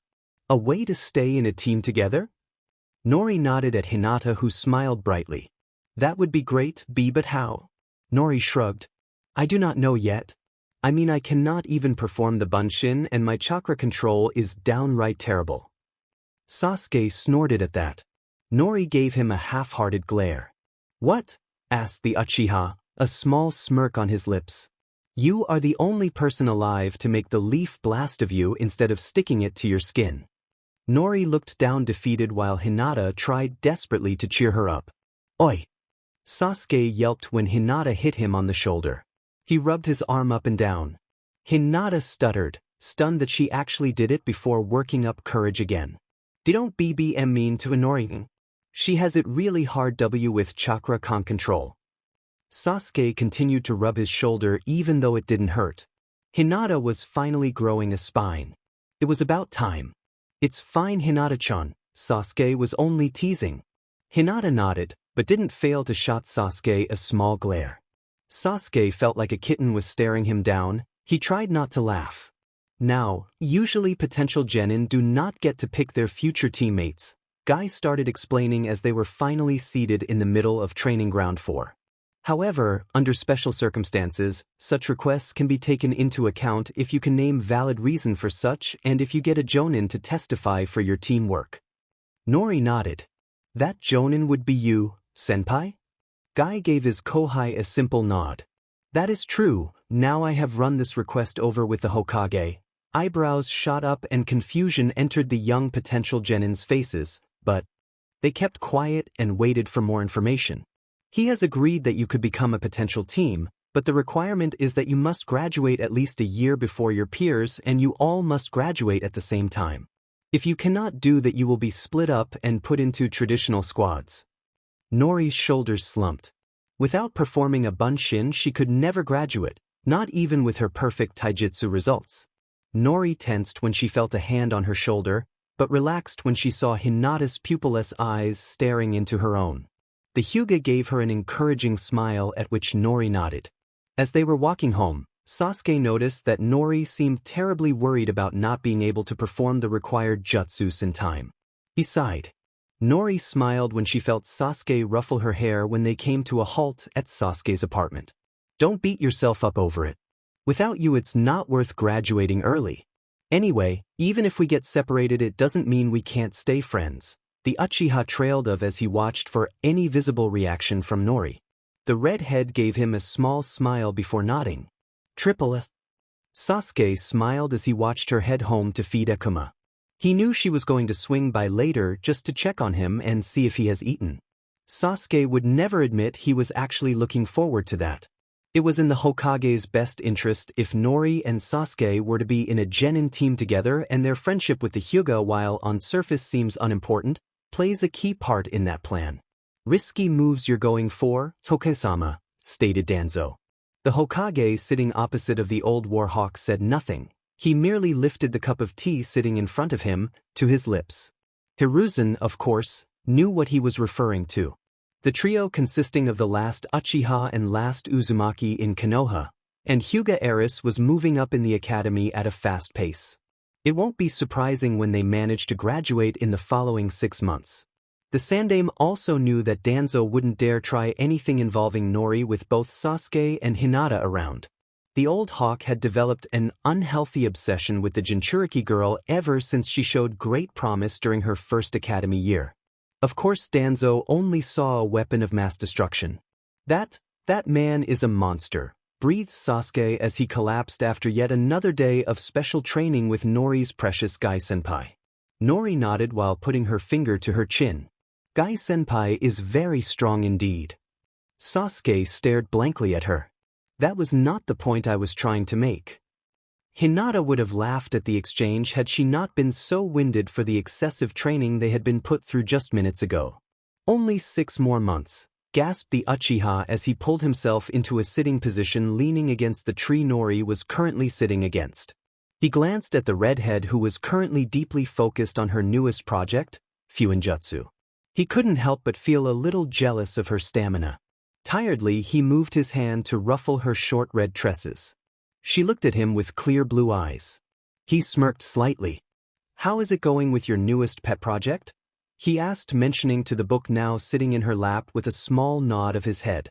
A way to stay in a team together? Nori nodded at Hinata, who smiled brightly. That would be great, but how? Nori shrugged. I do not know yet. I mean, I cannot even perform the bunshin and my chakra control is downright terrible. Sasuke snorted at that. Nori gave him a half-hearted glare. What? Asked the Uchiha, a small smirk on his lips. You are the only person alive to make the leaf blast of you instead of sticking it to your skin. Nori looked down defeated while Hinata tried desperately to cheer her up. Oi! Sasuke yelped when Hinata hit him on the shoulder. He rubbed his arm up and down. Hinata stuttered, stunned that she actually did it before working up courage again. Don't BBM mean to Nori. She has it really hard with chakra con control. Sasuke continued to rub his shoulder even though it didn't hurt. Hinata was finally growing a spine. It was about time. It's fine, Hinata-chan, Sasuke was only teasing. Hinata nodded, but didn't fail to shot Sasuke a small glare. Sasuke felt like a kitten was staring him down. He tried not to laugh. Now, usually potential genin do not get to pick their future teammates, Guy started explaining as they were finally seated in the middle of training ground 4. However, under special circumstances, such requests can be taken into account if you can name valid reason for such and if you get a jonin to testify for your teamwork. Nori nodded. That jonin would be you, senpai? Guy gave his kohai a simple nod. That is true, now I have run this request over with the Hokage. Eyebrows shot up and confusion entered the young potential genin's faces, but they kept quiet and waited for more information. He has agreed that you could become a potential team, but the requirement is that you must graduate at least a year before your peers and you all must graduate at the same time. If you cannot do that, you will be split up and put into traditional squads. Nori's shoulders slumped. Without performing a bunshin, she could never graduate, not even with her perfect taijutsu results. Nori tensed when she felt a hand on her shoulder, but relaxed when she saw Hinata's pupilless eyes staring into her own. The Hyuga gave her an encouraging smile at which Nori nodded. As they were walking home, Sasuke noticed that Nori seemed terribly worried about not being able to perform the required jutsus in time. He sighed. Nori smiled when she felt Sasuke ruffle her hair when they came to a halt at Sasuke's apartment. Don't beat yourself up over it. Without you, it's not worth graduating early. Anyway, even if we get separated, it doesn't mean we can't stay friends. The Uchiha trailed off as he watched for any visible reaction from Nori. The redhead gave him a small smile before nodding. Tripleth. Sasuke smiled as he watched her head home to feed Akuma. He knew she was going to swing by later just to check on him and see if he has eaten. Sasuke would never admit he was actually looking forward to that. It was in the Hokage's best interest if Nori and Sasuke were to be in a genin team together, and their friendship with the Hyuga, while on surface seems unimportant, plays a key part in that plan. Risky moves you're going for, Hokage-sama, stated Danzo. The Hokage sitting opposite of the old warhawk said nothing. He merely lifted the cup of tea sitting in front of him to his lips. Hiruzen, of course, knew what he was referring to. The trio consisting of the last Uchiha and last Uzumaki in Konoha, and Hyuga Eris was moving up in the academy at a fast pace. It won't be surprising when they manage to graduate in the following 6 months. The Sandaime also knew that Danzo wouldn't dare try anything involving Nori with both Sasuke and Hinata around. The old hawk had developed an unhealthy obsession with the Jinchuriki girl ever since she showed great promise during her first academy year. Of course, Danzo only saw a weapon of mass destruction. That man is a monster, breathed Sasuke as he collapsed after yet another day of special training with Nori's precious Guy-senpai. Nori nodded while putting her finger to her chin. Guy-senpai is very strong indeed. Sasuke stared blankly at her. That was not the point I was trying to make. Hinata would have laughed at the exchange had she not been so winded for the excessive training they had been put through just minutes ago. Only 6 more months, gasped the Uchiha as he pulled himself into a sitting position leaning against the tree Nori was currently sitting against. He glanced at the redhead who was currently deeply focused on her newest project, Fuinjutsu. He couldn't help but feel a little jealous of her stamina. Tiredly, he moved his hand to ruffle her short red tresses. She looked at him with clear blue eyes. He smirked slightly. How is it going with your newest pet project? He asked, mentioning to the book now sitting in her lap with a small nod of his head.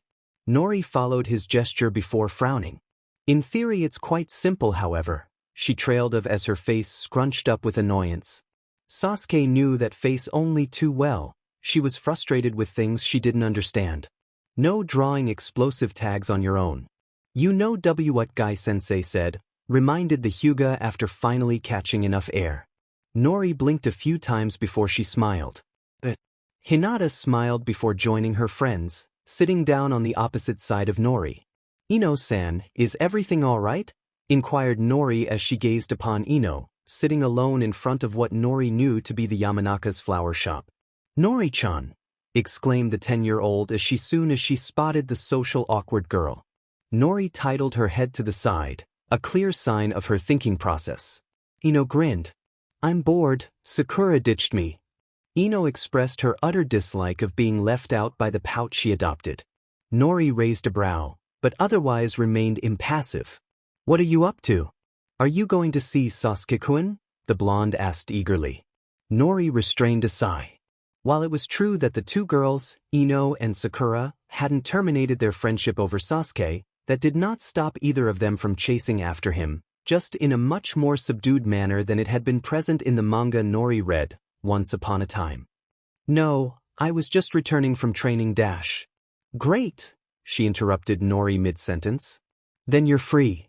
Nori followed his gesture before frowning. In theory it's quite simple however, she trailed off as her face scrunched up with annoyance. Sasuke knew that face only too well. She was frustrated with things she didn't understand. No drawing explosive tags on your own. You know what Guy-sensei said, reminded the Hyuga after finally catching enough air. Nori blinked a few times before she smiled. Hinata smiled before joining her friends, sitting down on the opposite side of Nori. Ino-san, is everything all right? Inquired Nori as she gazed upon Ino, sitting alone in front of what Nori knew to be the Yamanaka's flower shop. Nori-chan! Exclaimed the 10-year-old as soon as she spotted the social awkward girl. Nori titled her head to the side, a clear sign of her thinking process. Ino grinned. I'm bored, Sakura ditched me. Ino expressed her utter dislike of being left out by the pout she adopted. Nori raised a brow, but otherwise remained impassive. What are you up to? Are you going to see Sasuke-kun? The blonde asked eagerly. Nori restrained a sigh. While it was true that the two girls, Ino and Sakura, hadn't terminated their friendship over Sasuke, that did not stop either of them from chasing after him, just in a much more subdued manner than it had been present in the manga Nori read, once upon a time. No, I was just returning from training dash. Great, she interrupted Nori mid-sentence. Then you're free.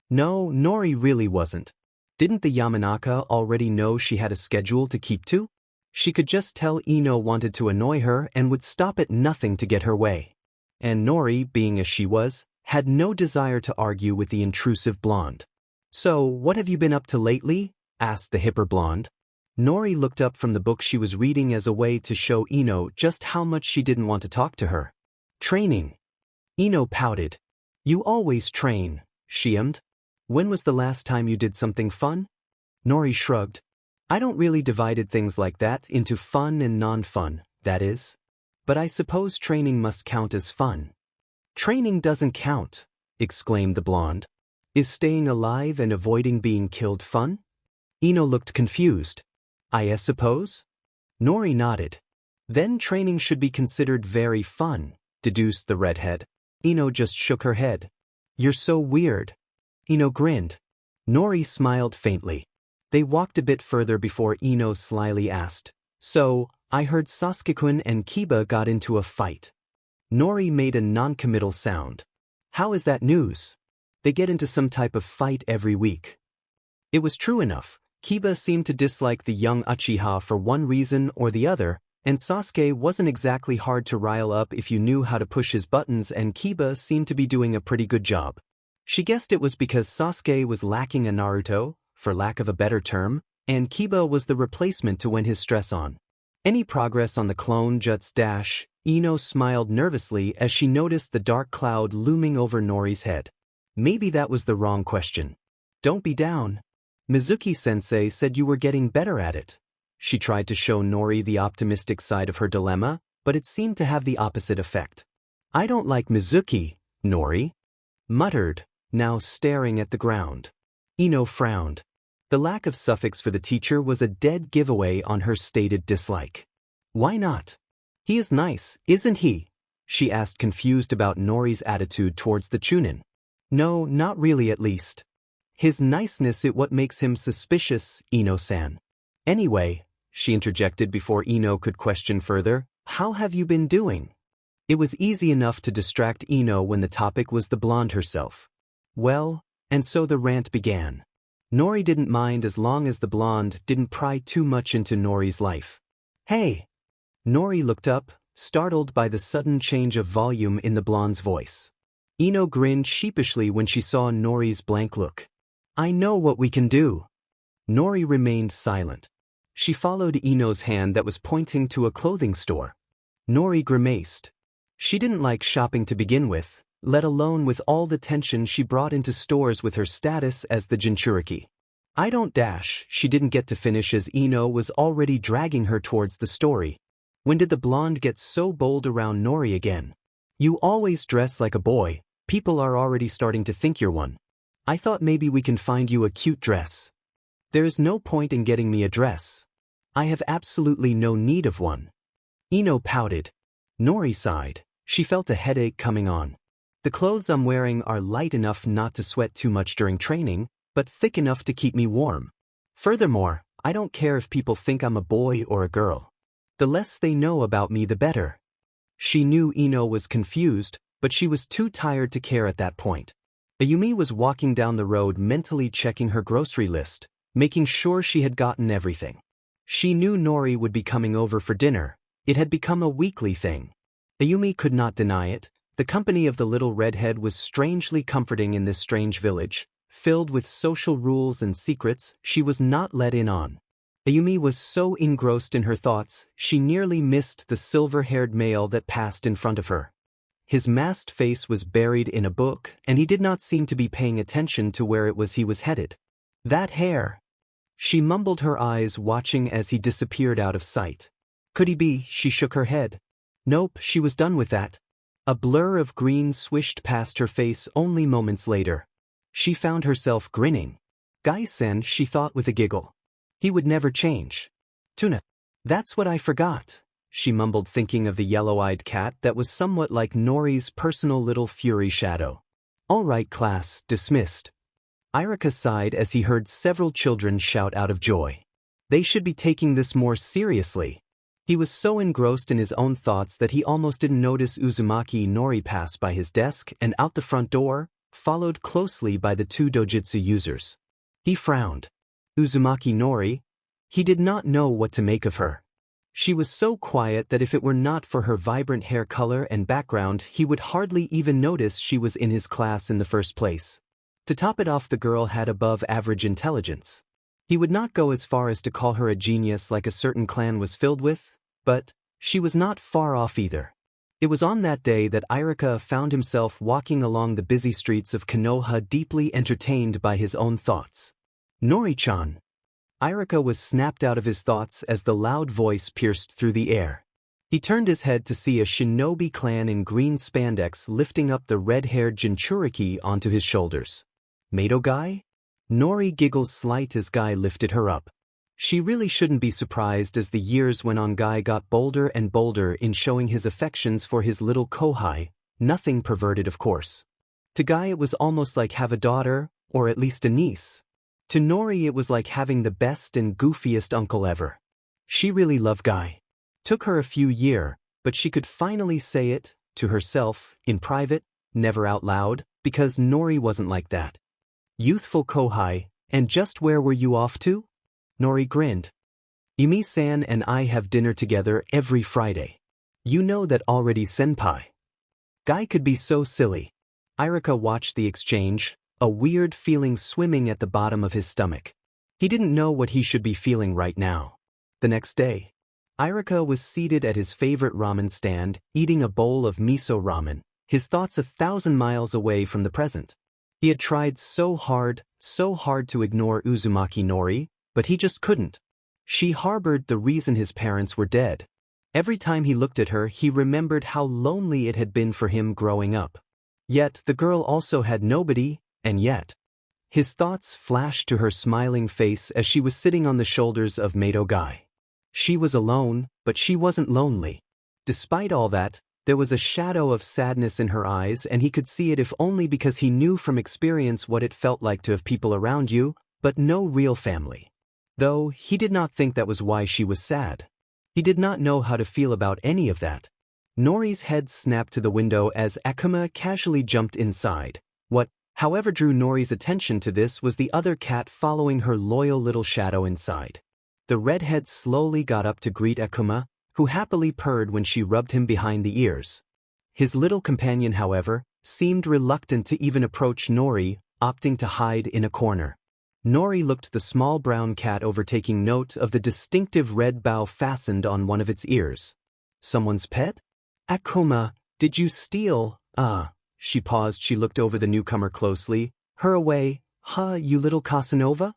No, Nori really wasn't. Didn't the Yamanaka already know she had a schedule to keep to? She could just tell Ino wanted to annoy her and would stop at nothing to get her way. And Nori, being as she was, had no desire to argue with the intrusive blonde. So, what have you been up to lately? Asked the hipper blonde. Nori looked up from the book she was reading as a way to show Ino just how much she didn't want to talk to her. Training. Ino pouted. You always train, she ummed. When was the last time you did something fun? Nori shrugged. I don't really divided things like that into fun and non-fun, that is. But I suppose training must count as fun. Training doesn't count, exclaimed the blonde. Is staying alive and avoiding being killed fun? Ino looked confused. I suppose? Nori nodded. Then training should be considered very fun, deduced the redhead. Ino just shook her head. You're so weird. Ino grinned. Nori smiled faintly. They walked a bit further before Ino slyly asked, So, I heard Sasuke-kun and Kiba got into a fight. Nori made a non-committal sound. How is that news? They get into some type of fight every week. It was true enough. Kiba seemed to dislike the young Uchiha for one reason or the other, and Sasuke wasn't exactly hard to rile up if you knew how to push his buttons, and Kiba seemed to be doing a pretty good job. She guessed it was because Sasuke was lacking a Naruto, for lack of a better term, and Kiba was the replacement to win his stress on. Any progress on the clone Jut's dash? Ino smiled nervously as she noticed the dark cloud looming over Nori's head. Maybe that was the wrong question. Don't be down. Mizuki-sensei said you were getting better at it. She tried to show Nori the optimistic side of her dilemma, but it seemed to have the opposite effect. I don't like Mizuki, Nori muttered, now staring at the ground. Ino frowned. The lack of suffix for the teacher was a dead giveaway on her stated dislike. Why not? He is nice, isn't he? She asked, confused about Nori's attitude towards the Chunin. No, not really, at least. His niceness is what makes him suspicious, Ino-san. Anyway, she interjected before Ino could question further, how have you been doing? It was easy enough to distract Ino when the topic was the blonde herself. Well, and so the rant began. Nori didn't mind as long as the blonde didn't pry too much into Nori's life. Hey! Nori looked up, startled by the sudden change of volume in the blonde's voice. Ino grinned sheepishly when she saw Nori's blank look. I know what we can do. Nori remained silent. She followed Ino's hand that was pointing to a clothing store. Nori grimaced. She didn't like shopping to begin with, let alone with all the tension she brought into stores with her status as the Jinchuriki. I don't dash, she didn't get to finish as Ino was already dragging her towards the story. When did the blonde get so bold around Nori again? You always dress like a boy, people are already starting to think you're one. I thought maybe we can find you a cute dress. There's no point in getting me a dress. I have absolutely no need of one. Ino pouted. Nori sighed. She felt a headache coming on. The clothes I'm wearing are light enough not to sweat too much during training, but thick enough to keep me warm. Furthermore, I don't care if people think I'm a boy or a girl. The less they know about me the better. She knew Ino was confused, but she was too tired to care at that point. Ayumi was walking down the road mentally checking her grocery list, making sure she had gotten everything. She knew Nori would be coming over for dinner. It had become a weekly thing. Ayumi could not deny it. The company of the little redhead was strangely comforting in this strange village, filled with social rules and secrets she was not let in on. Ayumi was so engrossed in her thoughts, she nearly missed the silver-haired male that passed in front of her. His masked face was buried in a book, and he did not seem to be paying attention to where it was he was headed. That hair! She mumbled her eyes watching as he disappeared out of sight. Could he be? She shook her head. Nope, she was done with that. A blur of green swished past her face only moments later. She found herself grinning. Gai-sen, she thought with a giggle. He would never change. Tuna. That's what I forgot, she mumbled thinking of the yellow-eyed cat that was somewhat like Nori's personal little fury shadow. All right class, dismissed. Irika sighed as he heard several children shout out of joy. They should be taking this more seriously. He was so engrossed in his own thoughts that he almost didn't notice Uzumaki Nori pass by his desk and out the front door, followed closely by the two dojutsu users. He frowned. Uzumaki Nori? He did not know what to make of her. She was so quiet that if it were not for her vibrant hair color and background he would hardly even notice she was in his class in the first place. To top it off, the girl had above-average intelligence. He would not go as far as to call her a genius like a certain clan was filled with, but she was not far off either. It was on that day that Irika found himself walking along the busy streets of Konoha deeply entertained by his own thoughts. Nori-chan. Irika was snapped out of his thoughts as the loud voice pierced through the air. He turned his head to see a shinobi clan in green spandex lifting up the red-haired Jinchuriki onto his shoulders. Mato Guy? Nori giggled slight as Guy lifted her up. She really shouldn't be surprised as the years went on. Guy got bolder and bolder in showing his affections for his little kohai, nothing perverted of course. To Guy it was almost like have a daughter, or at least a niece. To Nori it was like having the best and goofiest uncle ever. She really loved Guy. Took her a few years, but she could finally say it, to herself, in private, never out loud, because Nori wasn't like that. Youthful kohai, and just where were you off to? Nori grinned. Yumi-san and I have dinner together every Friday. You know that already, senpai. Guy could be so silly. Irika watched the exchange, a weird feeling swimming at the bottom of his stomach. He didn't know what he should be feeling right now. The next day, Irika was seated at his favorite ramen stand, eating a bowl of miso ramen, his thoughts 1,000 miles away from the present. He had tried so hard to ignore Uzumaki Nori, but he just couldn't. She harbored the reason his parents were dead. Every time he looked at her, he remembered how lonely it had been for him growing up. Yet the girl also had nobody, and yet. His thoughts flashed to her smiling face as she was sitting on the shoulders of Mato Guy. She was alone, but she wasn't lonely. Despite all that, there was a shadow of sadness in her eyes, and he could see it if only because he knew from experience what it felt like to have people around you, but no real family. Though, he did not think that was why she was sad. He did not know how to feel about any of that. Nori's head snapped to the window as Akuma casually jumped inside. What, however, drew Nori's attention to this was the other cat following her loyal little shadow inside. The redhead slowly got up to greet Akuma, who happily purred when she rubbed him behind the ears. His little companion, however, seemed reluctant to even approach Nori, opting to hide in a corner. Nori looked the small brown cat over, taking note of the distinctive red bow fastened on one of its ears. Someone's pet? Akuma, did you steal? She paused. She looked over the newcomer closely. Her away, you little Casanova?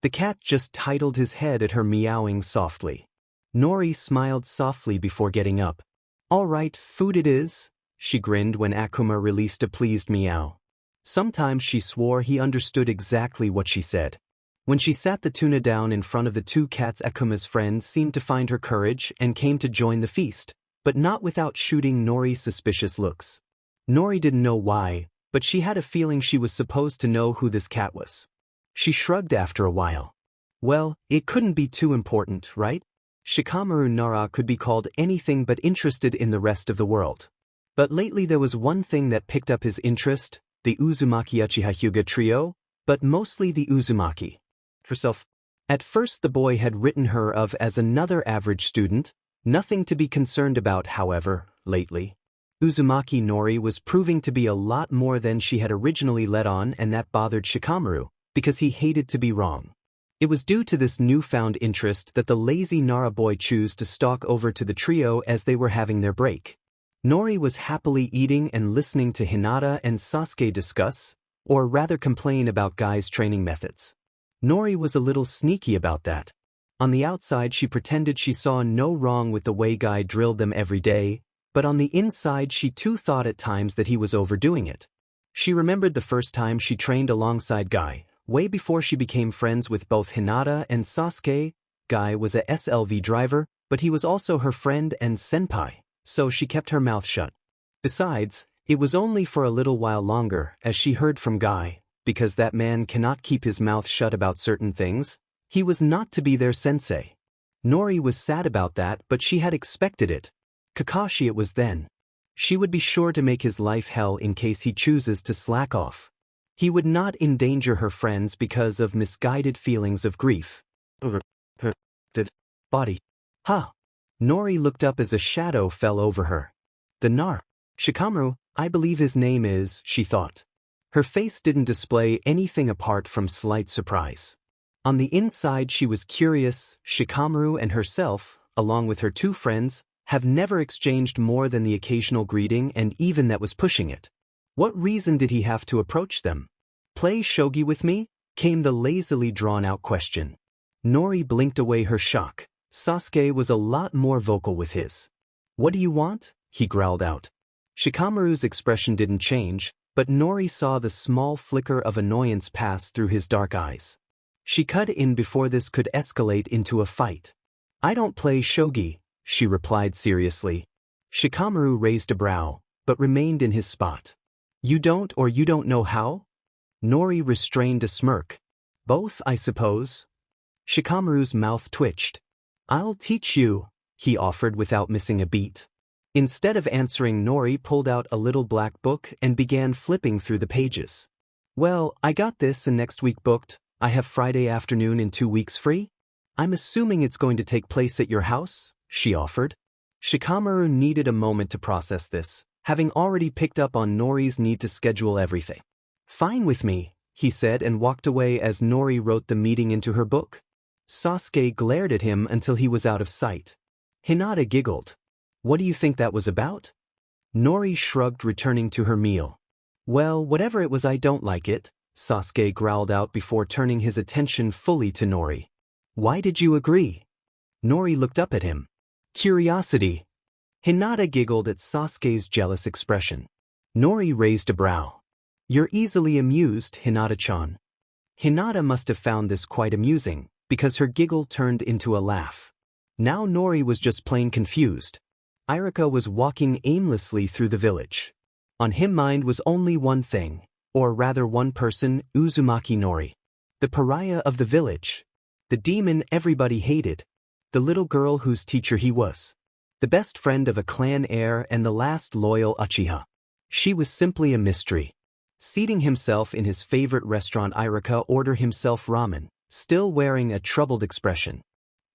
The cat just titled his head at her, meowing softly. Nori smiled softly before getting up. All right, food it is, she grinned when Akuma released a pleased meow. Sometimes she swore he understood exactly what she said. When she sat the tuna down in front of the two cats, Akuma's friend seemed to find her courage and came to join the feast, but not without shooting Nori suspicious looks. Nori didn't know why, but she had a feeling she was supposed to know who this cat was. She shrugged after a while. Well, it couldn't be too important, right? Shikamaru Nara could be called anything but interested in the rest of the world. But lately there was one thing that picked up his interest, the Uzumaki Uchiha Hyuga trio, but mostly the Uzumaki herself. At first the boy had written her of as another average student, nothing to be concerned about however, lately. Uzumaki Nori was proving to be a lot more than she had originally let on, and that bothered Shikamaru, because he hated to be wrong. It was due to this newfound interest that the lazy Nara boy chose to stalk over to the trio as they were having their break. Nori was happily eating and listening to Hinata and Sasuke discuss, or rather complain about Guy's training methods. Nori was a little sneaky about that. On the outside she pretended she saw no wrong with the way Guy drilled them every day, but on the inside she too thought at times that he was overdoing it. She remembered the first time she trained alongside Guy, way before she became friends with both Hinata and Sasuke. Guy was a SLV driver, but he was also her friend and senpai, so she kept her mouth shut. Besides, it was only for a little while longer, as she heard from Guy, because that man cannot keep his mouth shut about certain things. He was not to be their sensei. Nori was sad about that, but she had expected it. Kakashi it was then. She would be sure to make his life hell in case he chooses to slack off. He would not endanger her friends because of misguided feelings of grief. Body. Ha! Nori looked up as a shadow fell over her. The Nar. Shikamaru, I believe his name is, she thought. Her face didn't display anything apart from slight surprise. On the inside she was curious. Shikamaru and herself, along with her two friends, have never exchanged more than the occasional greeting, and even that was pushing it. What reason did he have to approach them? Play shogi with me? Came the lazily drawn-out question. Nori blinked away her shock. Sasuke was a lot more vocal with his. What do you want? He growled out. Shikamaru's expression didn't change, but Nori saw the small flicker of annoyance pass through his dark eyes. She cut in before this could escalate into a fight. I don't play shogi, she replied seriously. Shikamaru raised a brow, but remained in his spot. You don't, or you don't know how? Nori restrained a smirk. Both, I suppose. Shikamaru's mouth twitched. I'll teach you, he offered without missing a beat. Instead of answering, Nori pulled out a little black book and began flipping through the pages. Well, I got this and next week booked. I have Friday afternoon in 2 weeks free. I'm assuming it's going to take place at your house, she offered. Shikamaru needed a moment to process this, having already picked up on Nori's need to schedule everything. Fine with me, he said and walked away as Nori wrote the meeting into her book. Sasuke glared at him until he was out of sight. Hinata giggled. What do you think that was about? Nori shrugged, returning to her meal. Well, whatever it was, I don't like it, Sasuke growled out before turning his attention fully to Nori. Why did you agree? Nori looked up at him. Curiosity. Hinata giggled at Sasuke's jealous expression. Nori raised a brow. You're easily amused, Hinata-chan. Hinata must have found this quite amusing, because her giggle turned into a laugh. Now Nori was just plain confused. Irika was walking aimlessly through the village. On his mind was only one thing, or rather one person, Uzumaki Nori. The pariah of the village. The demon everybody hated. The little girl whose teacher he was. The best friend of a clan heir and the last loyal Uchiha. She was simply a mystery. Seating himself in his favorite restaurant, Irika ordered himself ramen, still wearing a troubled expression.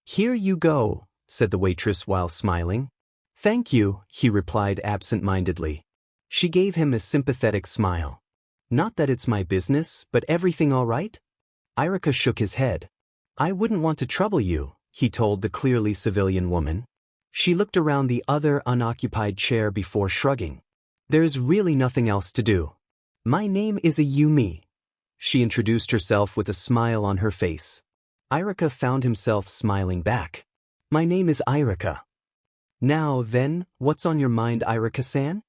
Here you go, said the waitress while smiling. Thank you, he replied absent-mindedly. She gave him a sympathetic smile. Not that it's my business, but everything all right? Irika shook his head. I wouldn't want to trouble you, he told the clearly civilian woman. She looked around the other unoccupied chair before shrugging. There's really nothing else to do. My name is Ayumi. She introduced herself with a smile on her face. Irika found himself smiling back. My name is Irika. Now then, what's on your mind, Irika-san?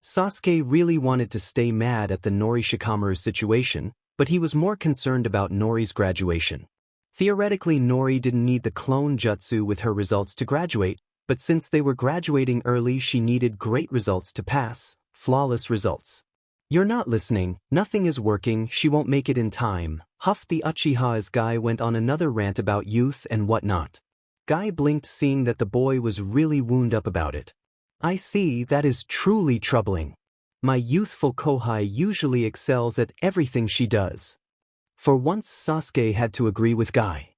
Sasuke really wanted to stay mad at the Nori Shikamaru situation, but he was more concerned about Nori's graduation. Theoretically, Nori didn't need the clone jutsu with her results to graduate, but since they were graduating early, she needed great results to pass, flawless results. You're not listening, nothing is working, she won't make it in time, huffed the Uchiha as Guy went on another rant about youth and whatnot. Guy blinked, seeing that the boy was really wound up about it. I see, that is truly troubling. My youthful Kohai usually excels at everything she does. For once Sasuke had to agree with Guy.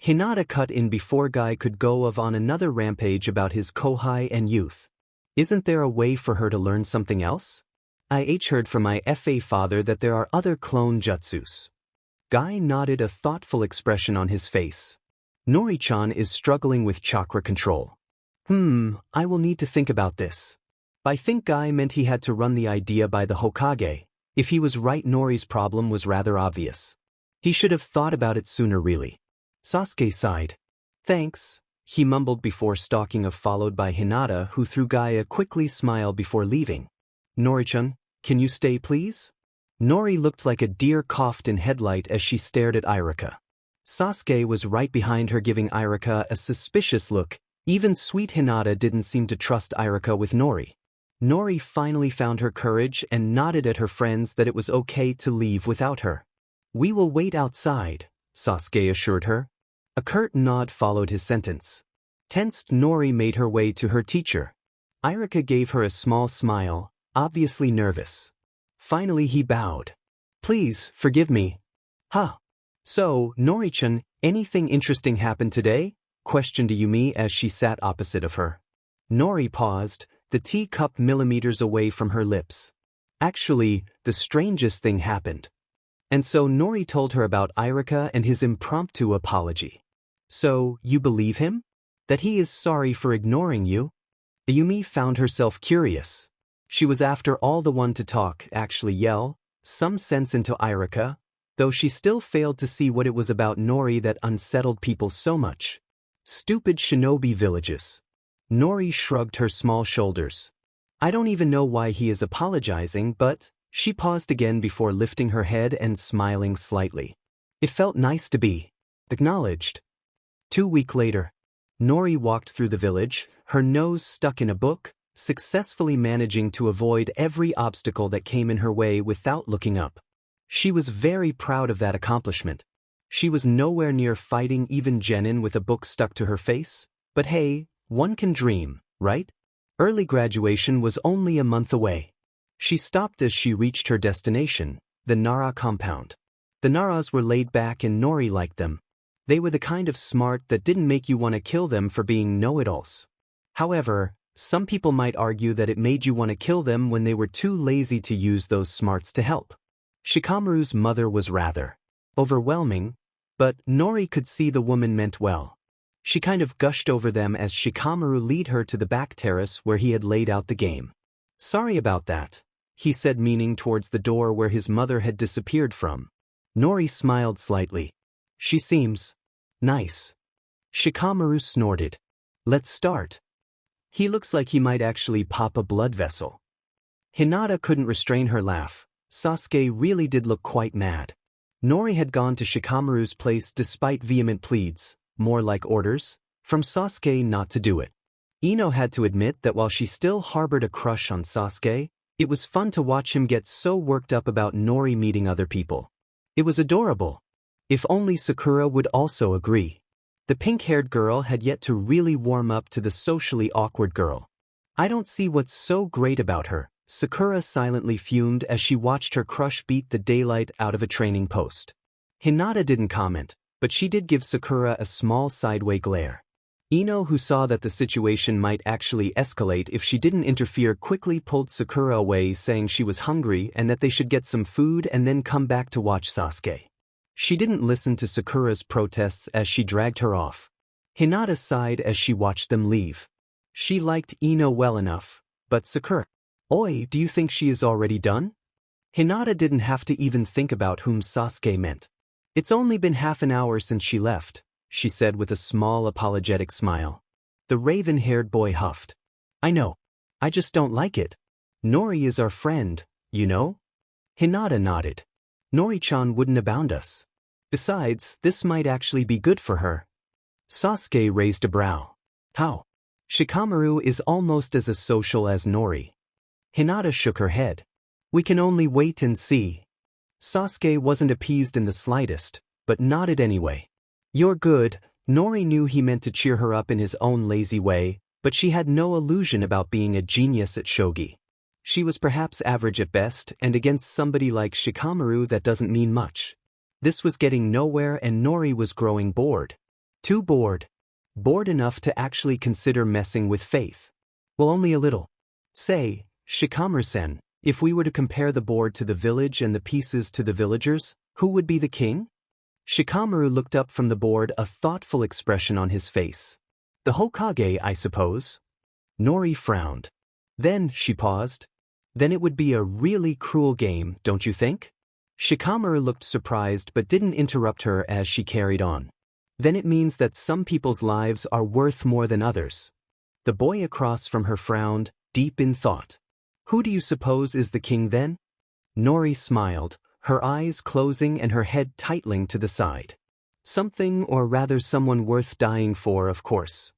Hinata cut in before Guy could go on another rampage about his Kohai and youth. Isn't there a way for her to learn something else? I heard from my FA father that there are other clone jutsus. Guy nodded, a thoughtful expression on his face. Nori-chan is struggling with chakra control. I will need to think about this. I think Guy meant he had to run the idea by the Hokage. If he was right, Nori's problem was rather obvious. He should have thought about it sooner, really. Sasuke sighed. Thanks, he mumbled before stalking off, followed by Hinata, who threw Guy a quickly smile before leaving. Nori-chan, can you stay please? Nori looked like a deer caught in headlight as she stared at Irika. Sasuke was right behind her, giving Irika a suspicious look. Even sweet Hinata didn't seem to trust Irika with Nori. Nori finally found her courage and nodded at her friends that it was okay to leave without her. We will wait outside, Sasuke assured her. A curt nod followed his sentence. Tensed, Nori made her way to her teacher. Irika gave her a small smile, obviously nervous. Finally he bowed. Please, forgive me. Huh. So, Nori-chan, anything interesting happened today? Questioned Yumi as she sat opposite of her. Nori paused, the teacup millimeters away from her lips. Actually, the strangest thing happened. And so Nori told her about Irika and his impromptu apology. So, you believe him? That he is sorry for ignoring you? Yumi found herself curious. She was after all the one to talk, actually yell, some sense into Irika, though she still failed to see what it was about Nori that unsettled people so much. Stupid shinobi villages. Nori shrugged her small shoulders. I don't even know why he is apologizing, but... She paused again before lifting her head and smiling slightly. It felt nice to be acknowledged. 2 weeks later, Nori walked through the village, her nose stuck in a book, successfully managing to avoid every obstacle that came in her way without looking up. She was very proud of that accomplishment. She was nowhere near fighting even Genin with a book stuck to her face, but hey, one can dream, right? Early graduation was only a month away. She stopped as she reached her destination, the Nara compound. The Naras were laid back and Nori liked them. They were the kind of smart that didn't make you want to kill them for being know-it-alls. However, some people might argue that it made you want to kill them when they were too lazy to use those smarts to help. Shikamaru's mother was rather overwhelming, but Nori could see the woman meant well. She kind of gushed over them as Shikamaru led her to the back terrace where he had laid out the game. Sorry about that, he said, meaning towards the door where his mother had disappeared from. Nori smiled slightly. She seems nice. Shikamaru snorted. Let's start. He looks like he might actually pop a blood vessel. Hinata couldn't restrain her laugh. Sasuke really did look quite mad. Nori had gone to Shikamaru's place despite vehement pleads, more like orders, from Sasuke not to do it. Ino had to admit that while she still harbored a crush on Sasuke, it was fun to watch him get so worked up about Nori meeting other people. It was adorable. If only Sakura would also agree. The pink-haired girl had yet to really warm up to the socially awkward girl. I don't see what's so great about her, Sakura silently fumed as she watched her crush beat the daylight out of a training post. Hinata didn't comment, but she did give Sakura a small sideway glare. Ino, who saw that the situation might actually escalate if she didn't interfere, quickly pulled Sakura away, saying she was hungry and that they should get some food and then come back to watch Sasuke. She didn't listen to Sakura's protests as she dragged her off. Hinata sighed as she watched them leave. She liked Ino well enough, but Sakura... Oi, do you think she is already done? Hinata didn't have to even think about whom Sasuke meant. It's only been half an hour since she left, she said with a small apologetic smile. The raven-haired boy huffed. I know. I just don't like it. Nori is our friend, you know? Hinata nodded. Nori-chan wouldn't abound us. Besides, this might actually be good for her. Sasuke raised a brow. How? Shikamaru is almost as social as Nori. Hinata shook her head. We can only wait and see. Sasuke wasn't appeased in the slightest, but nodded anyway. You're good. Nori knew he meant to cheer her up in his own lazy way, but she had no illusion about being a genius at shogi. She was perhaps average at best, and against somebody like Shikamaru that doesn't mean much. This was getting nowhere and Nori was growing bored. Too bored. Bored enough to actually consider messing with Faith. Well, only a little. Say, Shikamaru-sen, if we were to compare the board to the village and the pieces to the villagers, who would be the king? Shikamaru looked up from the board, a thoughtful expression on his face. The Hokage, I suppose. Nori frowned. Then, she paused. Then it would be a really cruel game, don't you think? Shikamaru looked surprised but didn't interrupt her as she carried on. Then it means that some people's lives are worth more than others. The boy across from her frowned, deep in thought. Who do you suppose is the king then? Nori smiled, her eyes closing and her head tightening to the side. Something, or rather someone worth dying for, of course.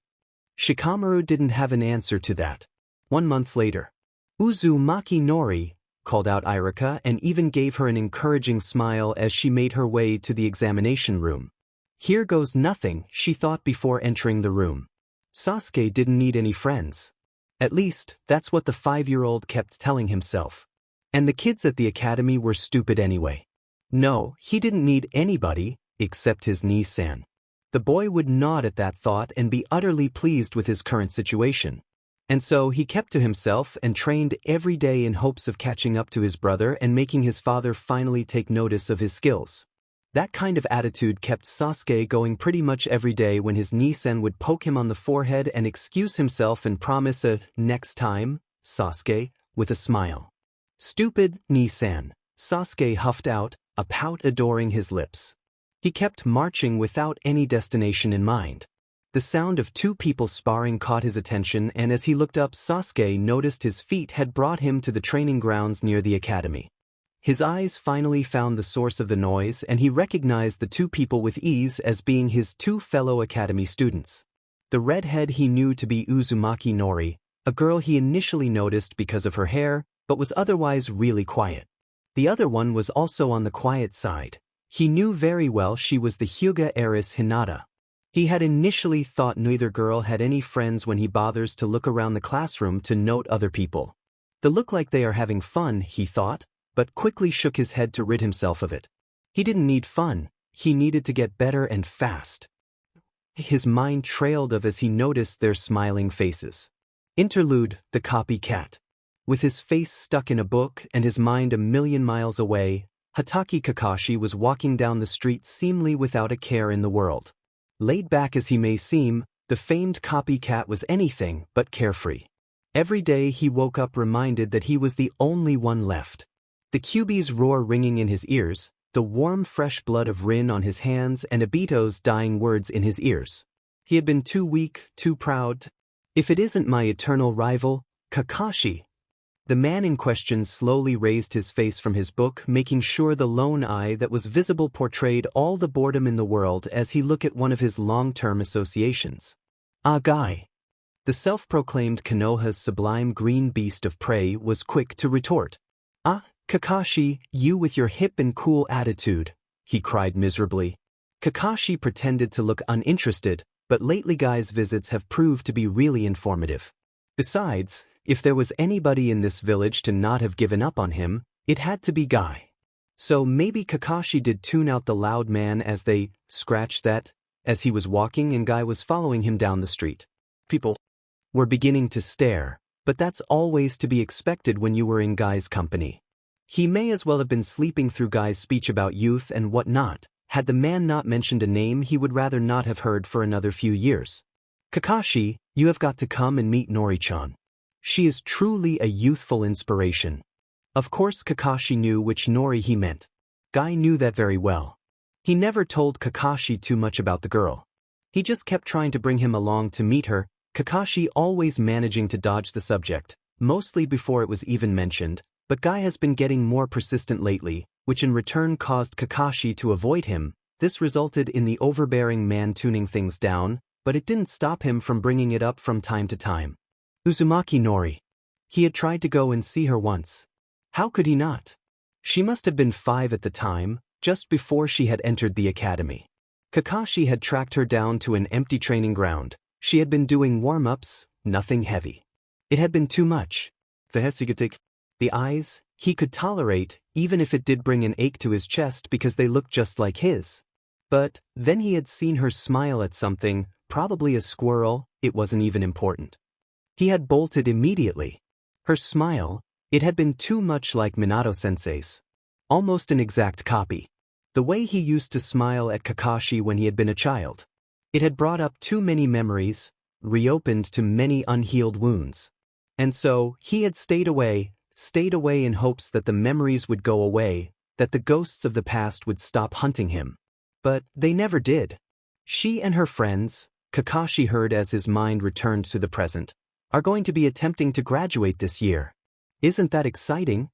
Shikamaru didn't have an answer to that. 1 month later. Uzumaki Nori, called out Irika and even gave her an encouraging smile as she made her way to the examination room. Here goes nothing, she thought before entering the room. Sasuke didn't need any friends. At least, that's what the 5-year-old kept telling himself. And the kids at the academy were stupid anyway. No, he didn't need anybody, except his Nii-san. The boy would nod at that thought and be utterly pleased with his current situation. And so he kept to himself and trained every day in hopes of catching up to his brother and making his father finally take notice of his skills. That kind of attitude kept Sasuke going pretty much every day when his Nii-san would poke him on the forehead and excuse himself and promise a next time, Sasuke, with a smile. Stupid Nii-san, Sasuke huffed out, a pout adoring his lips. He kept marching without any destination in mind. The sound of 2 people sparring caught his attention, and as he looked up, Sasuke noticed his feet had brought him to the training grounds near the academy. His eyes finally found the source of the noise, and he recognized the 2 people with ease as being his 2 fellow academy students. The redhead he knew to be Uzumaki Nori, a girl he initially noticed because of her hair, but was otherwise really quiet. The other one was also on the quiet side. He knew very well she was the Hyuga heiress Hinata. He had initially thought neither girl had any friends when he bothers to look around the classroom to note other people. They look like they are having fun, he thought, but quickly shook his head to rid himself of it. He didn't need fun, he needed to get better and fast. His mind trailed off as he noticed their smiling faces. Interlude, the copycat. With his face stuck in a book and his mind a million miles away, Hatake Kakashi was walking down the street seemingly without a care in the world. Laid back as he may seem, the famed copycat was anything but carefree. Every day he woke up reminded that he was the only one left. The Kyuubi's roar ringing in his ears, the warm fresh blood of Rin on his hands and Obito's dying words in his ears. He had been too weak, too proud. If it isn't my eternal rival, Kakashi. The man in question slowly raised his face from his book, making sure the lone eye that was visible portrayed all the boredom in the world as he looked at one of his long-term associations. Ah, guy. The self-proclaimed Konoha's sublime green beast of prey was quick to retort. Ah, Kakashi, you with your hip and cool attitude, he cried miserably. Kakashi pretended to look uninterested, but lately Guy's visits have proved to be really informative. Besides, if there was anybody in this village to not have given up on him, it had to be Guy. So maybe Kakashi did tune out the loud man as they scratched that, as he was walking and Guy was following him down the street. People were beginning to stare, but that's always to be expected when you were in Guy's company. He may as well have been sleeping through Guy's speech about youth and whatnot. Had the man not mentioned a name he would rather not have heard for another few years. Kakashi, you have got to come and meet Nori-chan. She is truly a youthful inspiration. Of course Kakashi knew which Nori he meant. Guy knew that very well. He never told Kakashi too much about the girl. He just kept trying to bring him along to meet her, Kakashi always managing to dodge the subject, mostly before it was even mentioned, but Guy has been getting more persistent lately, which in return caused Kakashi to avoid him. This resulted in the overbearing man tuning things down, but it didn't stop him from bringing it up from time to time. Uzumaki Nori. He had tried to go and see her once. How could he not? She must have been 5 at the time, just before she had entered the academy. Kakashi had tracked her down to an empty training ground. She had been doing warm-ups, nothing heavy. It had been too much. The eyes, he could tolerate, even if it did bring an ache to his chest because they looked just like his. But then he had seen her smile at something, probably a squirrel, it wasn't even important. He had bolted immediately. Her smile, it had been too much like Minato-sensei's. Almost an exact copy. The way he used to smile at Kakashi when he had been a child. It had brought up too many memories, reopened to many unhealed wounds. And so, he had stayed away in hopes that the memories would go away, that the ghosts of the past would stop hunting him. But they never did. She and her friends, Kakashi heard as his mind returned to the present, are going to be attempting to graduate this year. Isn't that exciting?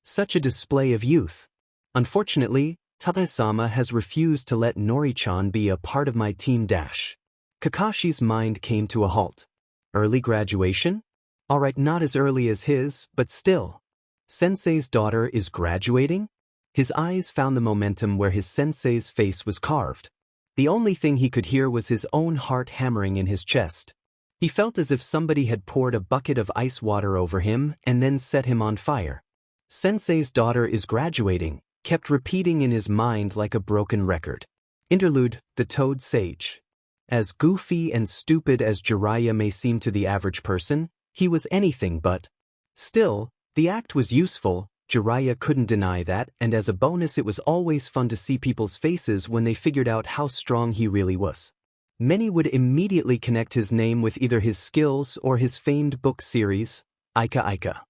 Such a display of youth. Unfortunately, Tabe-sama has refused to let Nori-chan be a part of my team. Kakashi's mind came to a halt. Early graduation? Alright, not as early as his, but still. Sensei's daughter is graduating? His eyes found the momentum where his sensei's face was carved. The only thing he could hear was his own heart hammering in his chest. He felt as if somebody had poured a bucket of ice water over him and then set him on fire. Sensei's daughter is graduating, kept repeating in his mind like a broken record. Interlude, the Toad Sage. As goofy and stupid as Jiraiya may seem to the average person, he was anything but. Still, the act was useful, Jiraiya couldn't deny that, and as a bonus it was always fun to see people's faces when they figured out how strong he really was. Many would immediately connect his name with either his skills or his famed book series, Ika.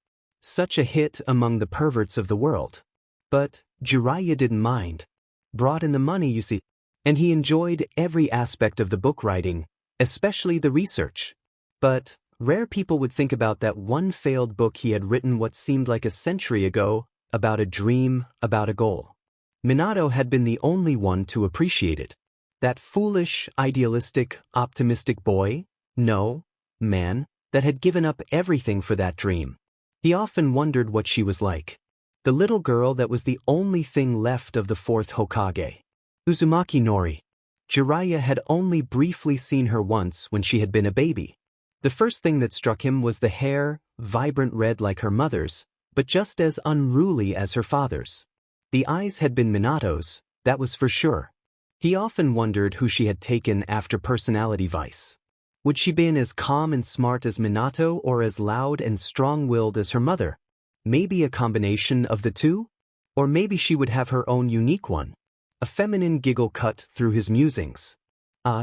Such a hit among the perverts of the world. But Jiraiya didn't mind. Brought in the money, you see. And he enjoyed every aspect of the book writing, especially the research. But rare people would think about that one failed book he had written what seemed like a century ago, about a dream, about a goal. Minato had been the only one to appreciate it. That foolish, idealistic, optimistic boy, no, man, that had given up everything for that dream. He often wondered what she was like. The little girl that was the only thing left of the 4th Hokage. Uzumaki Nori. Jiraiya had only briefly seen her once when she had been a baby. The first thing that struck him was the hair, vibrant red like her mother's, but just as unruly as her father's. The eyes had been Minato's, that was for sure. He often wondered who she had taken after personality vice. Would she been as calm and smart as Minato or as loud and strong-willed as her mother? Maybe a combination of the two? Or maybe she would have her own unique one. A feminine giggle cut through his musings.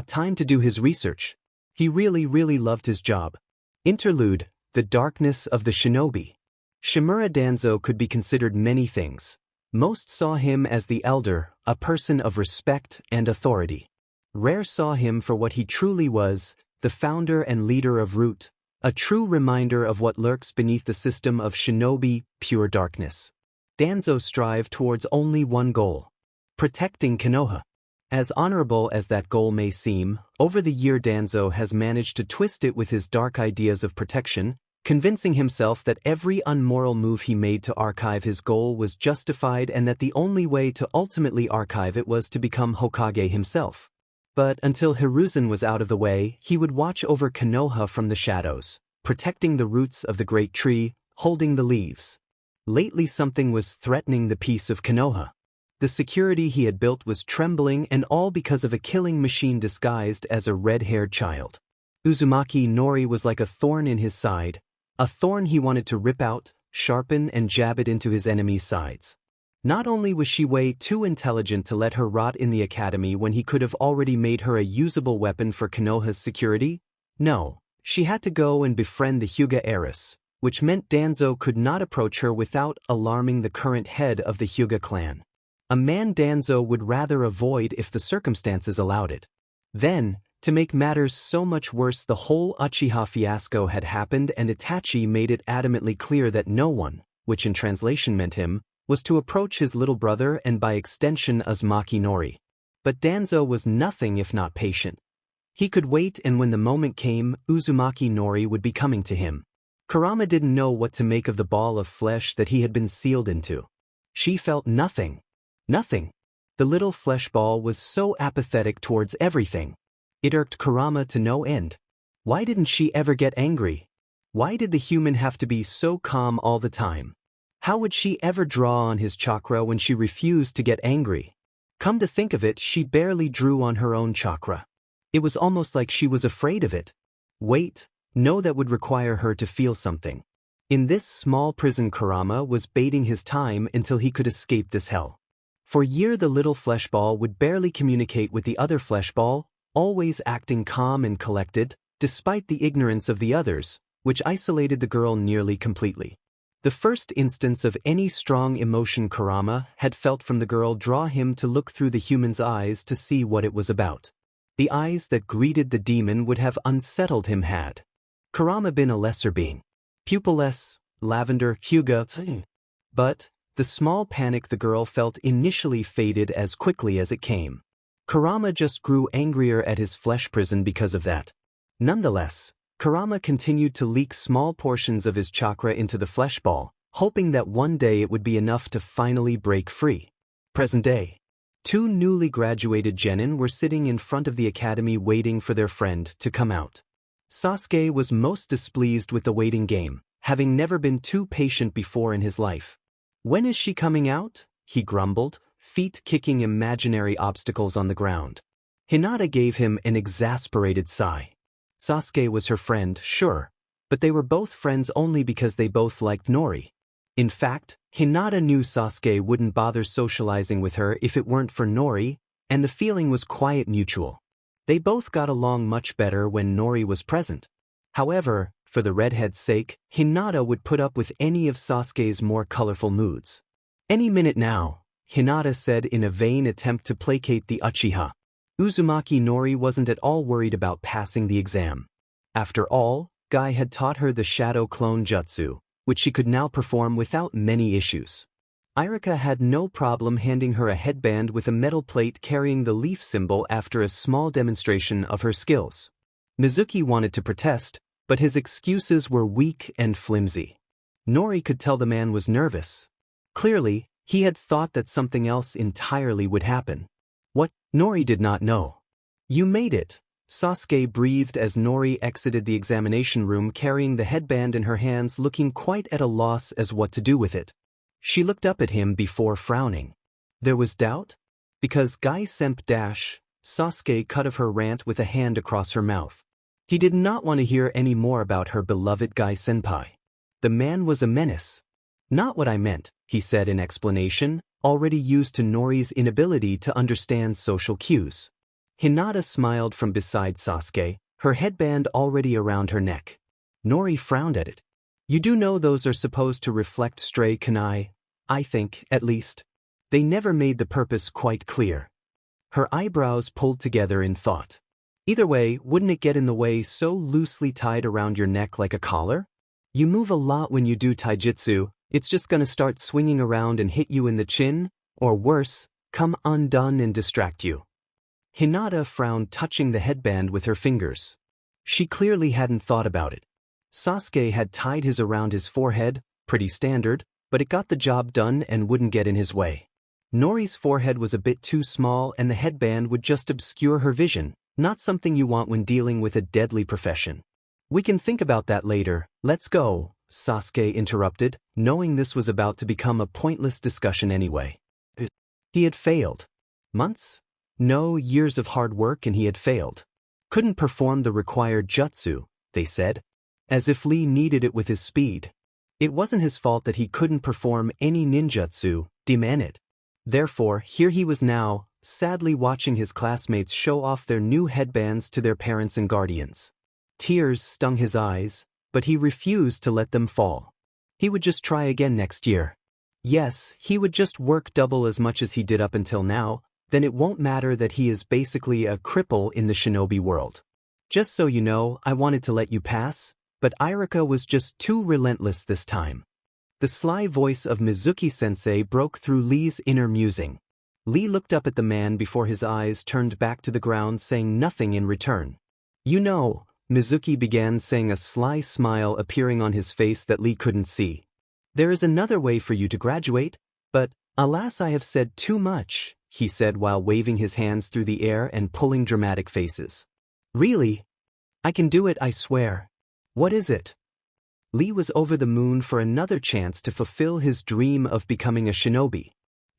Time to do his research. He really loved his job. Interlude, the darkness of the shinobi. Shimura Danzo could be considered many things. Most saw him as the elder, a person of respect and authority. Rare saw him for what he truly was, the founder and leader of Root, a true reminder of what lurks beneath the system of shinobi, pure darkness. Danzo strived towards only one goal: protecting Konoha. As honorable as that goal may seem, over the year Danzo has managed to twist it with his dark ideas of protection, convincing himself that every unmoral move he made to archive his goal was justified and that the only way to ultimately archive it was to become Hokage himself. But until Hiruzen was out of the way, he would watch over Konoha from the shadows, protecting the roots of the great tree, holding the leaves. Lately something was threatening the peace of Konoha. The security he had built was trembling, and all because of a killing machine disguised as a red-haired child. Uzumaki Nori was like a thorn in his side, a thorn he wanted to rip out, sharpen and jab it into his enemy's sides. Not only was she way too intelligent to let her rot in the academy when he could have already made her a usable weapon for Konoha's security, no, she had to go and befriend the Hyuga heiress, which meant Danzo could not approach her without alarming the current head of the Hyuga clan. A man Danzo would rather avoid if the circumstances allowed it. Then, to make matters so much worse, the whole Uchiha fiasco had happened, and Itachi made it adamantly clear that no one, which in translation meant him, was to approach his little brother and by extension Uzumaki Nori. But Danzo was nothing if not patient. He could wait, and when the moment came, Uzumaki Nori would be coming to him. Kurama didn't know what to make of the ball of flesh that he had been sealed into. She felt nothing. Nothing. The little flesh ball was so apathetic towards everything. It irked Kurama to no end. Why didn't she ever get angry? Why did the human have to be so calm all the time? How would she ever draw on his chakra when she refused to get angry? Come to think of it, she barely drew on her own chakra. It was almost like she was afraid of it. Wait, no, that would require her to feel something. In this small prison, Kurama was biding his time until he could escape this hell. For years the little flesh ball would barely communicate with the other flesh ball, always acting calm and collected, despite the ignorance of the others, which isolated the girl nearly completely. The first instance of any strong emotion Kurama had felt from the girl draw him to look through the human's eyes to see what it was about. The eyes that greeted the demon would have unsettled him had Kurama been a lesser being. Pupilless, lavender, Hyuga. But the small panic the girl felt initially faded as quickly as it came. Kurama just grew angrier at his flesh prison because of that. Nonetheless, Kurama continued to leak small portions of his chakra into the flesh ball, hoping that one day it would be enough to finally break free. Present day. Two newly graduated genin were sitting in front of the academy waiting for their friend to come out. Sasuke was most displeased with the waiting game, having never been too patient before in his life. "When is she coming out?" he grumbled, feet kicking imaginary obstacles on the ground. Hinata gave him an exasperated sigh. Sasuke was her friend, sure, but they were both friends only because they both liked Nori. In fact, Hinata knew Sasuke wouldn't bother socializing with her if it weren't for Nori, and the feeling was quite mutual. They both got along much better when Nori was present. However, for the redhead's sake, Hinata would put up with any of Sasuke's more colorful moods. "Any minute now," Hinata said in a vain attempt to placate the Uchiha. Uzumaki Nori wasn't at all worried about passing the exam. After all, Guy had taught her the shadow clone jutsu, which she could now perform without many issues. Irika had no problem handing her a headband with a metal plate carrying the leaf symbol after a small demonstration of her skills. Mizuki wanted to protest, but his excuses were weak and flimsy. Nori could tell the man was nervous. Clearly, he had thought that something else entirely would happen. What? Nori did not know. "You made it," Sasuke breathed as Nori exited the examination room carrying the headband in her hands, looking quite at a loss as what to do with it. She looked up at him before frowning. There was doubt? Because Guy Semp dash, Sasuke cut off her rant with a hand across her mouth. He did not want to hear any more about her beloved Guy Senpai. The man was a menace. "Not what I meant," he said in explanation, already used to Nori's inability to understand social cues. Hinata smiled from beside Sasuke, her headband already around her neck. Nori frowned at it. "You do know those are supposed to reflect stray kunai, I think, at least." They never made the purpose quite clear. Her eyebrows pulled together in thought. "Either way, wouldn't it get in the way so loosely tied around your neck like a collar? You move a lot when you do taijutsu, it's just gonna start swinging around and hit you in the chin, or worse, come undone and distract you." Hinata frowned, touching the headband with her fingers. She clearly hadn't thought about it. Sasuke had tied his around his forehead, pretty standard, but it got the job done and wouldn't get in his way. Nori's forehead was a bit too small and the headband would just obscure her vision, not something you want when dealing with a deadly profession. "We can think about that later, let's go," Sasuke interrupted, knowing this was about to become a pointless discussion anyway. He had failed. Months? No, years of hard work and he had failed. Couldn't perform the required jutsu, they said. As if Lee needed it with his speed. It wasn't his fault that he couldn't perform any ninjutsu, demon it. Therefore, here he was now, sadly watching his classmates show off their new headbands to their parents and guardians. Tears stung his eyes, but he refused to let them fall. He would just try again next year. Yes, he would just work double as much as he did up until now, then it won't matter that he is basically a cripple in the shinobi world. "Just so you know, I wanted to let you pass, but Irika was just too relentless this time." The sly voice of Mizuki-sensei broke through Lee's inner musing. Lee looked up at the man before his eyes turned back to the ground, saying nothing in return. "You know, Mizuki began, saying, a sly smile appearing on his face that Lee couldn't see. There is another way for you to graduate, but, alas, I have said too much, he said while waving his hands through the air and pulling dramatic faces. Really? I can do it, I swear. What is it? Lee was over the moon for another chance to fulfill his dream of becoming a shinobi.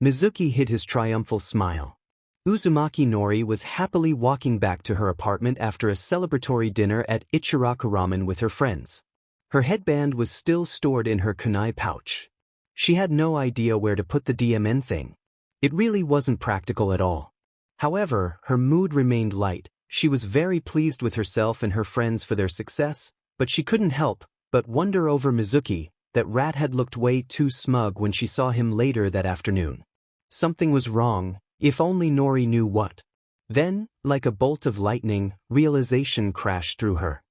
Mizuki hid his triumphal smile. Uzumaki Nori was happily walking back to her apartment after a celebratory dinner at Ichiraku Ramen with her friends. Her headband was still stored in her kunai pouch. She had no idea where to put the DMN thing. It really wasn't practical at all. However, her mood remained light. She was very pleased with herself and her friends for their success, but she couldn't help but wonder over Mizuki. That rat had looked way too smug when she saw him later that afternoon. Something was wrong, if only Nori knew what. Then, like a bolt of lightning, realization crashed through her.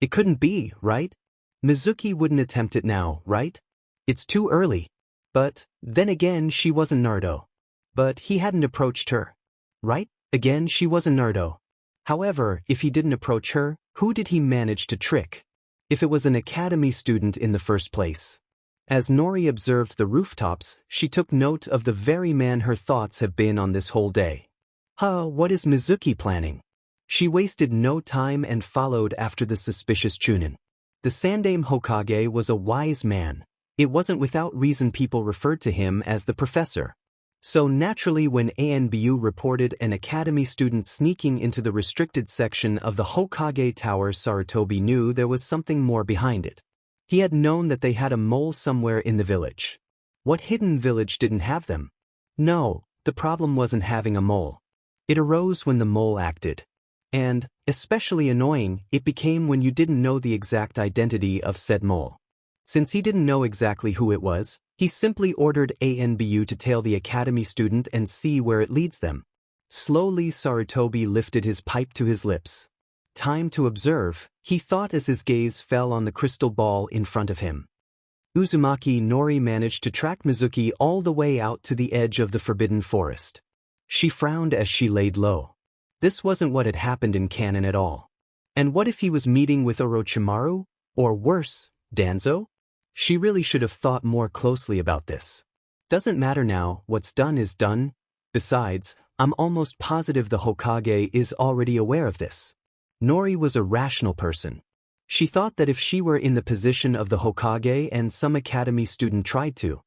It couldn't be, right? Mizuki wouldn't attempt it now, right? It's too early. But, then again, she wasn't Naruto. But he hadn't approached her. Right? Again, she wasn't Naruto. However, if he didn't approach her, who did he manage to trick? If it was an academy student in the first place. As Nori observed the rooftops, she took note of the very man her thoughts have been on this whole day. What is Mizuki planning? She wasted no time and followed after the suspicious Chunin. The Sandaime Hokage was a wise man. It wasn't without reason people referred to him as the professor. So naturally when ANBU reported an academy student sneaking into the restricted section of the Hokage Tower, Sarutobi knew there was something more behind it. He had known that they had a mole somewhere in the village. What hidden village didn't have them? No, the problem wasn't having a mole. It arose when the mole acted. And, especially annoying, it became when you didn't know the exact identity of said mole. Since he didn't know exactly who it was, he simply ordered ANBU to tail the academy student and see where it leads them. Slowly Sarutobi lifted his pipe to his lips. Time to observe, he thought as his gaze fell on the crystal ball in front of him. Uzumaki Nori managed to track Mizuki all the way out to the edge of the forbidden forest. She frowned as she laid low. This wasn't what had happened in canon at all. And what if he was meeting with Orochimaru? Or worse, Danzo? She really should have thought more closely about this. Doesn't matter now, what's done is done. Besides, I'm almost positive the Hokage is already aware of this. Nori was a rational person. She thought that if she were in the position of the Hokage and some academy student tried to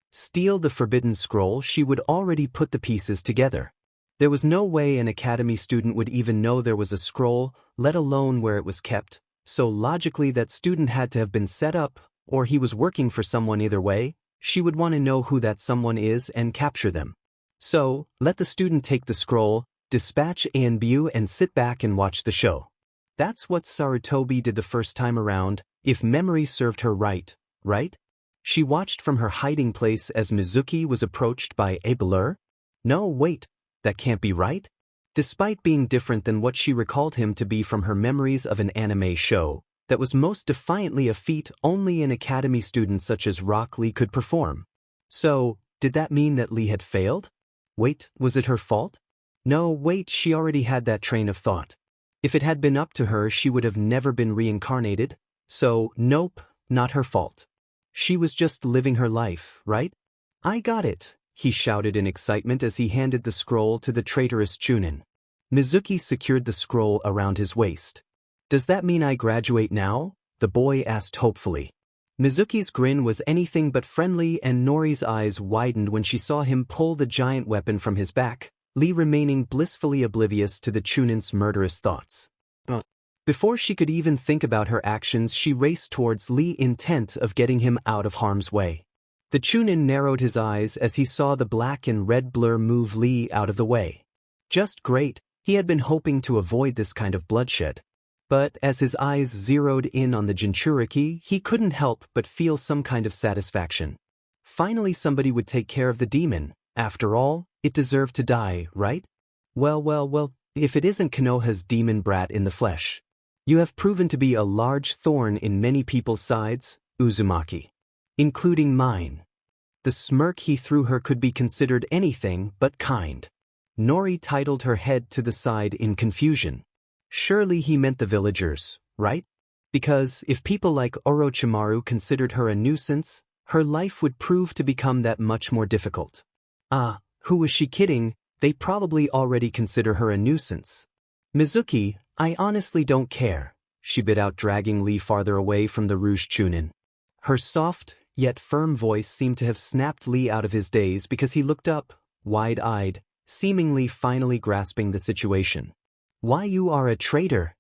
steal the forbidden scroll, she would already put the pieces together. There was no way an academy student would even know there was a scroll, let alone where it was kept, so logically that student had to have been set up, or he was working for someone. Either way, she would want to know who that someone is and capture them. So, let the student take the scroll, dispatch ANBU and sit back and watch the show. That's what Sarutobi did the first time around, if memory served her right? She watched from her hiding place as Mizuki was approached by a blur? No, wait, that can't be right? Despite being different than what she recalled him to be from her memories of an anime show, that was most defiantly a feat only an academy student such as Rock Lee could perform. So, did that mean that Lee had failed? Wait, was it her fault? No, wait, she already had that train of thought. If it had been up to her, she would have never been reincarnated. So, nope, not her fault. She was just living her life, right? I got it, he shouted in excitement as he handed the scroll to the traitorous Chunin. Mizuki secured the scroll around his waist. Does that mean I graduate now? The boy asked hopefully. Mizuki's grin was anything but friendly and Nori's eyes widened when she saw him pull the giant weapon from his back, Lee remaining blissfully oblivious to the Chunin's murderous thoughts. Before she could even think about her actions, she raced towards Lee, intent of getting him out of harm's way. The Chunin narrowed his eyes as he saw the black and red blur move Lee out of the way. Just great, he had been hoping to avoid this kind of bloodshed. But as his eyes zeroed in on the Jinchuriki, he couldn't help but feel some kind of satisfaction. Finally somebody would take care of the demon. After all, it deserved to die, right? Well, if it isn't Konoha's demon brat in the flesh. You have proven to be a large thorn in many people's sides, Uzumaki. Including mine. The smirk he threw her could be considered anything but kind. Nori titled her head to the side in confusion. Surely he meant the villagers, right? Because if people like Orochimaru considered her a nuisance, her life would prove to become that much more difficult. Ah, who was she kidding? They probably already consider her a nuisance. Mizuki, I honestly don't care, she bit out, dragging Lee farther away from the Rouge Chunin. Her soft, yet firm voice seemed to have snapped Lee out of his daze because he looked up, wide-eyed, seemingly finally grasping the situation. Why, you are a traitor?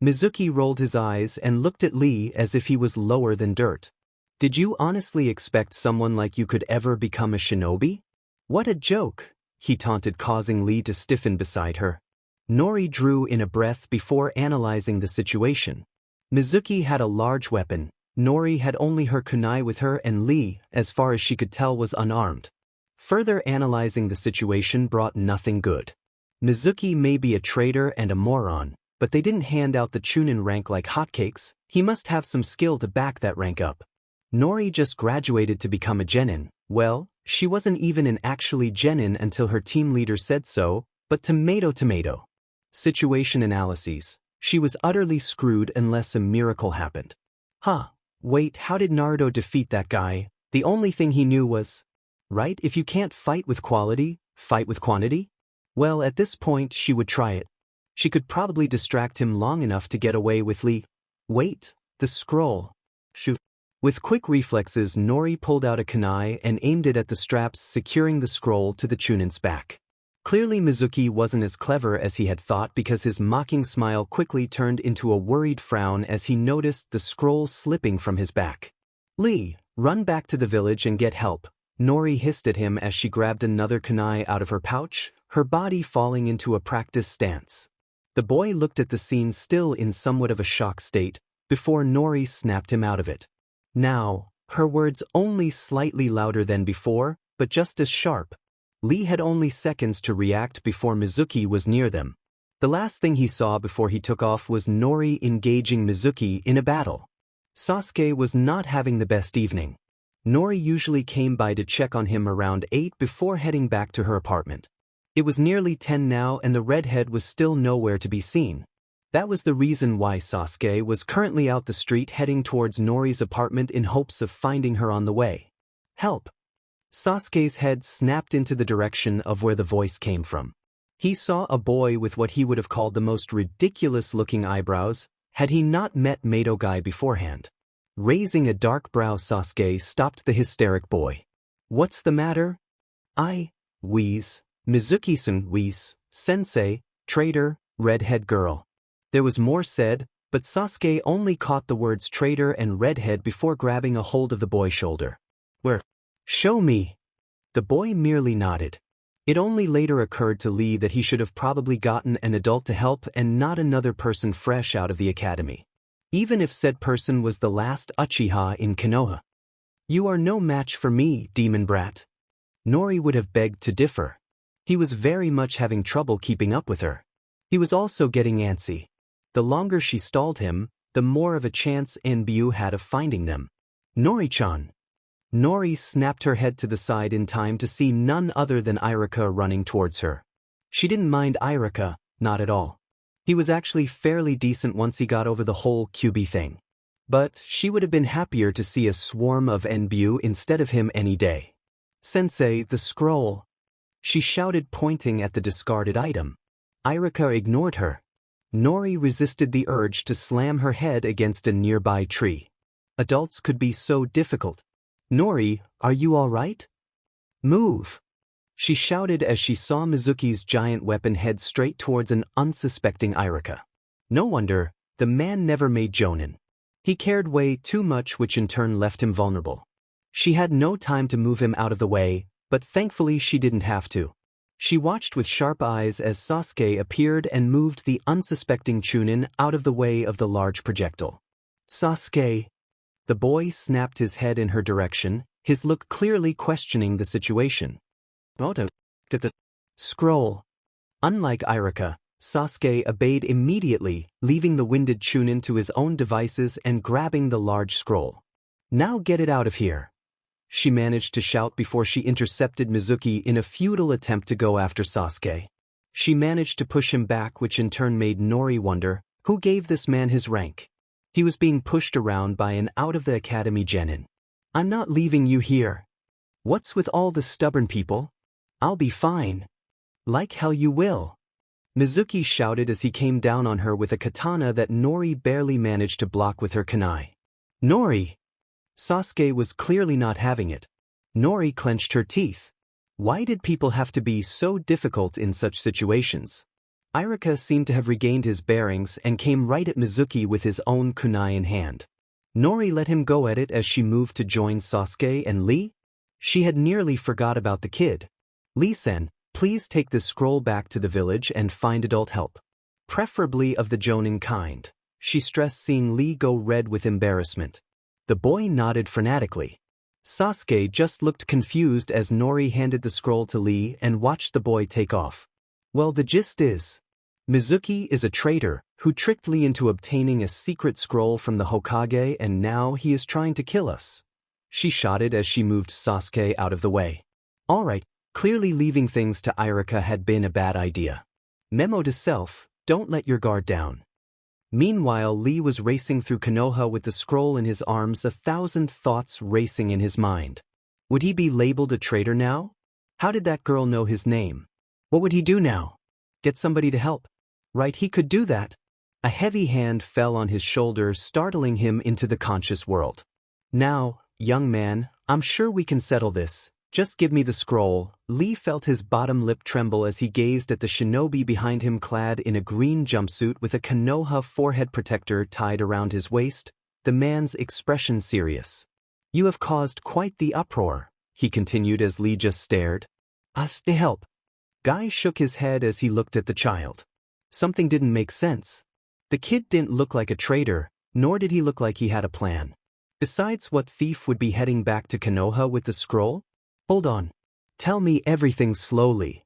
Mizuki rolled his eyes and looked at Lee as if he was lower than dirt. Did you honestly expect someone like you could ever become a shinobi? What a joke, he taunted, causing Lee to stiffen beside her. Nori drew in a breath before analyzing the situation. Mizuki had a large weapon, Nori had only her kunai with her, and Lee, as far as she could tell, was unarmed. Further analyzing the situation brought nothing good. Mizuki may be a traitor and a moron, but they didn't hand out the Chunin rank like hotcakes. He must have some skill to back that rank up. Nori just graduated to become a genin. Well, she wasn't even an actually genin until her team leader said so, but tomato. Situation analyses. She was utterly screwed unless a miracle happened. Wait, how did Naruto defeat that guy? The only thing he knew was, right, if you can't fight with quality, fight with quantity? Well, at this point she would try it. She could probably distract him long enough to get away with Lee. Wait, the scroll. Shoot. With quick reflexes, Nori pulled out a kunai and aimed it at the straps securing the scroll to the Chunin's back. Clearly Mizuki wasn't as clever as he had thought, because his mocking smile quickly turned into a worried frown as he noticed the scroll slipping from his back. Lee, run back to the village and get help, Nori hissed at him as she grabbed another kunai out of her pouch, her body falling into a practice stance. The boy looked at the scene, still in somewhat of a shock state, before Nori snapped him out of it. Now, her words only slightly louder than before, but just as sharp. Lee had only seconds to react before Mizuki was near them. The last thing he saw before he took off was Nori engaging Mizuki in a battle. Sasuke was not having the best evening. Nori usually came by to check on him around 8 before heading back to her apartment. It was nearly 10 now and the redhead was still nowhere to be seen. That was the reason why Sasuke was currently out the street heading towards Nori's apartment in hopes of finding her on the way. Help! Sasuke's head snapped into the direction of where the voice came from. He saw a boy with what he would have called the most ridiculous-looking eyebrows, had he not met Madogai beforehand. Raising a dark brow, Sasuke stopped the hysteric boy. What's the matter? Wheeze. Mizuki-san, wheeze. Sensei, traitor, redhead girl. There was more said, but Sasuke only caught the words traitor and redhead before grabbing a hold of the boy's shoulder. Where? Show me. The boy merely nodded. It only later occurred to Lee that he should have probably gotten an adult to help and not another person fresh out of the academy. Even if said person was the last Uchiha in Konoha. You are no match for me, demon brat. Nori would have begged to differ. He was very much having trouble keeping up with her. He was also getting antsy. The longer she stalled him, the more of a chance Enbyu had of finding them. Nori-chan. Nori snapped her head to the side in time to see none other than Irika running towards her. She didn't mind Irika, not at all. He was actually fairly decent once he got over the whole QB thing. But she would have been happier to see a swarm of Enbyu instead of him any day. Sensei, the scroll. She shouted, pointing at the discarded item. Irika ignored her. Nori resisted the urge to slam her head against a nearby tree. Adults could be so difficult. Nori, are you all right? Move! She shouted as she saw Mizuki's giant weapon head straight towards an unsuspecting Irika. No wonder, the man never made jonin. He cared way too much, which in turn left him vulnerable. She had no time to move him out of the way, but thankfully she didn't have to. She watched with sharp eyes as Sasuke appeared and moved the unsuspecting Chunin out of the way of the large projectile. Sasuke! The boy snapped his head in her direction, his look clearly questioning the situation. The scroll. Unlike Irika, Sasuke obeyed immediately, leaving the winded Chunin to his own devices and grabbing the large scroll. Now get it out of here. She managed to shout before she intercepted Mizuki in a futile attempt to go after Sasuke. She managed to push him back, which in turn made Nori wonder, Who gave this man his rank? He was being pushed around by an out-of-the-academy genin. I'm not leaving you here. What's with all the stubborn people? I'll be fine. Like hell you will. Mizuki shouted as he came down on her with a katana that Nori barely managed to block with her kunai. Nori! Sasuke was clearly not having it. Nori clenched her teeth. Why did people have to be so difficult in such situations? Irika seemed to have regained his bearings and came right at Mizuki with his own kunai in hand. Nori let him go at it as she moved to join Sasuke and Lee. She had nearly forgot about the kid. Lee-sen, please take this scroll back to the village and find adult help. Preferably of the jonin kind. She stressed, seeing Lee go red with embarrassment. The boy nodded frenetically. Sasuke just looked confused as Nori handed the scroll to Lee and watched the boy take off. Well, the gist is, Mizuki is a traitor who tricked Lee into obtaining a secret scroll from the Hokage, and now he is trying to kill us. She shouted as she moved Sasuke out of the way. Alright, clearly leaving things to Irika had been a bad idea. Memo to self, don't let your guard down. Meanwhile, Lee was racing through Konoha with the scroll in his arms, 1,000 thoughts racing in his mind. Would he be labeled a traitor now? How did that girl know his name? What would he do now? Get somebody to help? Right, he could do that. A heavy hand fell on his shoulder, startling him into the conscious world. Now, young man, I'm sure we can settle this. Just give me the scroll. Lee felt his bottom lip tremble as he gazed at the shinobi behind him, clad in a green jumpsuit with a Konoha forehead protector tied around his waist, the man's expression serious. You have caused quite the uproar, he continued as Lee just stared. Ask the help. Guy shook his head as he looked at the child. Something didn't make sense. The kid didn't look like a traitor, nor did he look like he had a plan. Besides, what thief would be heading back to Konoha with the scroll? Hold on. Tell me everything slowly.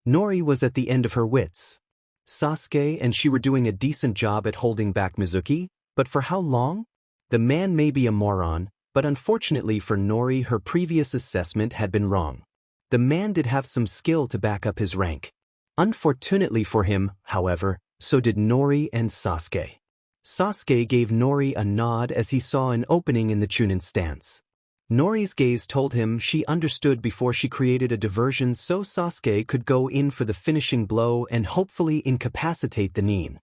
Nori was at the end of her wits. Sasuke and she were doing a decent job at holding back Mizuki, but for how long? The man may be a moron, but unfortunately for Nori, her previous assessment had been wrong. The man did have some skill to back up his rank. Unfortunately for him, however, so did Nori and Sasuke. Sasuke gave Nori a nod as he saw an opening in the Chunin stance. Nori's gaze told him she understood before she created a diversion so Sasuke could go in for the finishing blow and hopefully incapacitate the nin.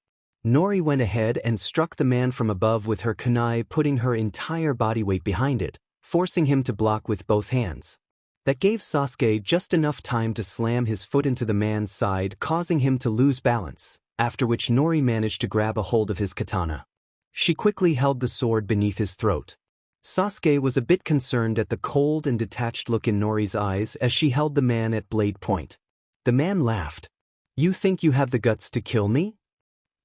Nori went ahead and struck the man from above with her kunai, putting her entire body weight behind it, forcing him to block with both hands. That gave Sasuke just enough time to slam his foot into the man's side, causing him to lose balance, after which Nori managed to grab a hold of his katana. She quickly held the sword beneath his throat. Sasuke was a bit concerned at the cold and detached look in Nori's eyes as she held the man at blade point. The man laughed. You think you have the guts to kill me?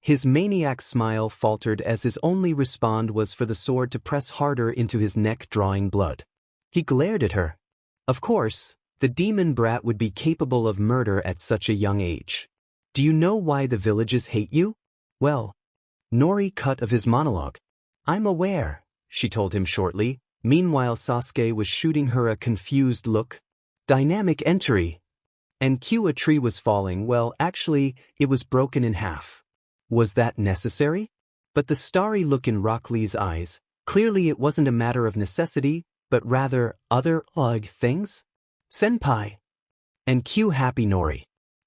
His maniac smile faltered as his only response was for the sword to press harder into his neck, drawing blood. He glared at her. Of course, the demon brat would be capable of murder at such a young age. Do you know why the villages hate you? Well, Nori cut of his monologue. I'm aware, she told him shortly. Meanwhile, Sasuke was shooting her a confused look. Dynamic entry. And cue, a tree was falling. Well, actually, it was broken in half. Was that necessary? But the starry look in Rock Lee's eyes, clearly it wasn't a matter of necessity, but rather other things? Senpai. And cue happy Nori.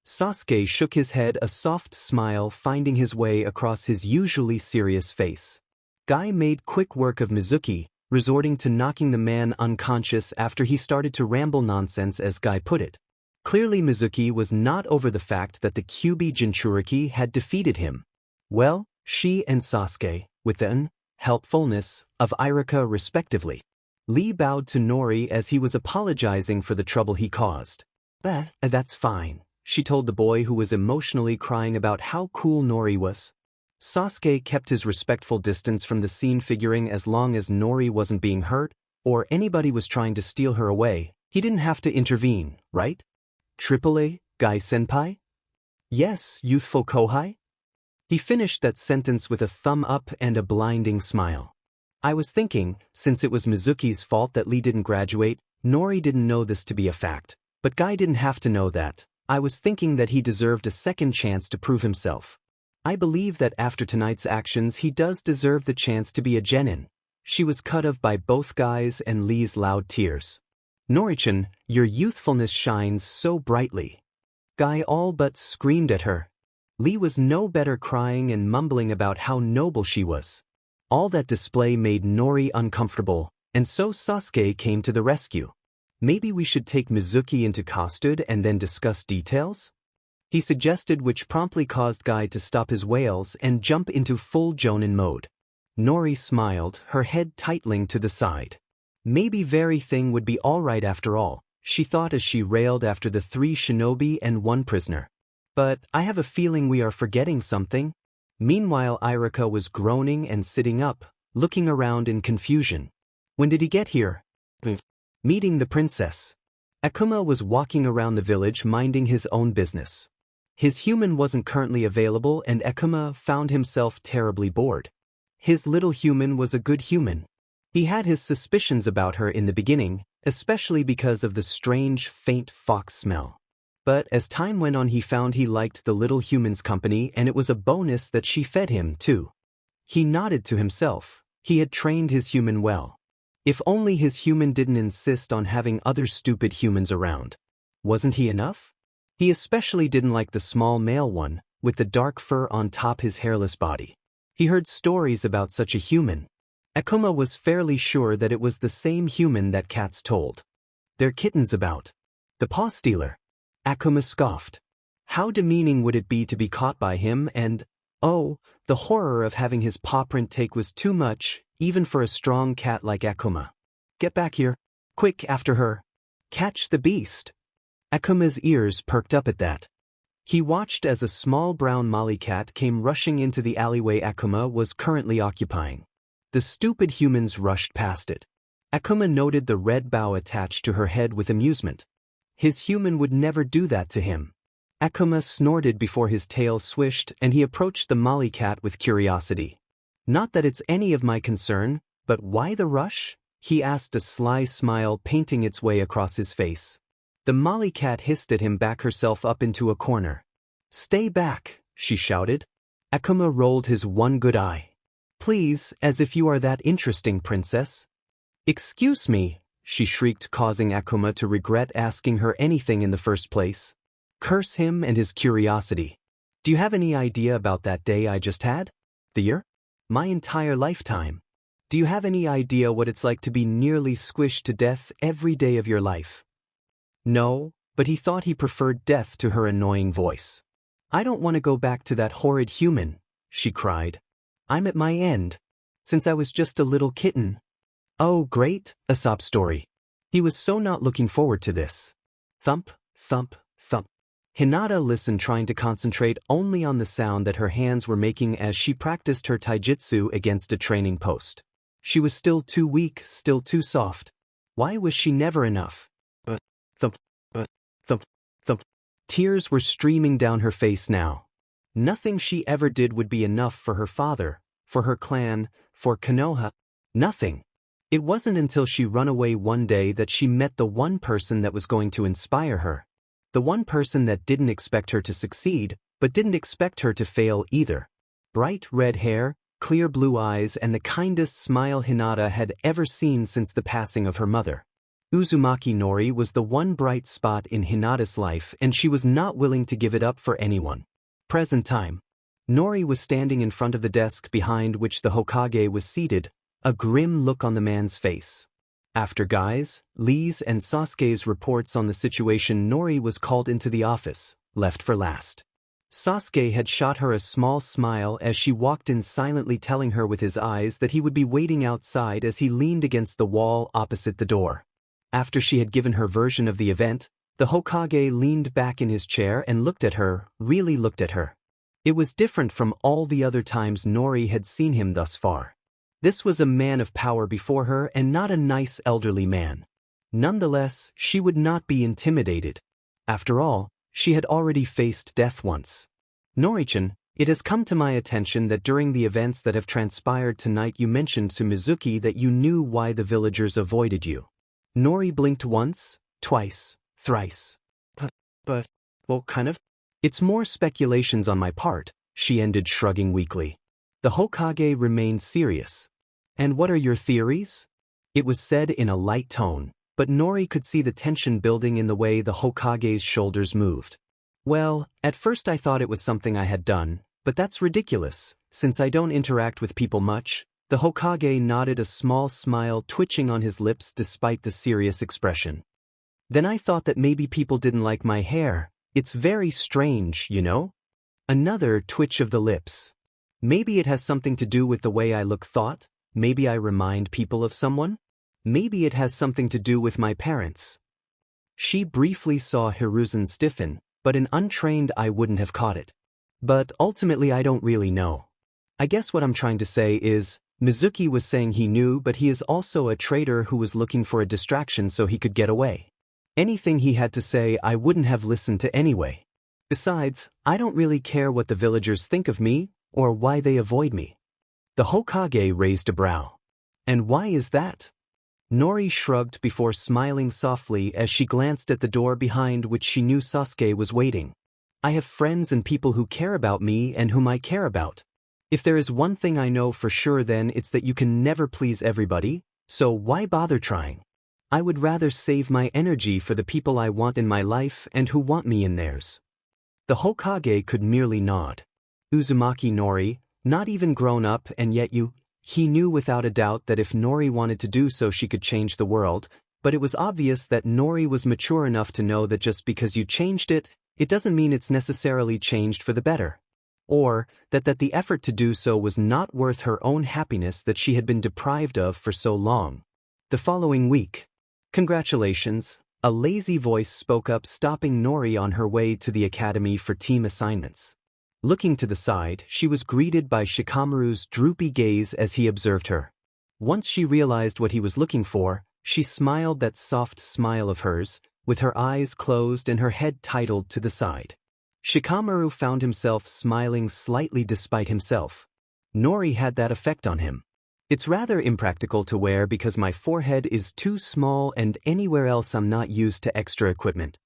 Sasuke shook his head, a soft smile finding his way across his usually serious face. Guy made quick work of Mizuki, resorting to knocking the man unconscious after he started to ramble nonsense, as Guy put it. Clearly Mizuki was not over the fact that the Kyuubi Jinchuriki had defeated him. Well, she and Sasuke, with the helpfulness of Irika respectively. Lee bowed to Nori as he was apologizing for the trouble he caused. That's fine, she told the boy who was emotionally crying about how cool Nori was. Sasuke kept his respectful distance from the scene, figuring as long as Nori wasn't being hurt, or anybody was trying to steal her away, he didn't have to intervene, right? AAA, Guy-senpai? Yes, youthful Kohai? He finished that sentence with a thumb up and a blinding smile. I was thinking, since it was Mizuki's fault that Lee didn't graduate, Nori didn't know this to be a fact, but Guy didn't have to know that. I was thinking that he deserved a second chance to prove himself. I believe that after tonight's actions he does deserve the chance to be a genin. She was cut off by both Guy's and Lee's loud tears. Nori-chan, your youthfulness shines so brightly. Guy all but screamed at her. Lee was no better, crying and mumbling about how noble she was. All that display made Nori uncomfortable, and so Sasuke came to the rescue. Maybe we should take Mizuki into custody and then discuss details? He suggested, which promptly caused Guy to stop his wails and jump into full Jonin mode. Nori smiled, her head tightening to the side. Maybe very thing would be alright after all, she thought as she railed after the 3 shinobi and 1 prisoner. But I have a feeling we are forgetting something. Meanwhile, Irika was groaning and sitting up, looking around in confusion. When did he get here? Meeting the princess. Akuma was walking around the village minding his own business. His human wasn't currently available and Akuma found himself terribly bored. His little human was a good human. He had his suspicions about her in the beginning, especially because of the strange, faint fox smell. But as time went on he found he liked the little human's company, and it was a bonus that she fed him too. He nodded to himself. He had trained his human well. If only his human didn't insist on having other stupid humans around. Wasn't he enough? He especially didn't like the small male one, with the dark fur on top his hairless body. He heard stories about such a human. Akuma was fairly sure that it was the same human that cats told their kittens about. The paw stealer. Akuma scoffed. How demeaning would it be to be caught by him, and, oh, the horror of having his paw print take was too much, even for a strong cat like Akuma. Get back here. Quick, after her. Catch the beast. Akuma's ears perked up at that. He watched as a small brown molly cat came rushing into the alleyway Akuma was currently occupying. The stupid humans rushed past it. Akuma noted the red bow attached to her head with amusement. His human would never do that to him. Akuma snorted before his tail swished, and he approached the molly cat with curiosity. Not that it's any of my concern, but why the rush? He asked, a sly smile painting its way across his face. The molly cat hissed at him, back herself up into a corner. Stay back, she shouted. Akuma rolled his one good eye. Please, as if you are that interesting, princess. Excuse me, she shrieked, causing Akuma to regret asking her anything in the first place. Curse him and his curiosity. Do you have any idea about that day I just had? The year? My entire lifetime. Do you have any idea what it's like to be nearly squished to death every day of your life? No, but he thought he preferred death to her annoying voice. I don't want to go back to that horrid human, she cried. I'm at my end. Since I was just a little kitten. Oh, great, a sob story. He was so not looking forward to this. Thump, thump, thump. Hinata listened, trying to concentrate only on the sound that her hands were making as she practiced her taijutsu against a training post. She was still too weak, still too soft. Why was she never enough? Thump, thump, thump. Tears were streaming down her face now. Nothing she ever did would be enough for her father, for her clan, for Konoha. Nothing. It wasn't until she ran away one day that she met the one person that was going to inspire her. The one person that didn't expect her to succeed, but didn't expect her to fail either. Bright red hair, clear blue eyes, and the kindest smile Hinata had ever seen since the passing of her mother. Uzumaki Nori was the one bright spot in Hinata's life, and she was not willing to give it up for anyone. Present time. Nori was standing in front of the desk behind which the Hokage was seated, a grim look on the man's face. After Guy's, Lee's, and Sasuke's reports on the situation, Nori was called into the office, left for last. Sasuke had shot her a small smile as she walked in, silently telling her with his eyes that he would be waiting outside as he leaned against the wall opposite the door. After she had given her version of the event, the Hokage leaned back in his chair and looked at her, really looked at her. It was different from all the other times Nori had seen him thus far. This was a man of power before her and not a nice elderly man. Nonetheless, she would not be intimidated. After all, she had already faced death once. Nori-chan, it has come to my attention that during the events that have transpired tonight you mentioned to Mizuki that you knew why the villagers avoided you. Nori blinked once, twice, thrice. But, well, kind of. It's more speculations on my part, she ended, shrugging weakly. The Hokage remained serious. And what are your theories? It was said in a light tone, but Nori could see the tension building in the way the Hokage's shoulders moved. Well, at first I thought it was something I had done, but that's ridiculous, since I don't interact with people much. The Hokage nodded, a small smile twitching on his lips despite the serious expression. Then I thought that maybe people didn't like my hair. It's very strange, you know? Another twitch of the lips. Maybe it has something to do with the way I look. Thought? Maybe I remind people of someone? Maybe it has something to do with my parents. She briefly saw Hiruzen stiffen, but an untrained eye wouldn't have caught it. But ultimately I don't really know. I guess what I'm trying to say is, Mizuki was saying he knew, but he is also a traitor who was looking for a distraction so he could get away. Anything he had to say I wouldn't have listened to anyway. Besides, I don't really care what the villagers think of me, or why they avoid me. The Hokage raised a brow. And why is that? Nori shrugged before smiling softly as she glanced at the door behind which she knew Sasuke was waiting. I have friends and people who care about me and whom I care about. If there is one thing I know for sure, then it's that you can never please everybody, so why bother trying? I would rather save my energy for the people I want in my life and who want me in theirs. The Hokage could merely nod. Uzumaki Nori, not even grown up, and yet he knew without a doubt that if Nori wanted to do so she could change the world, but it was obvious that Nori was mature enough to know that just because you changed it, it doesn't mean it's necessarily changed for the better. Or that the effort to do so was not worth her own happiness that she had been deprived of for so long. The following week. Congratulations, a lazy voice spoke up, stopping Nori on her way to the academy for team assignments. Looking to the side, she was greeted by Shikamaru's droopy gaze as he observed her. Once she realized what he was looking for, she smiled that soft smile of hers, with her eyes closed and her head titled to the side. Shikamaru found himself smiling slightly despite himself. Nori had that effect on him. It's rather impractical to wear because my forehead is too small and anywhere else I'm not used to extra equipment.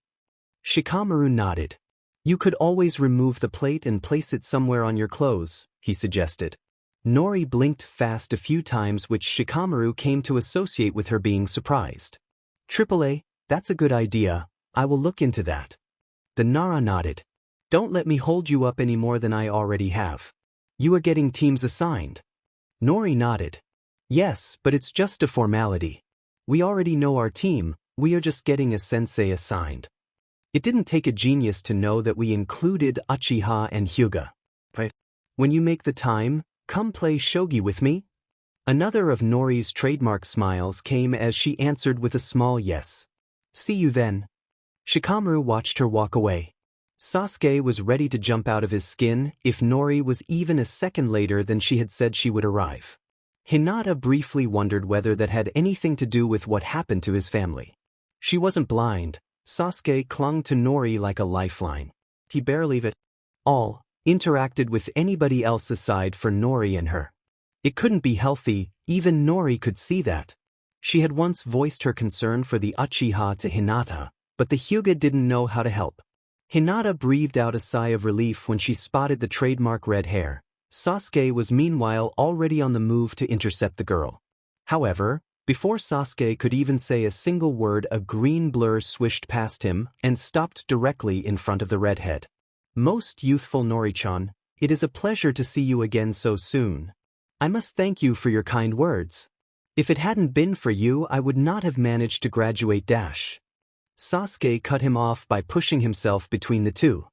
Shikamaru nodded. You could always remove the plate and place it somewhere on your clothes, he suggested. Nori blinked fast a few times, which Shikamaru came to associate with her being surprised. AAA, that's a good idea, I will look into that. The Nara nodded. Don't let me hold you up any more than I already have. You are getting teams assigned. Nori nodded. Yes, but it's just a formality. We already know our team, we are just getting a sensei assigned. It didn't take a genius to know that we included Uchiha and Hyuga. But when you make the time, come play shogi with me? Another of Nori's trademark smiles came as she answered with a small yes. See you then. Shikamaru watched her walk away. Sasuke was ready to jump out of his skin if Nori was even a second later than she had said she would arrive. Hinata briefly wondered whether that had anything to do with what happened to his family. She wasn't blind. Sasuke clung to Nori like a lifeline. He barely at all interacted with anybody else aside for Nori and her. It couldn't be healthy, even Nori could see that. She had once voiced her concern for the Uchiha to Hinata, but the Hyuga didn't know how to help. Hinata breathed out a sigh of relief when she spotted the trademark red hair. Sasuke was meanwhile already on the move to intercept the girl. However, before Sasuke could even say a single word, a green blur swished past him and stopped directly in front of the redhead. Most youthful Nori-chan, it is a pleasure to see you again so soon. I must thank you for your kind words. If it hadn't been for you, I would not have managed to graduate. Sasuke cut him off by pushing himself between the two.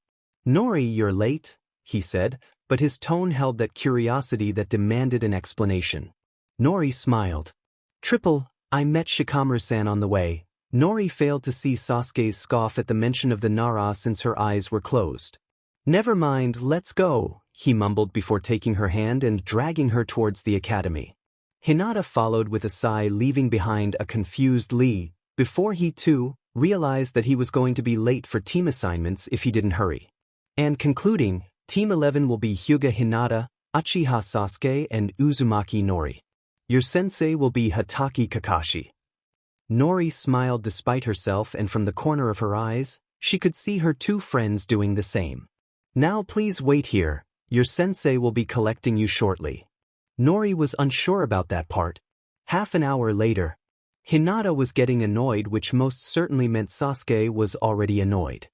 Nori, you're late, he said, but his tone held that curiosity that demanded an explanation. Nori smiled. I met Shikamaru-san on the way. Nori failed to see Sasuke's scoff at the mention of the Nara since her eyes were closed. Never mind, let's go, he mumbled before taking her hand and dragging her towards the academy. Hinata followed with a sigh, leaving behind a confused Lee, before he too realized that he was going to be late for team assignments if he didn't hurry. And concluding, Team 11 will be Hyuga Hinata, Uchiha Sasuke, and Uzumaki Nori. Your sensei will be Hatake Kakashi. Nori smiled despite herself, and from the corner of her eyes, she could see her two friends doing the same. Now please wait here, Your sensei will be collecting you shortly. Nori was unsure about that part. Half an hour later, Hinata was getting annoyed, which most certainly meant Sasuke was already annoyed.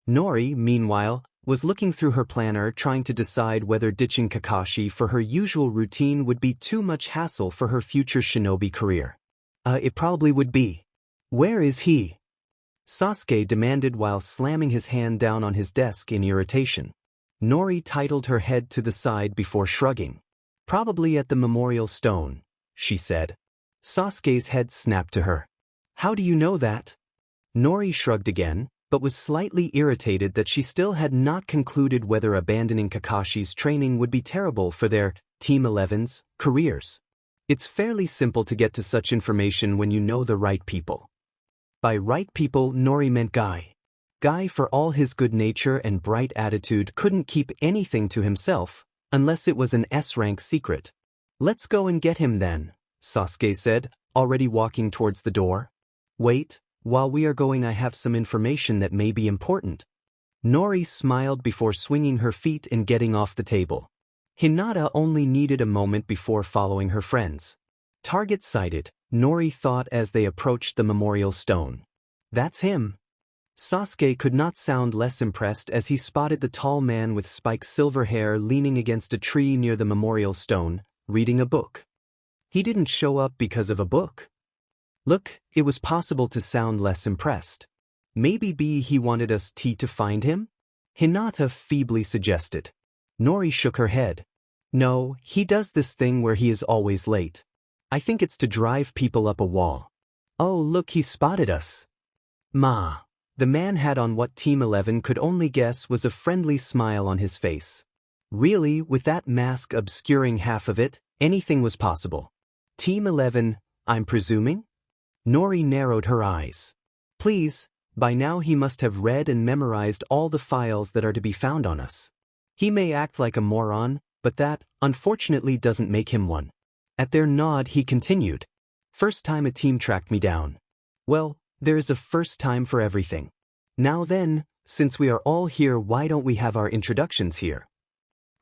Nori, meanwhile, was looking through her planner trying to decide whether ditching Kakashi for her usual routine would be too much hassle for her future shinobi career. It probably would be. Where is he? Sasuke demanded while slamming his hand down on his desk in irritation. Nori titled her head to the side before shrugging. Probably at the memorial stone, she said. Sasuke's head snapped to her. How do you know that? Nori shrugged again, but was slightly irritated that she still had not concluded whether abandoning Kakashi's training would be terrible for their Team 11's careers. It's fairly simple to get to such information when you know the right people. By right people, Nori meant Guy. Guy, for all his good nature and bright attitude, couldn't keep anything to himself, unless it was an S-rank secret. Let's go and get him then, Sasuke said, already walking towards the door. Wait, while we are going I have some information that may be important. Nori smiled before swinging her feet and getting off the table. Hinata only needed a moment before following her friends. Target sighted, Nori thought as they approached the memorial stone. That's him. Sasuke could not sound less impressed as he spotted the tall man with spiked silver hair leaning against a tree near the memorial stone, reading a book. He didn't show up because of a book. Look, it was possible to sound less impressed. Maybe he wanted us to find him? Hinata feebly suggested. Nori shook her head. No, he does this thing where he is always late. I think it's to drive people up a wall. Oh look, he spotted us. Ma. The man had on what Team 11 could only guess was a friendly smile on his face. Really, with that mask obscuring half of it, anything was possible. Team 11, I'm presuming? Nori narrowed her eyes. Please, by now he must have read and memorized all the files that are to be found on us. He may act like a moron, but that, unfortunately, doesn't make him one. At their nod, he continued. First time a team tracked me down. Well, there is a first time for everything. Now then, since we are all here, why don't we have our introductions here?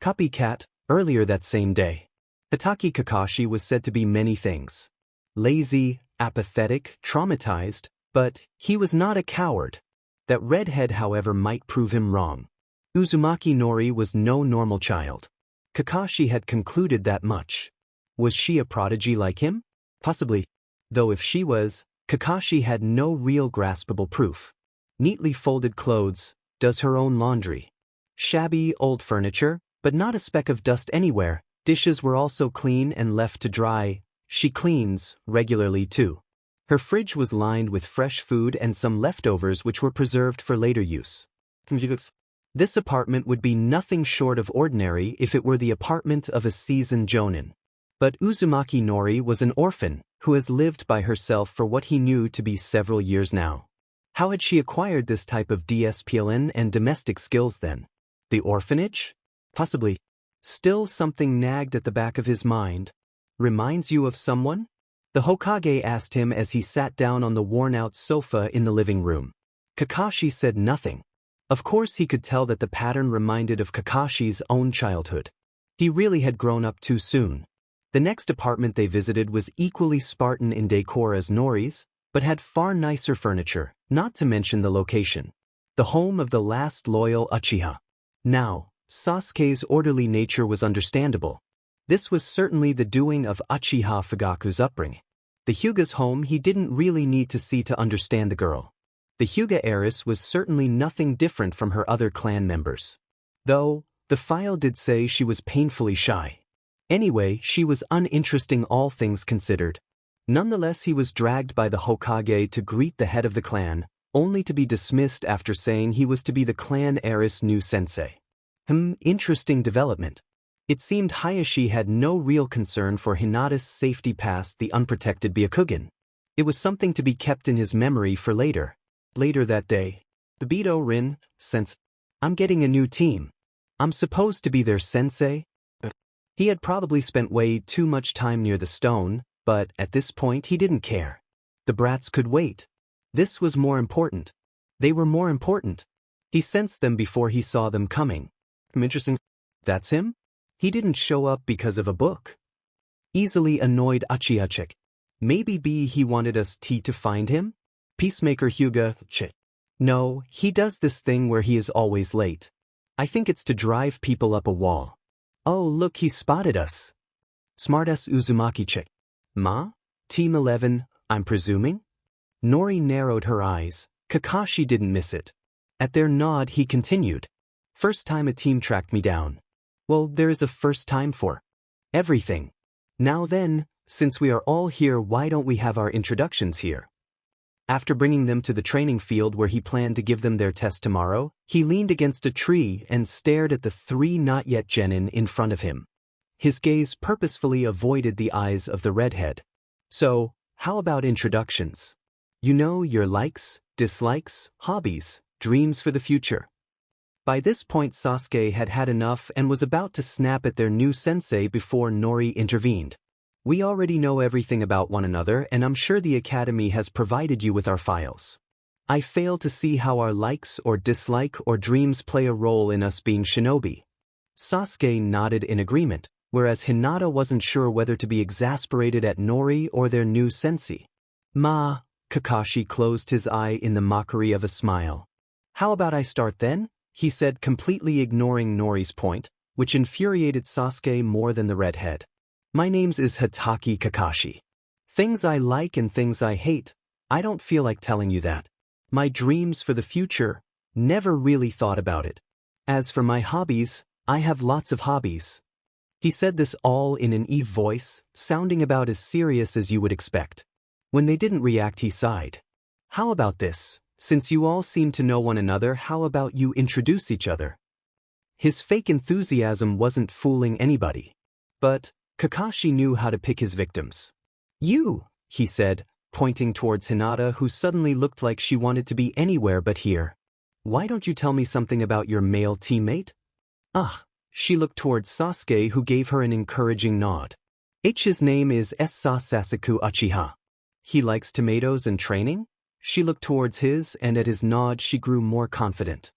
Copycat, earlier that same day. Itachi Kakashi was said to be many things. Lazy, apathetic, traumatized, but he was not a coward. That redhead, however, might prove him wrong. Uzumaki Nori was no normal child. Kakashi had concluded that much. Was she a prodigy like him? Possibly. Though if she was, Kakashi had no real graspable proof. Neatly folded clothes, does her own laundry. Shabby, old furniture, but not a speck of dust anywhere. Dishes were also clean and left to dry. She cleans, regularly too. Her fridge was lined with fresh food and some leftovers which were preserved for later use. This apartment would be nothing short of ordinary if it were the apartment of a seasoned jonin. But Uzumaki Nori was an orphan, who has lived by herself for what he knew to be several years now. How had she acquired this type of discipline and domestic skills then? The orphanage? Possibly. Still something nagged at the back of his mind. Reminds you of someone? The Hokage asked him as he sat down on the worn-out sofa in the living room. Kakashi said nothing. Of course he could tell that the pattern reminded of Kakashi's own childhood. He really had grown up too soon. The next apartment they visited was equally Spartan in decor as Nori's, but had far nicer furniture, not to mention the location. The home of the last loyal Uchiha. Now, Sasuke's orderly nature was understandable. This was certainly the doing of Uchiha Fugaku's upbringing. The Hyuga's home he didn't really need to see to understand the girl. The Hyuga heiress was certainly nothing different from her other clan members. Though, the file did say she was painfully shy. Anyway, she was uninteresting all things considered. Nonetheless, he was dragged by the Hokage to greet the head of the clan, only to be dismissed after saying he was to be the clan heiress' new sensei. Interesting development. It seemed Hayashi had no real concern for Hinata's safety past the unprotected Byakugan. It was something to be kept in his memory for later. Later that day, the Beto Rin, since I'm getting a new team. I'm supposed to be their sensei? He had probably spent way too much time near the stone, but at this point he didn't care. The brats could wait. This was more important. They were more important. He sensed them before he saw them coming. Interesting. That's him? He didn't show up because of a book. Easily annoyed Achiachik. Maybe he wanted us to find him? Peacemaker Hyuga, chit. No, he does this thing where he is always late. I think it's to drive people up a wall. Oh look, he spotted us. Smartass Uzumaki chick. Ma? Team 11, I'm presuming? Nori narrowed her eyes. Kakashi didn't miss it. At their nod he continued. First time a team tracked me down. Well, there is a first time for everything. Now then, since we are all here, why don't we have our introductions here? After bringing them to the training field where he planned to give them their test tomorrow, he leaned against a tree and stared at the 3 not yet genin in front of him. His gaze purposefully avoided the eyes of the redhead. So, how about introductions? You know, your likes, dislikes, hobbies, dreams for the future. By this point Sasuke had had enough and was about to snap at their new sensei before Nori intervened. We already know everything about one another and I'm sure the academy has provided you with our files. I fail to see how our likes or dislike or dreams play a role in us being shinobi. Sasuke nodded in agreement, whereas Hinata wasn't sure whether to be exasperated at Nori or their new sensei. Ma, Kakashi closed his eye in the mockery of a smile. How about I start then? He said, completely ignoring Nori's point, which infuriated Sasuke more than the redhead. My name's is Hatake Kakashi. Things I like and things I hate, I don't feel like telling you that. My dreams for the future, never really thought about it. As for my hobbies, I have lots of hobbies. He said this all in an Eve voice, sounding about as serious as you would expect. When they didn't react he sighed. How about this? Since you all seem to know one another, how about you introduce each other? His fake enthusiasm wasn't fooling anybody. But Kakashi knew how to pick his victims. You, he said, pointing towards Hinata, who suddenly looked like she wanted to be anywhere but here. Why don't you tell me something about your male teammate? Ah, she looked towards Sasuke, who gave her an encouraging nod. His name is Sasaku Uchiha. He likes tomatoes and training? She looked towards his, and at his nod she grew more confident.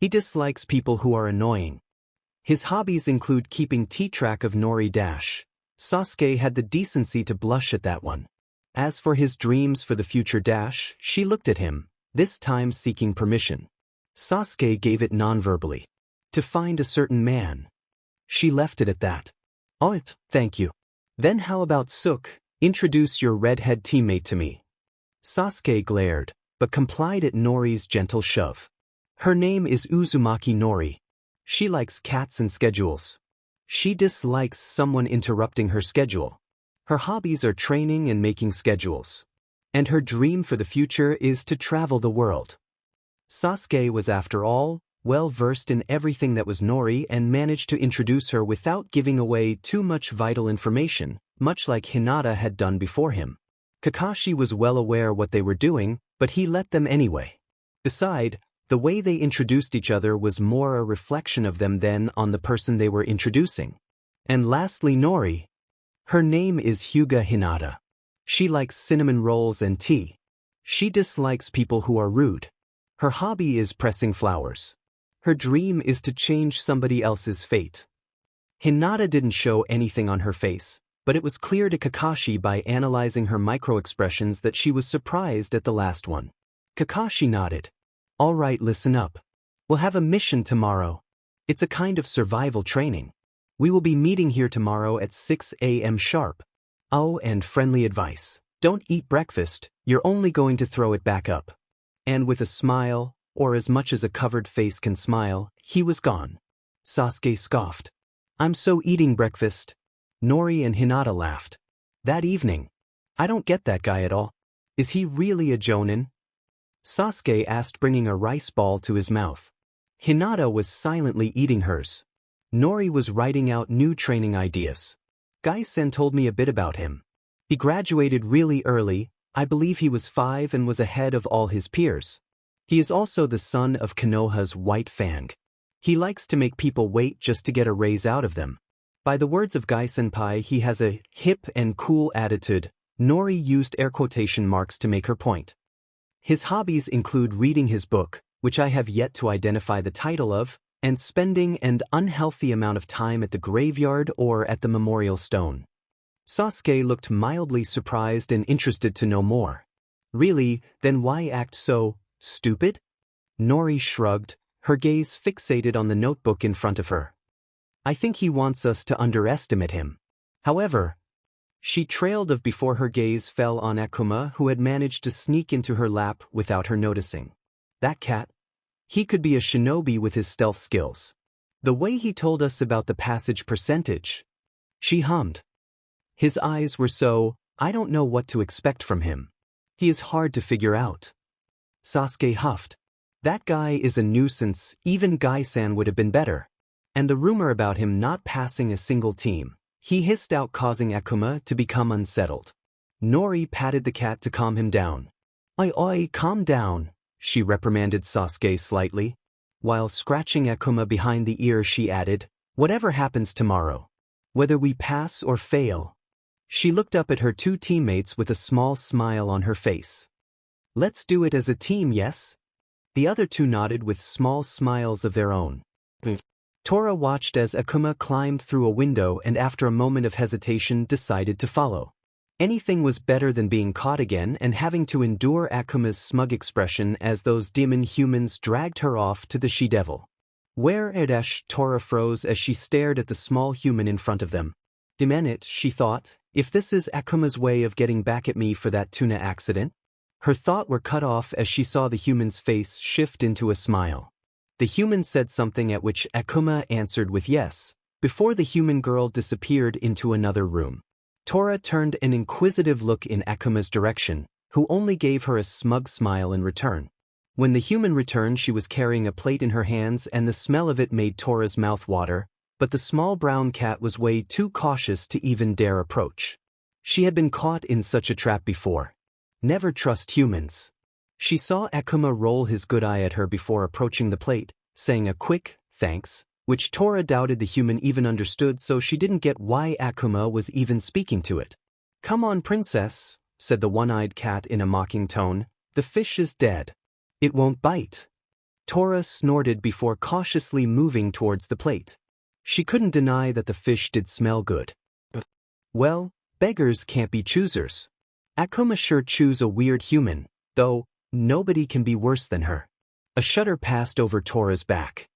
He dislikes people who are annoying. His hobbies include keeping track of Nori dash. Sasuke had the decency to blush at that one. As for his dreams for the future dash, she looked at him, this time seeking permission. Sasuke gave it non-verbally. To find a certain man. She left it at that. Oh, thank you. Then how about Suk, introduce your redhead teammate to me. Sasuke glared, but complied at Nori's gentle shove. Her name is Uzumaki Nori. She likes cats and schedules. She dislikes someone interrupting her schedule. Her hobbies are training and making schedules. And her dream for the future is to travel the world. Sasuke was, after all, well versed in everything that was Nori and managed to introduce her without giving away too much vital information, much like Hinata had done before him. Kakashi was well aware what they were doing, but he let them anyway. Besides, the way they introduced each other was more a reflection of them than on the person they were introducing. And lastly, Nori. Her name is Hyuga Hinata. She likes cinnamon rolls and tea. She dislikes people who are rude. Her hobby is pressing flowers. Her dream is to change somebody else's fate. Hinata didn't show anything on her face, but it was clear to Kakashi by analyzing her micro-expressions that she was surprised at the last one. Kakashi nodded. All right, listen up. We'll have a mission tomorrow. It's a kind of survival training. We will be meeting here tomorrow at 6 a.m. sharp. Oh, and friendly advice. Don't eat breakfast, you're only going to throw it back up. And with a smile, or as much as a covered face can smile, he was gone. Sasuke scoffed. I'm so eating breakfast. Nori and Hinata laughed. That evening. I don't get that guy at all. Is he really a jonin? Sasuke asked, bringing a rice ball to his mouth. Hinata was silently eating hers. Nori was writing out new training ideas. Gai-sen told me a bit about him. He graduated really early, I believe he was 5 and was ahead of all his peers. He is also the son of Konoha's White Fang. He likes to make people wait just to get a raise out of them. By the words of Gai-senpai, he has a hip and cool attitude. Nori used air quotation marks to make her point. His hobbies include reading his book, which I have yet to identify the title of, and spending an unhealthy amount of time at the graveyard or at the memorial stone. Sasuke looked mildly surprised and interested to know more. Really, then why act so stupid? Nori shrugged, her gaze fixated on the notebook in front of her. I think he wants us to underestimate him. However, she trailed off before her gaze fell on Akuma, who had managed to sneak into her lap without her noticing. That cat? He could be a shinobi with his stealth skills. The way he told us about the passage percentage. She hummed. His eyes were so, I don't know what to expect from him. He is hard to figure out. Sasuke huffed. That guy is a nuisance, even Gai-san would have been better. And the rumor about him not passing a single team, he hissed out, causing Akuma to become unsettled. Nori patted the cat to calm him down. Oi, calm down, she reprimanded Sasuke slightly. While scratching Akuma behind the ear, she added, whatever happens tomorrow, whether we pass or fail. She looked up at her two teammates with a small smile on her face. Let's do it as a team, yes? The other two nodded with small smiles of their own. Tora watched as Akuma climbed through a window and after a moment of hesitation decided to follow. Anything was better than being caught again and having to endure Akuma's smug expression as those demon humans dragged her off to the she-devil. Where Edesh? Tora froze as she stared at the small human in front of them. Demon it, she thought, if this is Akuma's way of getting back at me for that tuna accident? Her thoughts were cut off as she saw the human's face shift into a smile. The human said something at which Akuma answered with yes, before the human girl disappeared into another room. Tora turned an inquisitive look in Akuma's direction, who only gave her a smug smile in return. When the human returned, she was carrying a plate in her hands and the smell of it made Tora's mouth water, but the small brown cat was way too cautious to even dare approach. She had been caught in such a trap before. Never trust humans. She saw Akuma roll his good eye at her before approaching the plate, saying a quick, thanks, which Tora doubted the human even understood, so she didn't get why Akuma was even speaking to it. Come on, princess, said the one-eyed cat in a mocking tone, the fish is dead. It won't bite. Tora snorted before cautiously moving towards the plate. She couldn't deny that the fish did smell good. Well, beggars can't be choosers. Akuma sure chose a weird human, though nobody can be worse than her. A shudder passed over Tora's back.